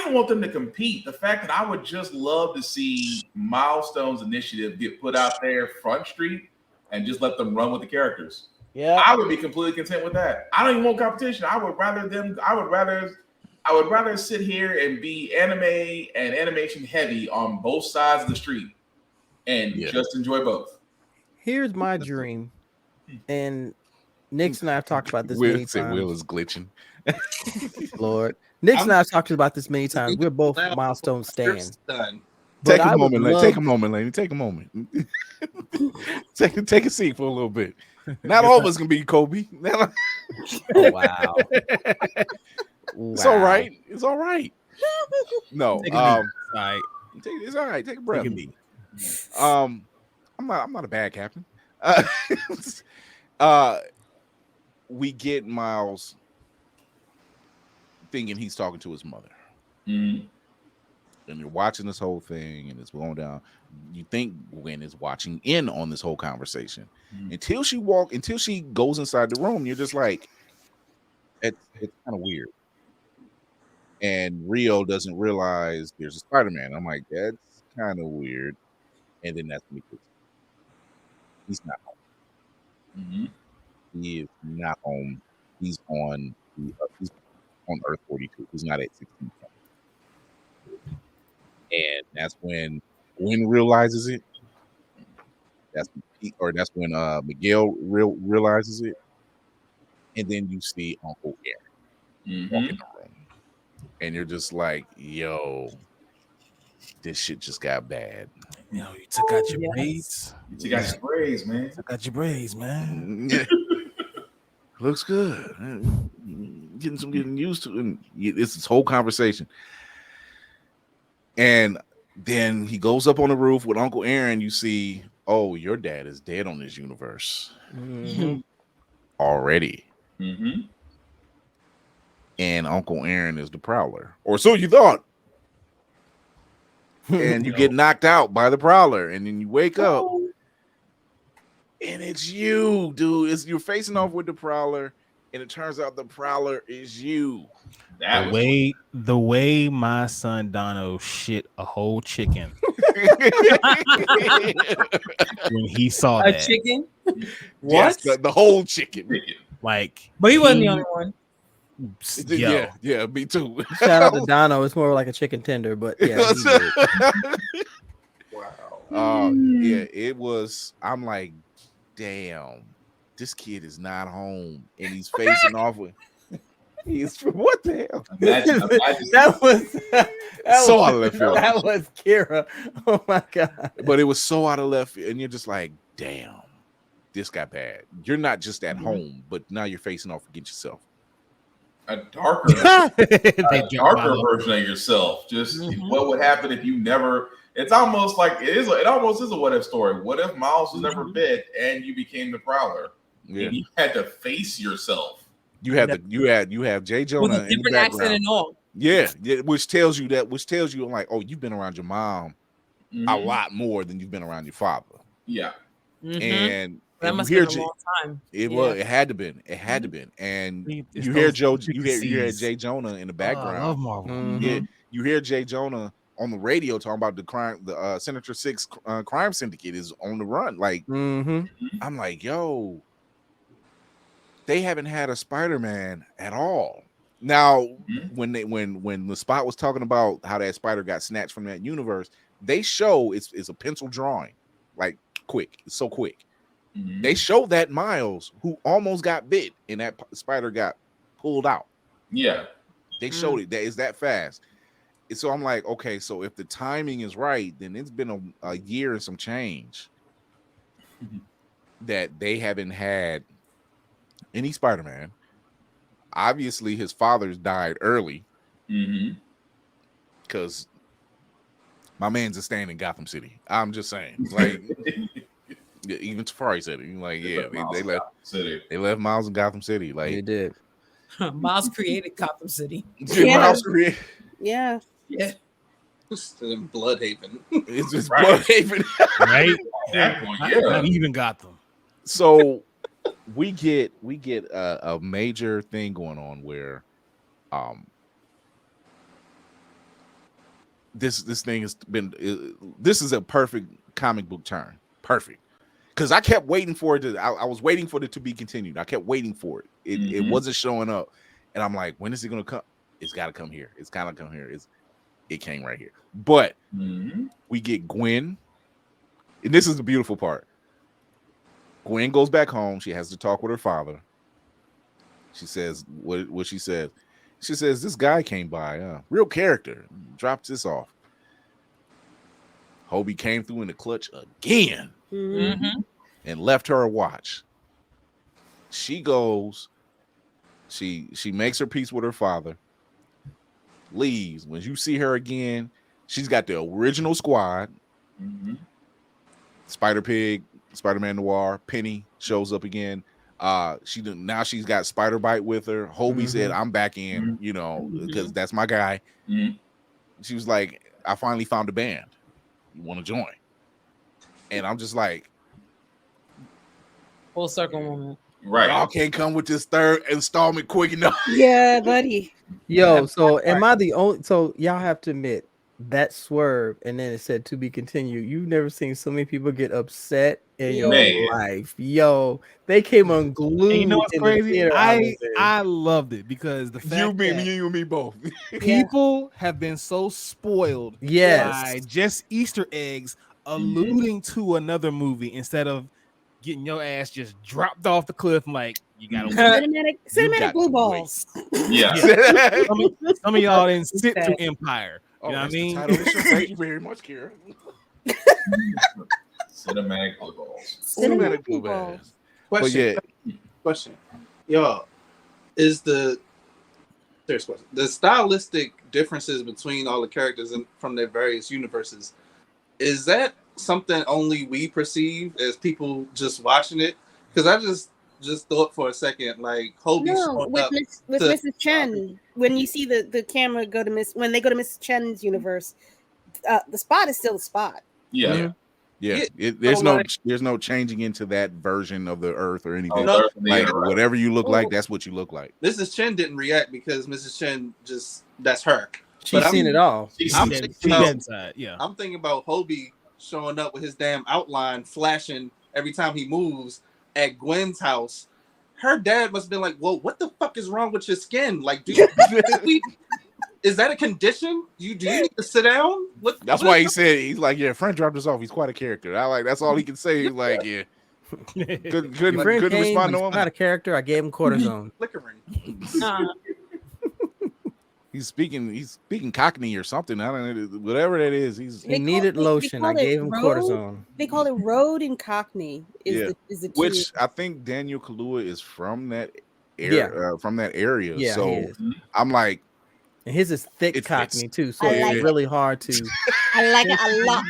didn't want them to compete. The fact that I would just love to see Milestone's initiative get put out there front street and just let them run with the characters. Yeah, I would be completely content with that. I don't even want competition. I would rather sit here and be anime and animation heavy on both sides of the street and just enjoy both. Here's my dream, and Nix and I have talked about this many times. Will is glitching. Lord, Nix and I have talked about this many times. We're both Milestone stands. Take a moment, Lady. Take a moment. Take a seat for a little bit. Not all of us can be Kobe. Oh, wow. It's all right. It's all right. No, it's all right. It's all right. Take a breath. I'm not a bad captain. We get Miles thinking he's talking to his mother. Mm-hmm. And you're watching this whole thing and it's going down. You think Gwen is watching in on this whole conversation until she goes inside the room. You're just like, it's kind of weird. And Rio doesn't realize there's a Spider-Man. I'm like, that's kind of weird. And then that's when he's not home. Mm-hmm. He is not home. He's on Earth 42. He's not at 16. And that's when Gwen realizes it. That's when Miguel realizes it. And then you see Uncle Aaron walk in the room. And you're just like, yo, this shit just got bad. You know, you took out your braids. You took out your braids, man. Took out your braids, man. Looks good. Getting used to it. And it's this whole conversation. And then he goes up on the roof with Uncle Aaron. You see, oh, your dad is dead on this universe already. Mm-hmm. And Uncle Aaron is the Prowler. Or so you thought. And you get knocked out by the Prowler. And then you wake up. And it's you, dude. You're facing off with the Prowler. and it turns out the Prowler is you. The way my son Dono shit a whole chicken when he saw A that chicken? Yes, What? the whole chicken. like, But he wasn't the only one. Yeah, me too. Shout out to Dono. It's more like a chicken tender, but yeah. Wow. Yeah, it was. I'm like, damn, this kid is not home, and he's facing off with. He's what the hell? Imagine. That was So out of left field. That was Kira. Oh my god! But it was so out of left field, and you're just like, damn, this got bad. You're not just at home, but now you're facing off against yourself. A darker version of yourself. Just what would happen if you never? It's almost like it almost is a what if story. What if Miles was never bit and you became the Prowler? Yeah. And you had to face yourself. You have Jay Jonah with a different accent and all. Yeah, which tells you I'm like, oh, you've been around your mom a lot more than you've been around your father. Yeah. And that must have been a long time. It had to been. And you hear Jay Jonah in the background. I love Marvel. Yeah, you hear Jay Jonah on the radio talking about the crime. The Senator 6 crime syndicate is on the run. Like, I'm like, yo, they haven't had a Spider-Man at all. Now, when the Spot was talking about how that spider got snatched from that universe, they show it's a pencil drawing, like quick. It's so quick. They show that Miles, who almost got bit, and that spider got pulled out. Yeah, they showed it. That is that fast. And so I'm like, okay, so if the timing is right, then it's been a year and some change that they haven't had any Spider-Man. Obviously, his father's died early because my man's a stand in Gotham City. I'm just saying, like, even Tafari said it. Like, they left Miles in Gotham City. Like, they did. Miles created Gotham City. Miles created. Yeah. Just in Bloodhaven. It's just Bloodhaven, right? That point, Not even Gotham. So we get a major thing going on where this thing has been this is a perfect comic book turn. Perfect. Because I kept waiting for it to I was waiting for it to be continued. I kept waiting for it. It wasn't showing up. And I'm like, when is it gonna come? It's gotta come here. It's gotta come here. It came right here. But we get Gwen. And this is the beautiful part. Gwen goes back home. She has to talk with her father. She says what she says. She says, this guy came by, real character, dropped this off. Hobie came through in the clutch again and left her a watch. She goes, she makes her peace with her father, leaves. When you see her again, she's got the original squad. Spider-Pig, Spider-Man Noir, Penny shows up again. Now she's got Spider Bite with her. Hobie said, I'm back in, because that's my guy. She was like, I finally found a band. You want to join? And I'm just like, full circle moment. Right. Y'all can't come with this third installment quick enough. Yeah, buddy. Yo, so am I the only? So y'all have to admit that swerve, and then it said to be continued. You've never seen so many people get upset in your life. Yo, they came unglued. And you know what's in crazy? The theater I loved it because the fact you and me both. People have been so spoiled by just Easter eggs alluding to another movie instead of getting your ass just dropped off the cliff. Like, you gotta cinematic blue balls. Yeah. Some of y'all didn't sit through Empire. You know what I mean? Thank you very much, Kira. Cinematic blue balls. Cinematic blue balls. Question. Y'all, is the stylistic differences between all the characters from their various universes, is that something only we perceive as people just watching it? Because I just thought for a second, like, Hobie with Mrs. Chen, when you see the camera when they go to Mrs. Chen's universe, the Spot is still the Spot. Yeah. Yeah, there's no changing into that version of the Earth or anything. Like whatever you look like, that's what you look like. Mrs. Chen didn't react because Mrs. Chen that's her. She's seen it all. I'm thinking about Hobie showing up with his damn outline flashing every time he moves at Gwen's house. Her dad must have been like, "Well, what the fuck is wrong with your skin? Like, is that a condition? Do you need to sit down?" That's why he said he's like, "Yeah, friend dropped us off. He's quite a character." That's all he can say. He's like, "Yeah." Couldn't respond to him. Not a character. I gave him cortisone. Flickering. He's speaking Cockney or something. I don't know, whatever that is. He needed lotion. I gave him cortisone. They call it road in Cockney. Is the which I think Daniel Kaluuya is from that area. Yeah, so I'm like, and his is thick Cockney too, so it's really hard to. I like it a lot.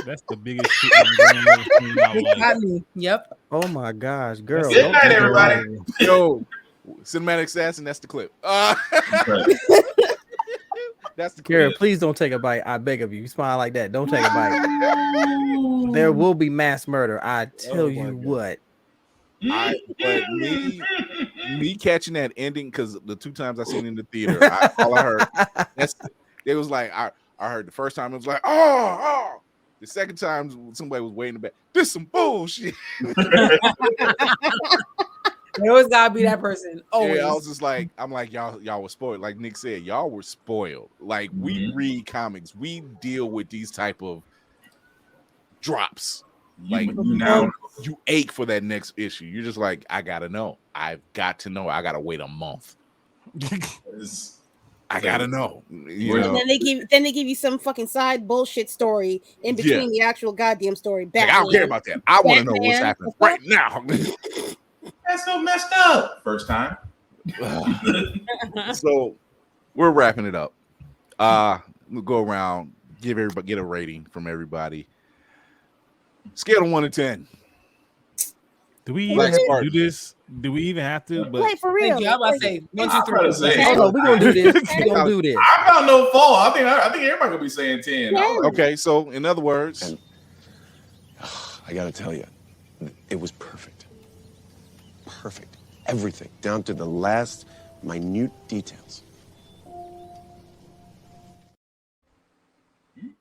That's the biggest shit I've ever seen in my life. Yep. Oh my gosh, girl! Good night, everybody. Yo, Cinematic Assassin. That's the clip. That's the clip. Girl, please don't take a bite. I beg of you. You smile like that. Don't take a bite. There will be mass murder. I tell you what. But me catching that ending, because the 2 times I seen it in the theater, all I heard it was like I heard the first time it was like oh. The second time somebody was waiting back. This some bullshit. There always gotta be that person. Always. Yeah, I was just like, I'm like, y'all were spoiled. Like Nick said, y'all were spoiled. Like we read comics, we deal with these type of drops. Like you ache for that next issue. You're just like, I gotta know. I've got to know. I gotta wait a month. I gotta know. And then they give you some fucking side bullshit story in between the actual goddamn story. Like, I don't care about that. I want to know what's happening right now. That's so messed up. First time. So we're wrapping it up. We'll go around, get a rating from everybody. Scale of 1 to 10. Do we even have to do this? Do we even have to? But like for real. I'm about to say 1, 2, 3. Hold on, we're gonna do this. We're gonna do this. I found no fault. I think everybody gonna be saying 10. Yeah. Okay, so in other words, I gotta tell you, it was perfect. Perfect. Everything, down to the last minute details.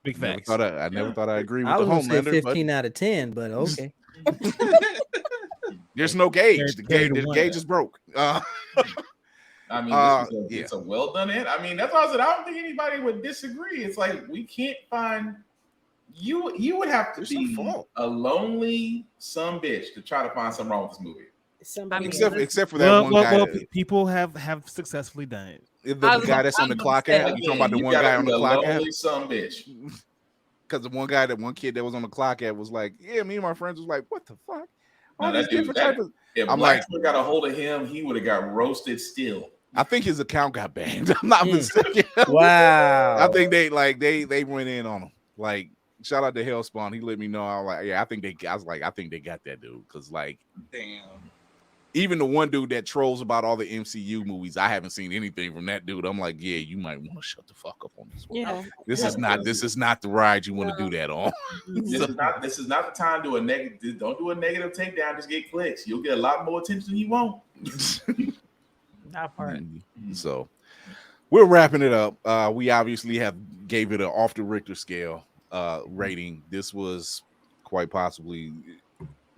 Big facts. I never thought I'd agree with I the was gonna say Homelander. 15 out of 10, but okay. There's no gauge. The gauge is broke. I mean, it's a well done end. I mean, that's why I said I don't think anybody would disagree. It's like we can't find you. You would have to be a lonely some bitch to try to find something wrong with this movie. Except for that one guy. Well, people have successfully done it. The guy that's on the clock app. You talking about the one guy on the clock app? Some bitch. Because the one kid that was on the clock app was like, yeah, me and my friends was like, what the fuck? No, if I'm like, got a hold of him, he would have got roasted still. I think his account got banned. I'm not mistaken. Wow. I think they went in on him. Like, shout out to Hellspawn. He let me know. I was like, I think they got that dude. Because like, damn. Even the one dude that trolls about all the MCU movies, I haven't seen anything from that dude. I'm like, yeah, you might want to shut the fuck up on this one. Yeah. This is not the ride you want to do that on. This is not the time to do a negative. Don't do a negative takedown. Just get clicks. You'll get a lot more attention than you won't. That part. So we're wrapping it up. We obviously gave it an off the Richter scale rating. This was quite possibly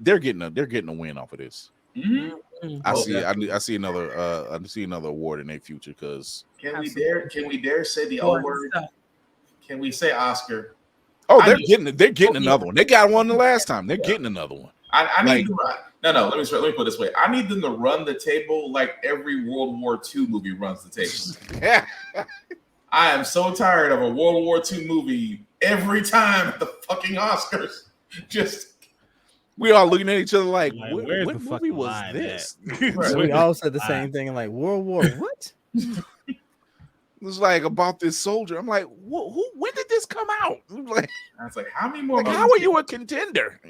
they're getting a win off of this. Mm-hmm. I see another award in their future because can we dare say the O word? Can we say Oscar? Oh, they're getting another one. They got one the last time. They're getting another one. I need to run. No. Let me put it this way. I need them to run the table like every World War II movie runs the table. I am so tired of a World War II movie every time at the fucking Oscars. We all looking at each other like what movie was this? We all said the same thing, like World War what? It was like about this soldier. I'm like, when did this come out? I was like, how many more? How are you a contender?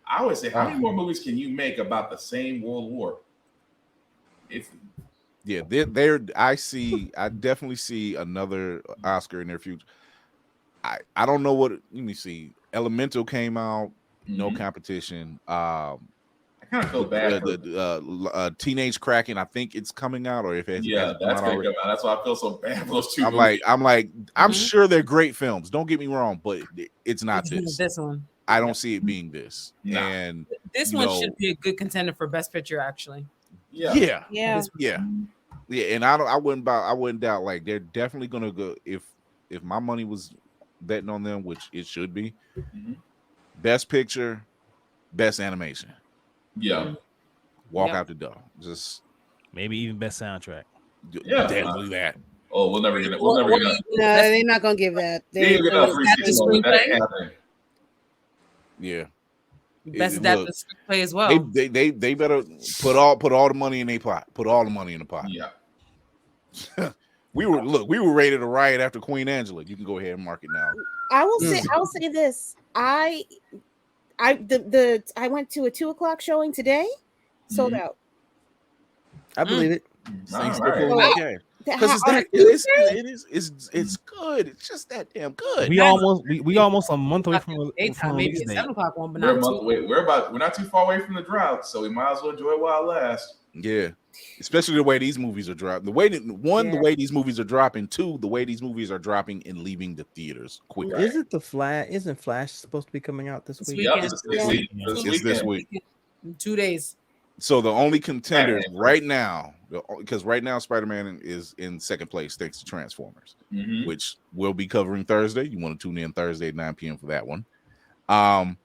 I would say, how many more movies can you make about the same World War? I definitely see another Oscar in their future. I don't know what. Let me see. Elemental came out, no Mhm. competition. I kind of feel bad. Teenage Kraken, I think it's coming out, or if it Yeah, hasn't come that's out gonna already. come out. That's why I feel so bad for those two. I'm movies. like, I'm Mhm. sure they're great films. Don't get me wrong, but it's not It's not this. this one. I don't see it being this. Nah. And This you one know, should be a good contender for Best Picture, actually. yeah, Yeah. and I wouldn't doubt like they're definitely gonna go if my money was betting on them, which it should be. Mhm. Best Picture, Best Animation. Yeah. Walk Yep. out the door. Just maybe even best soundtrack. Yeah. definitely that. Oh, we'll never get it. We'll never get it. No, they're not gonna give that. They ain't gonna get a 360 moment. That ain't screenplay? happening. Yeah. Best Look, adapted screenplay as well. They better put all the money in their pot. Put all the money in the pot. Yeah. we were ready to riot after Queen Angela. You can go ahead and mark it now. I will say this. I went to a 2:00 showing today, sold Mhm. out. I believe it. Thanks All for right. pulling that game. Because it's good. It's just that damn good. We almost a month away from Daytime, maybe release a date. 7:00 one, but We're a not month two. away. We're not too far away from the drought, so we might as well enjoy it while it lasts. Yeah. Especially the way these movies are dropping. The way these movies are dropping. Two, the way these movies are dropping and leaving the theaters quick. Right. Isn't Flash supposed to be coming out this week? Yep, weekend. It's this week. In 2 days. So the only contenders right now, because right now Spider-Man is in second place thanks to Transformers, Mhm. which we'll be covering Thursday. You want to tune in Thursday at 9 p.m. for that one. That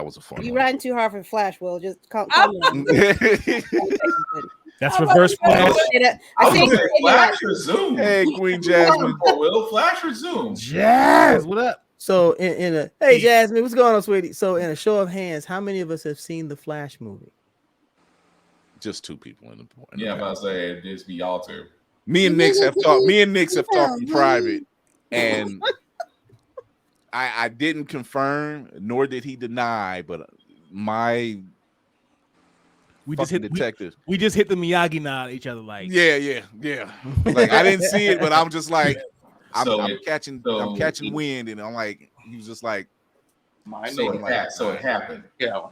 was a fun You one. riding too hard for Flash, Will. Just calm down. That's reverse I I was say say Flash resume. Hey, Queen Jasmine. Will Flash resume? Jazz, what up? So hey Jasmine, what's going on, sweetie? So in a show of hands, how many of us have seen the Flash movie? Just two people in the Yeah, I'm about to say it'd just be y'all two. Me and Nix have talked in private, and I didn't confirm, nor did he deny, but We just hit detective. We just hit the Miyagi nod at each other like Yeah. Like I didn't see it, but I'm just like I'm catching wind, and I'm like, he was just like, So it happened. Yeah.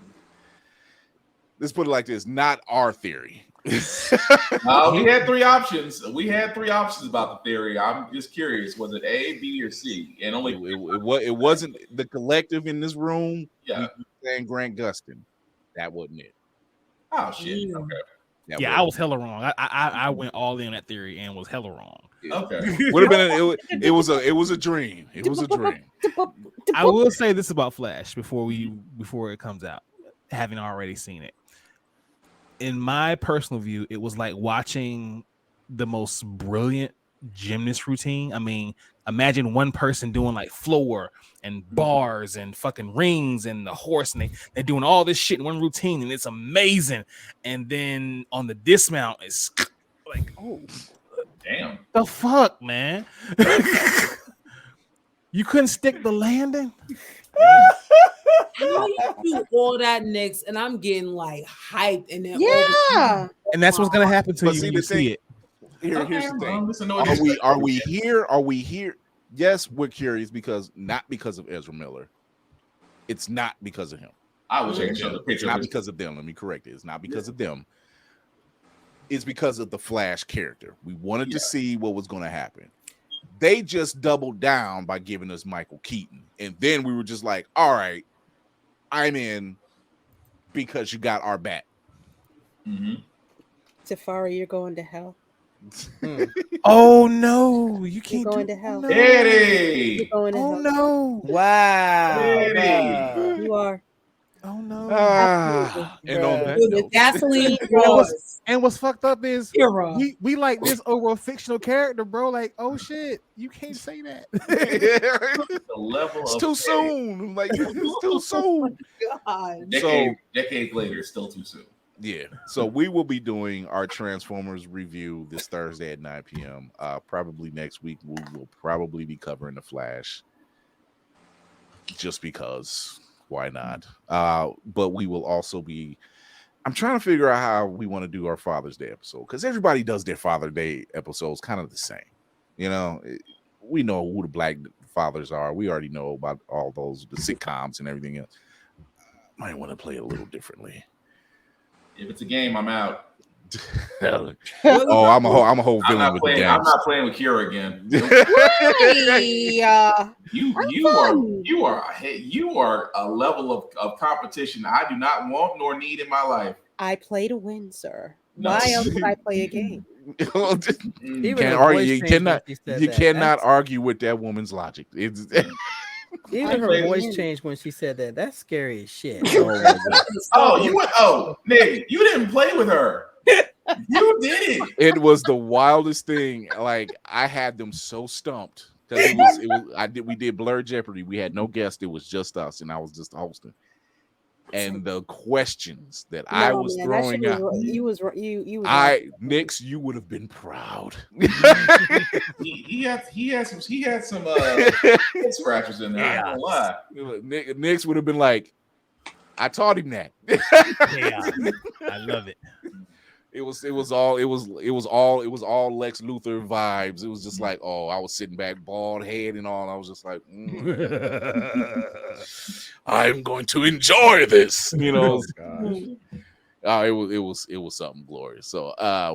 let's put it like this: not our theory. We had three options. We had three options about the theory. I'm just curious: was it A, B, or C? And only it wasn't the collective in this room. Yeah. Saying Grant Gustin. That wasn't it. Oh shit. Okay. Yeah, I was hella wrong. I went all in on that theory and was hella wrong. Okay. Would have been it was a dream. It was a dream. I will say this about Flash before it comes out, having already seen it. In my personal view, it was like watching the most brilliant gymnast routine. I mean, imagine one person doing like floor and bars and fucking rings and the horse, and they're doing all this shit in one routine, and it's amazing. And then on the dismount, it's like, oh, damn, the fuck, man. You couldn't stick the landing. How you do all that, Knicks, and I'm getting like hyped, and then And that's what's gonna happen to But you see, when the you see it. Here's the thing. Are we here? Yes, we're curious not because of Ezra Miller. It's not because of him. I wish I could show the picture. It's not because of them. Let me correct it. It's not because of them. It's because of the Flash character. We wanted to see what was going to happen. They just doubled down by giving us Michael Keaton. And then we were just like, all right, I'm in because you got our back. Tafari, you're going to hell. Oh no, you can't go into hell. Eddie! You're going to hell. No. Wow. Eddie! You are. Oh no. And on that the note, gasoline And what's fucked up is hero. we like this over a fictional character, bro. Like, oh shit, you can't say that. The level it's of too soon. Like it's too soon. God. Decades later, it's still too soon. Yeah. So we will be doing our Transformers review this Thursday at 9 p.m. Probably next week we will probably be covering the Flash. Just because. Why not? But we will also be. I'm trying to figure out how we want to do our Father's Day episode because everybody does their Father's Day episodes kind of the same. You know, we know who the Black fathers are. We already know about all those the sitcoms and everything else. Might want to play it a little differently. If it's a game, I'm out. I'm a whole villain with the game. I'm not playing with Kira again. You are a level of competition I do not want nor need in my life. I play to win, sir. No. Why else would I play a game? You cannot argue with that woman's logic. It's even her voice changed when she said that. That's scary as shit. Nick, you didn't play with her. You did it. It was the wildest thing. Like I had them so stumped because we did Blur Jeopardy. We had no guest. It was just us, and I was just hosting. And the questions that I was throwing out, Nix, you would have been proud. he had some scratchers in there. Yeah. I don't lie. Nix would have been like, I taught him that. Yeah, I love it. It was all Lex Luthor vibes. It was just like, oh, I was sitting back, bald head and all. I was just like, I'm going to enjoy this. You know, it was something glorious. So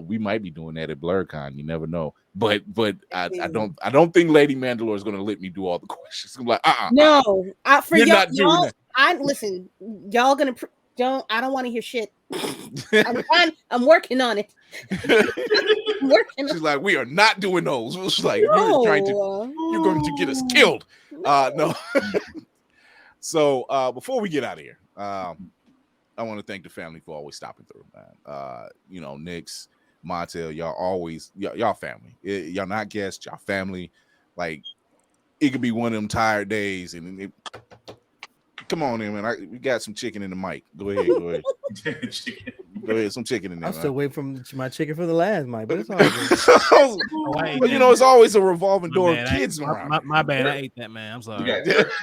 we might be doing that at BlurCon. You never know. But I don't think Lady Mandalore is going to let me do all the questions. I'm like, no, for you're y'all, not doing that. Listen, y'all gonna I don't want to hear shit. I'm working on it. She's like, we are not doing those. She's like, you're going to get us killed. No. So before we get out of here, I want to thank the family for always stopping through, man. Nix, Montel, y'all family. Y'all not guests, y'all family. Like, it could be one of them tired days, and come on in, man. We got some chicken in the mic. Go ahead. Go ahead, some chicken in there. I'm still waiting for my chicken for the last mic, but it's all good. But it's always a revolving door of kids around. My bad. I ate that, man. I'm sorry.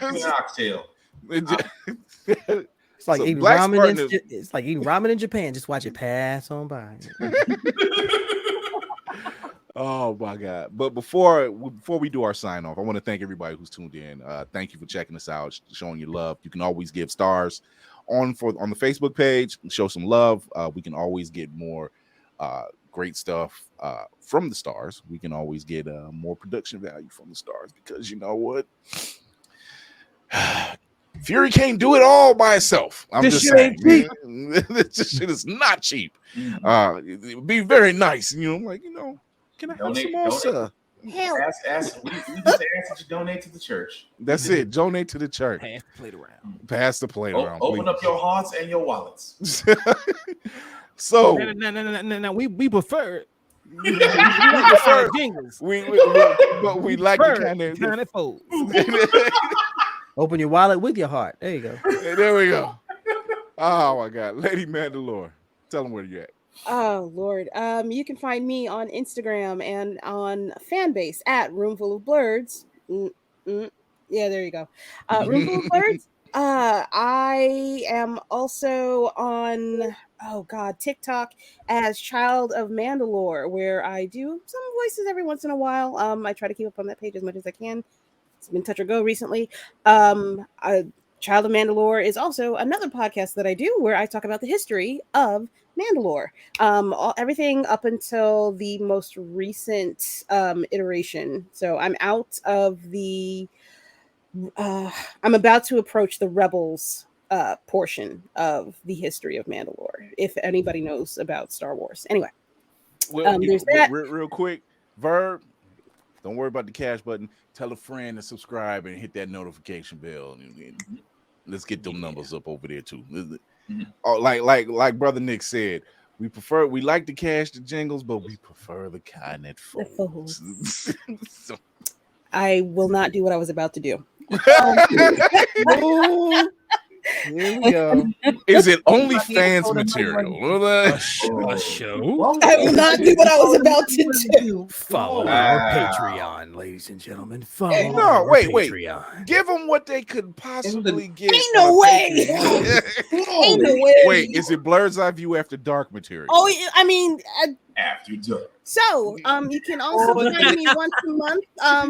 Oxtail. It's like eating ramen. It's like eating ramen in Japan. Just watch it pass on by. Oh my God. But before we do our sign off, I want to thank everybody who's tuned in. Thank you for checking us out, showing your love. You can always give stars on the Facebook page, show some love. We can always get more great stuff from the stars. We can always get more production value from the stars, because you know what? Fury can't do it all by itself. I'm just saying. This shit is not cheap. It would be very nice. Can I have some more, sir? We just ask that you donate to the church. That's it. Donate to the church. Pass the plate around. Open up your hearts and your wallets. So no, we prefer. We prefer jingles. But we like the kind of fold. Open your wallet with your heart. There you go. There we go. Oh my God, Lady Mandalore, tell them where you at. Oh Lord, you can find me on Instagram and on Fanbase at Roomful of Blurs. Yeah, there you go. Roomful of Blurs. I am also on TikTok as Child of Mandalore, where I do some voices every once in a while. I try to keep up on that page as much as I can. It's been touch or go recently. Child of Mandalore is also another podcast that I do where I talk about the history of Mandalore, everything up until the most recent iteration. So I'm out of the I'm about to approach the Rebels portion of the history of Mandalore, if anybody knows about Star Wars. Anyway, there's that. Real quick, Verb, don't worry about the cash button. Tell a friend to subscribe and hit that notification bell. Let's get them numbers up over there too. Oh, like Brother Nick said, we like to cash the jingles, but we prefer the kind that folds. So. I will not do what I was about to do. Here we go. Is it only fans material? A show? I will not do what I was about to do. Follow our Patreon, ladies and gentlemen. Follow wait. Patreon. Give them what they could possibly get. Ain't no way. Ain't no way. Wait, is it Blur's Eye View After Dark material? Oh, I mean, After Dark. So, you can also find me once a month.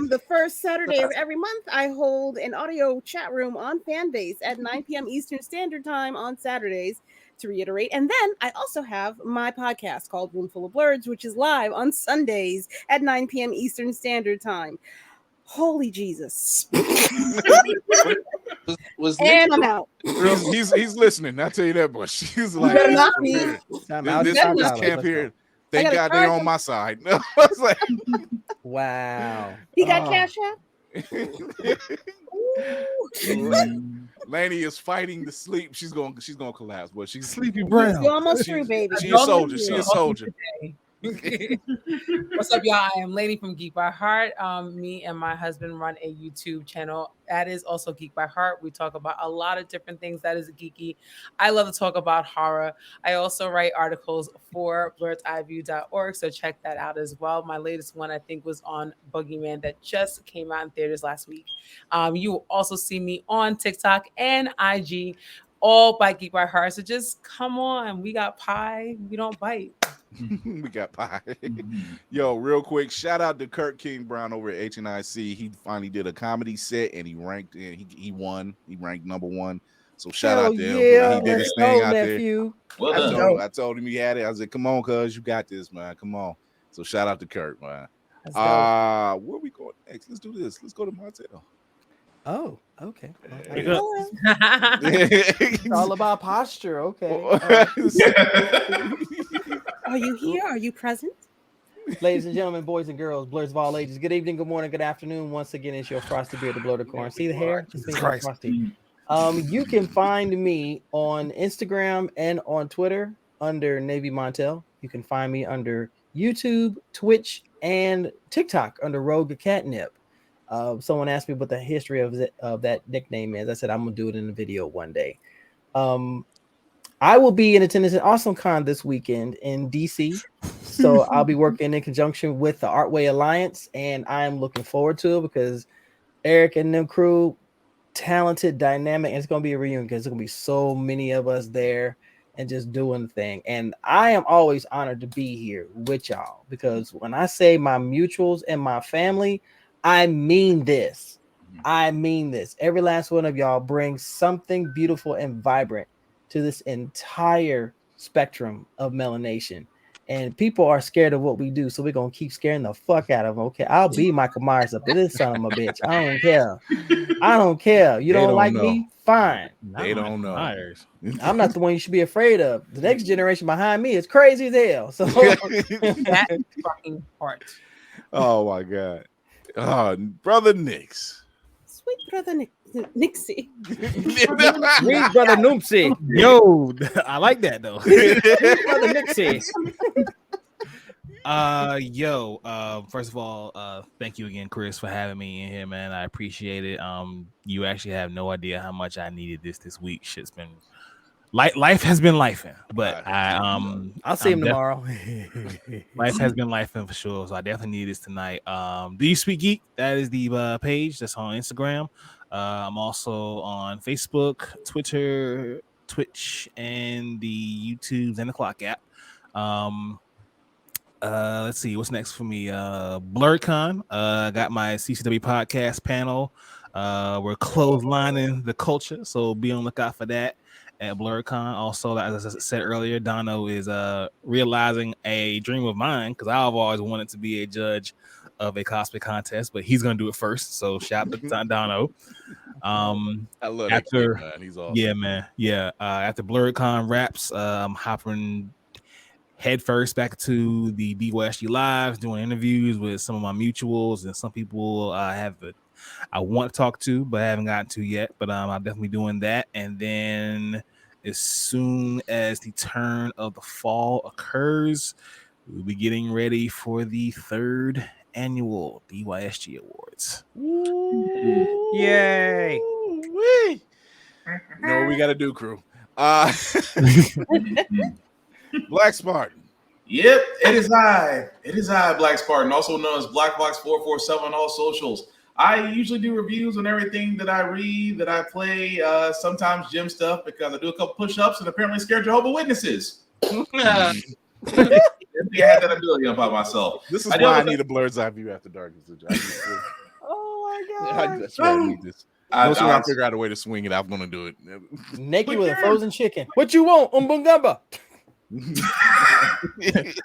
The first Saturday of every month, I hold an audio chat room on Fanbase at 9 p.m. Eastern Standard Time on Saturdays, to reiterate. And then I also have my podcast called Roomful of Blurs, which is live on Sundays at 9 p.m. Eastern Standard Time. Holy Jesus. And I'm out. He's listening. I'll tell you that much. He's like, better not be. this camp here. Thank God they're on my side. I was like, wow. He got cash out. Laney is fighting to sleep. She's going to collapse, but she's Sleepy Brown. You're almost through, baby. She a soldier. She a soldier. What's up, y'all? I am Lady from Geek by Heart. Me and my husband run a YouTube channel that is also Geek by Heart. We talk about a lot of different things that is geeky. I love to talk about horror. I also write articles for blurredeyeview.org, so check that out as well. My latest one, I think, was on Boogeyman that just came out in theaters last week. You will also see me on TikTok and IG, all by Geek by Heart. So just come on. We got pie. We don't bite. We got pie. Yo, real quick, shout out to Kurt King Brown over at HNIC. He finally did a comedy set and he ranked and he won. He ranked #1. So shout out to him. Yeah, he did his thing out nephew. there. I told him he had it. I said, come on, cuz you got this, man. Come on. So shout out to Kurt, man. Where we going next? Let's do this. Let's go to Montel. Oh, okay. It's all about posture. Okay. Are you here? Are you present? Ladies and gentlemen, boys and girls, blurs of all ages, good evening, good morning, good afternoon. Once again, it's your frosty beard, the bloated corn. See the hair? Frosty. You can find me on Instagram and on Twitter under Navy Montel. You can find me under YouTube, Twitch, and TikTok under Rogue Catnip. Someone asked me what the history of that nickname is. I said I'm gonna do it in a video one day. I will be in attendance at AwesomeCon this weekend in DC, so I'll be working in conjunction with the Artway Alliance, and I am looking forward to it because Eric and them crew, talented, dynamic, and it's gonna be a reunion because there's gonna be so many of us there and just doing the thing. And I am always honored to be here with y'all because when I say my mutuals and my family, I mean this. I mean this. Every last one of y'all brings something beautiful and vibrant to this entire spectrum of melanation. And people are scared of what we do, so we're going to keep scaring the fuck out of them. Okay, I'll be Michael Myers up to this son of a bitch. I don't care. I don't care. You don't like me? Fine. They don't know. I'm not the one you should be afraid of. The next generation behind me is crazy as hell. So that fucking part. Oh my God. Brother Nix. Sweet brother Nixie. Sweet brother Noopsy. Yo, I like that though. Sweet brother Nixie. First of all, thank you again, Chris, for having me in here, man. I appreciate it. You actually have no idea how much I needed this week. Shit's been life has been lifing, but I'll see him tomorrow. Life has been lifing for sure, so I definitely need this tonight. Do You Speak Geek? That is the page that's on Instagram. I'm also on Facebook, Twitter, Twitch, and the YouTubes and the Clock app. Let's see what's next for me. BlurredCon. Got my CCW podcast panel. We're clotheslining the culture, so be on the lookout for that at BlurredCon. Also, as I said earlier, Dono is realizing a dream of mine because I've always wanted to be a judge of a cosplay contest, but he's gonna do it first. So shout out to Dono. I love that kid, man. He's awesome. Yeah, man. Yeah. After BlurredCon wraps, I'm hopping head first back to the BYSG Lives, doing interviews with some of my mutuals and some people I want to talk to, but I haven't gotten to yet. But I'm definitely doing that. And then as soon as the turn of the fall occurs, we'll be getting ready for the 3rd annual BYSG Awards. Yay! You know what we got to do, crew. Black Spartan. Yep, it is I. It is I, Black Spartan, also known as Black Box 447 on all socials. I usually do reviews on everything that I read, that I play, sometimes gym stuff because I do a couple push-ups and apparently scared Jehovah's Witnesses. I had that ability about myself. This is why I need a Blurred's Eye View After Dark. Oh my I god! swear I need this. As soon as I figure out a way to swing it, I'm gonna do it. Naked with a frozen chicken. What you want, Umbungamba?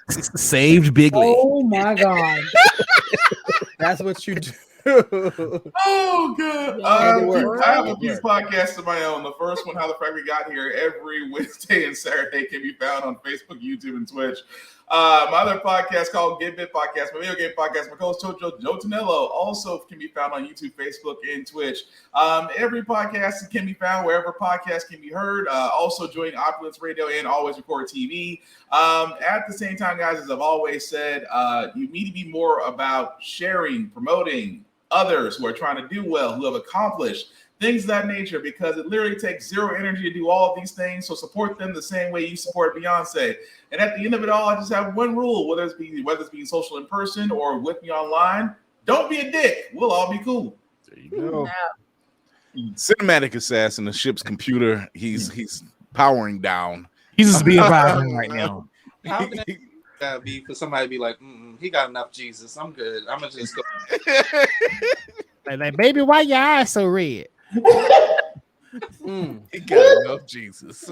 Saved Bigly. Oh my god. That's what you do. Oh god! I have a few Work. podcasts of my own. The first one, How the Fuck We Got Here, every Wednesday and Saturday can be found on Facebook, YouTube, and Twitch. My other podcast called Get Bit Podcast, my video game podcast, my co-host Joe Tonello, also can be found on YouTube, Facebook, and Twitch. Every podcast can be found wherever podcasts can be heard. Also join Opulence Radio and Always Record TV. At the same time, guys, as I've always said, you need to be more about sharing, promoting others who are trying to do well, who have accomplished things of that nature, because it literally takes zero energy to do all of these things. So support them the same way you support Beyonce. And at the end of it all, I just have one rule, whether it's being social in person or with me online, don't be a dick. We'll all be cool. There you go. Cinematic Assassin, the ship's computer, he's powering down. He's just being violent right now. How can that gotta be for somebody to be like, he got enough Jesus, I'm good. I'm gonna just go. Like, baby, why your eyes so red? He got enough Jesus.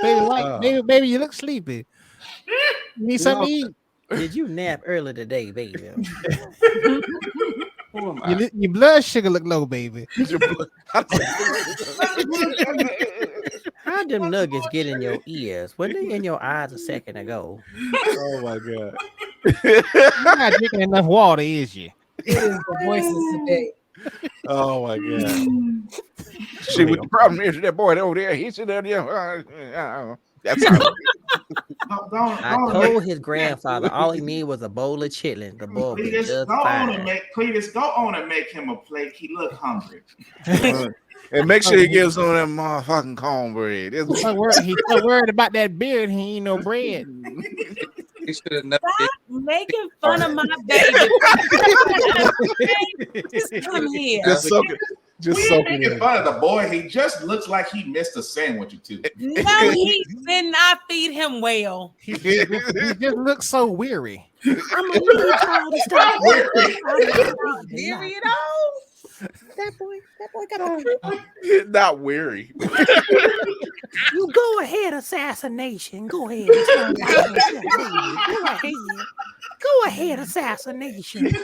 Baby, you look sleepy. You need something to eat. Did you nap early today, baby? Your blood sugar look low, baby. How'd them nuggets get in your ears? Were they in your eyes a second ago? Oh my god. You're not drinking enough water, is you? It is the voices today. Oh my god. See what the problem is, that boy over there, he's sitting there. That's how I told his grandfather all he needed was a bowl of chitlins. The boy was just fine. Cletus, go on and make him a plate. He look hungry. and make sure he gives some of that motherfucking cornbread. He's so worried about that beard, he ain't no bread. He should have never. Stop making fun of my baby. Just come here. Just soak it. Just soak it making in. fun of the boy. He just looks like he missed a sandwich or two. No, he did not feed him well. He just looks so weary. I'm a little tired of stuff. Weary at all. That boy got a Not weary. You go ahead, assassination. Go ahead. Go ahead, assassination.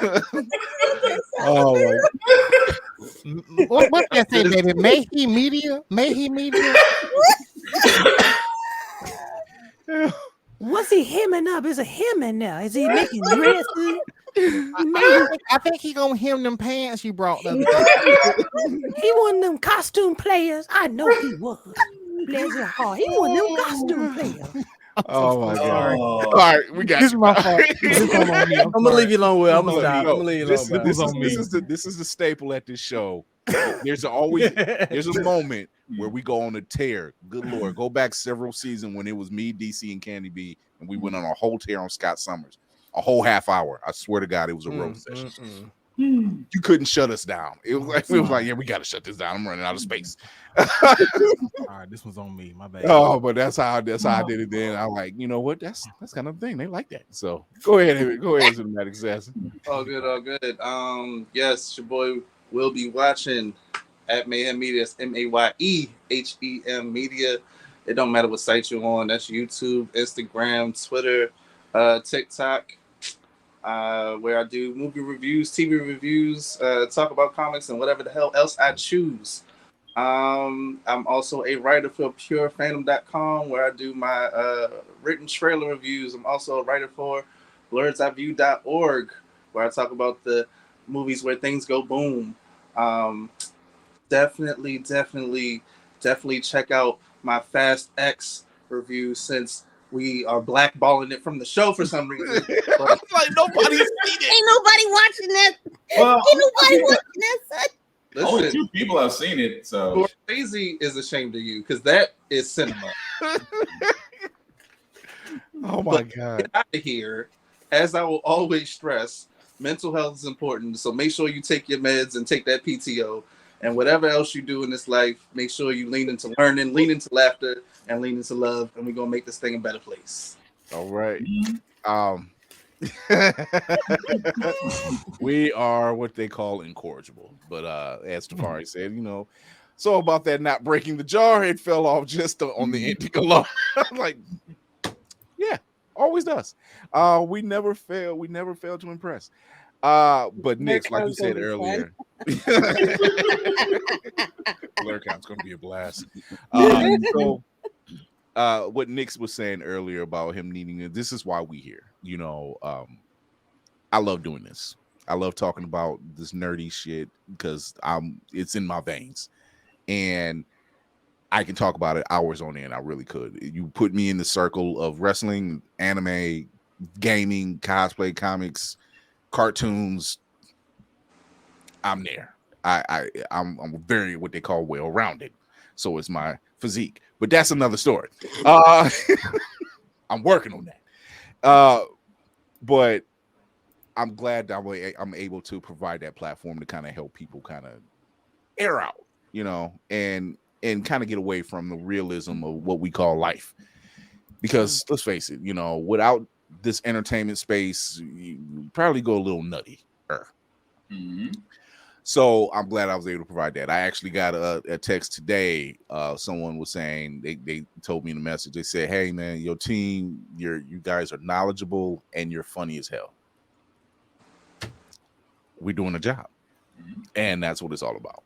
Oh my. What that say, baby? May he media? What's he hemming up? Is a hemming now? Is he making dresses? I think he gonna hem them pants you brought the other day. He one of them costume players. I know he was. Bless his heart. He one of them costume players. Oh my god! All right, we got This is my fault. I'm gonna leave you alone. I'm gonna stop. I'm gonna leave you alone. This is the staple at this show. There's a moment where we go on a tear. Good Lord, go back several seasons when it was me, DC, and Candy B, and we went on a whole tear on Scott Summers. A whole half hour. I swear to God, it was a road session. You couldn't shut us down. It was like, yeah, we got to shut this down. I'm running out of space. All right, this was on me. My bad. Oh, but that's how I did it. Then I'm like, you know what? That's kind of the thing. They like that. So go ahead, Cinematic Assassin. All good. Yes, your boy will be watching at Mayhem Media. It's MAYEHEM Media. It don't matter what site you're on. That's YouTube, Instagram, Twitter, TikTok. Where I do movie reviews, TV reviews, talk about comics and whatever the hell else I choose. I'm also a writer for purefandom.com where I do my written trailer reviews. I'm also a writer for blurredeyeview.org where I talk about the movies where things go boom. Definitely check out my Fast X review since we are blackballing it from the show for some reason. But like nobody's seen it. Ain't nobody watching that. Well, Ain't nobody watching that, son. Only listen, 2 people have seen it, so Scorsese is ashamed of you because that is cinema. Oh my God. Get out of here. As I will always stress, mental health is important. So make sure you take your meds and take that PTO. And whatever else you do in this life, make sure you lean into learning, lean into laughter, and lean into love. And we're going to make this thing a better place. All right. We are what they call incorrigible. But as Tafari said, so about that not breaking the jar, it fell off just on the ending alone. Like, yeah, always does. We never fail to impress. But Nick's, like you said earlier, Blur Count's gonna be a blast. So what Nix was saying earlier about him needing it, this is why we here. I love doing this. I love talking about this nerdy shit because it's in my veins. And I can talk about it hours on end. I really could. You put me in the circle of wrestling, anime, gaming, cosplay, comics, cartoons. I'm there. I'm very what they call well-rounded. So it's my physique, but that's another story. I'm working on that. But I'm glad that I'm able to provide that platform to kind of help people kind of air out, and kind of get away from the realism of what we call life. Because let's face it, without this entertainment space, you probably go a little nutty. Mm-hmm. So I'm glad I was able to provide that. I actually got a text today. Someone was saying, they told me in the message, they said, "Hey man, your team, you guys are knowledgeable and you're funny as hell. We're doing a job." And that's what it's all about.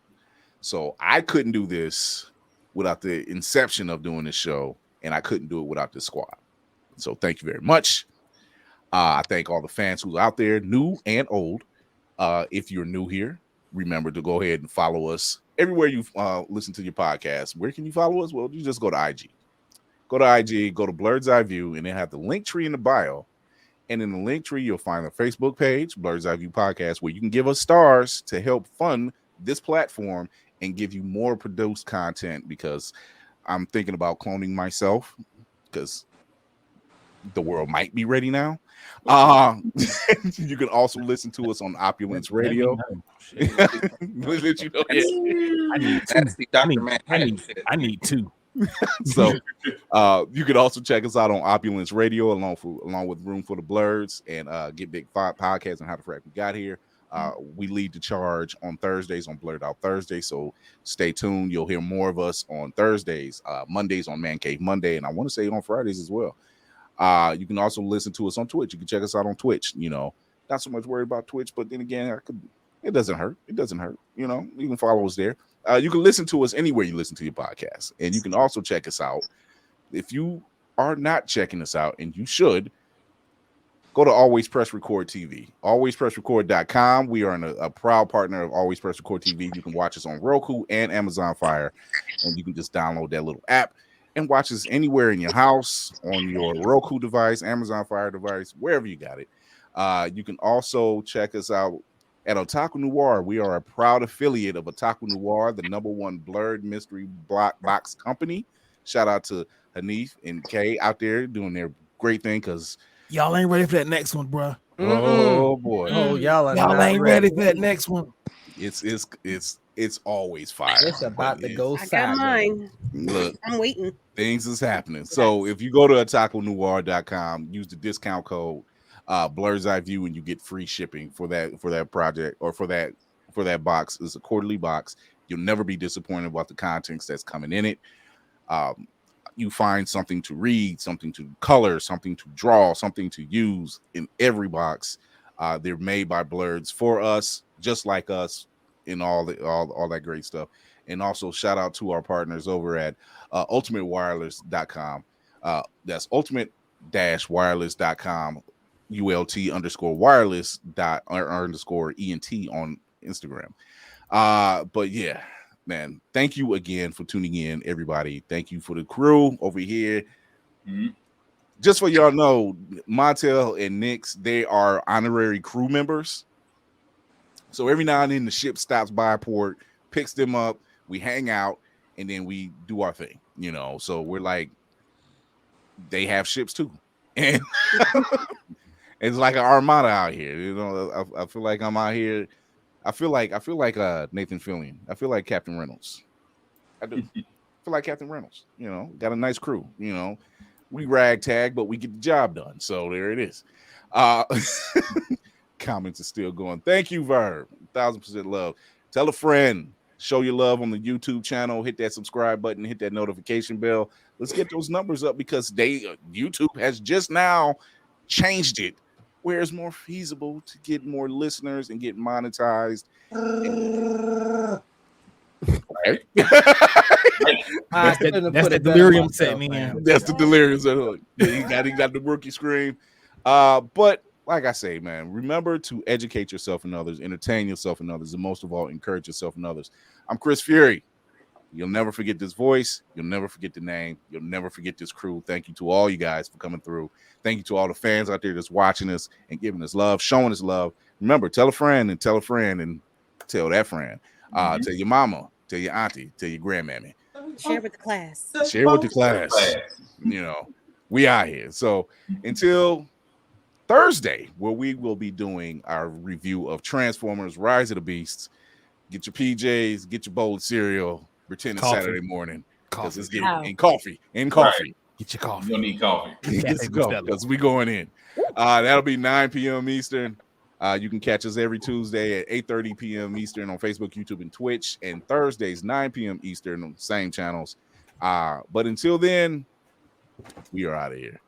So I couldn't do this without the inception of doing this show, and I couldn't do it without this squad. So thank you very much. I thank all the fans who are out there, new and old. If you're new here, remember to go ahead and follow us everywhere you listen to your podcast. Where can you follow us? Well, you just go to IG. Go to IG, go to Blurred's Eye View, and they have the link tree in the bio. And in the link tree, you'll find the Facebook page, Blurred's Eye View Podcast, where you can give us stars to help fund this platform and give you more produced content, because I'm thinking about cloning myself because the world might be ready now. You can also listen to us on Opulence Radio. I need two. So you can also check us out on Opulence Radio along with Room for the Blurs and Get Big Podcast and How the Frack We Got Here. We lead the charge on Thursdays on Blurred Out Thursday, so stay tuned. You'll hear more of us on Thursdays, Mondays on Man Cave Monday, and I want to say on Fridays as well. You can also listen to us on Twitch. You can check us out on Twitch. Not so much worried about Twitch, but then again, it doesn't hurt. It doesn't hurt. You can follow us there. You can listen to us anywhere you listen to your podcast, and you can also check us out. If you are not checking us out, and you should, go to Always Press Record TV, alwayspressrecord.com. We are a proud partner of Always Press Record TV. You can watch us on Roku and Amazon Fire, and you can just download that little app and watch us anywhere in your house, on your Roku device, Amazon Fire device, wherever you got it. You can also check us out at Otaku Noir. We are a proud affiliate of Otaku Noir, the #1 blurred mystery box company. Shout out to Hanif and Kay out there doing their great thing, because y'all ain't ready for that next one, bro. Oh boy. Oh, y'all ain't ready for that next one. It's always fire. It's about to go I got mine. Look, I'm waiting. Things is happening. So if you go to otakunoir.com, use the discount code Blurred's Eye View, and you get free shipping for that project, or for that box. It's a quarterly box. You'll never be disappointed about the contents that's coming in it. You find something to read, something to color, something to draw, something to use in every box. They're made by Blurreds for us, just like us, in all that great stuff. And also shout out to our partners over at ultimatewireless.com. That's ultimate-wireless.com, ULT_wireless_ENT on Instagram. But yeah, man, thank you again for tuning in, everybody. Thank you for the crew over here. Mm-hmm. Just so y'all know, Montel and Nix, they are honorary crew members. So every now and then the ship stops by a port, picks them up, we hang out, and then we do our thing, So we're like, they have ships too. And it's like an armada out here. I feel like I'm out here. I feel like Nathan Fillion. I feel like Captain Reynolds. I do. I feel like Captain Reynolds. Got a nice crew. We ragtag, but we get the job done. So there it is. Comments are still going. Thank you, Verb. 1,000% love. Tell a friend. Show your love on the YouTube channel. Hit that subscribe button. Hit that notification bell. Let's get those numbers up because YouTube has just now changed it where it's more feasible to get more listeners and get monetized. Right? That's the delirium setting in. That's the delirium. He got the rookie scream. But like I say, man, remember to educate yourself and others, entertain yourself and others, and most of all, encourage yourself and others. I'm Chris Fury. You'll never forget this voice. You'll never forget the name. You'll never forget this crew. Thank you to all you guys for coming through. Thank you to all the fans out there that's watching us and giving us love, showing us love. Remember, tell a friend and tell a friend and tell that friend. Tell your mama, tell your auntie, tell your grandmammy. Share with the class. Share with the class. You know, we out here. So until Thursday, where we will be doing our review of Transformers Rise of the Beasts. Get your PJs, get your bowl of cereal, pretend it's Saturday morning. Because it's getting in coffee. Right. Get your coffee. You don't need coffee. Let's go because we going in. That'll be 9 p.m. Eastern. You can catch us every Tuesday at 8:30 p.m. Eastern on Facebook, YouTube, and Twitch, and Thursdays 9 p.m. Eastern on the same channels. But until then, we are out of here.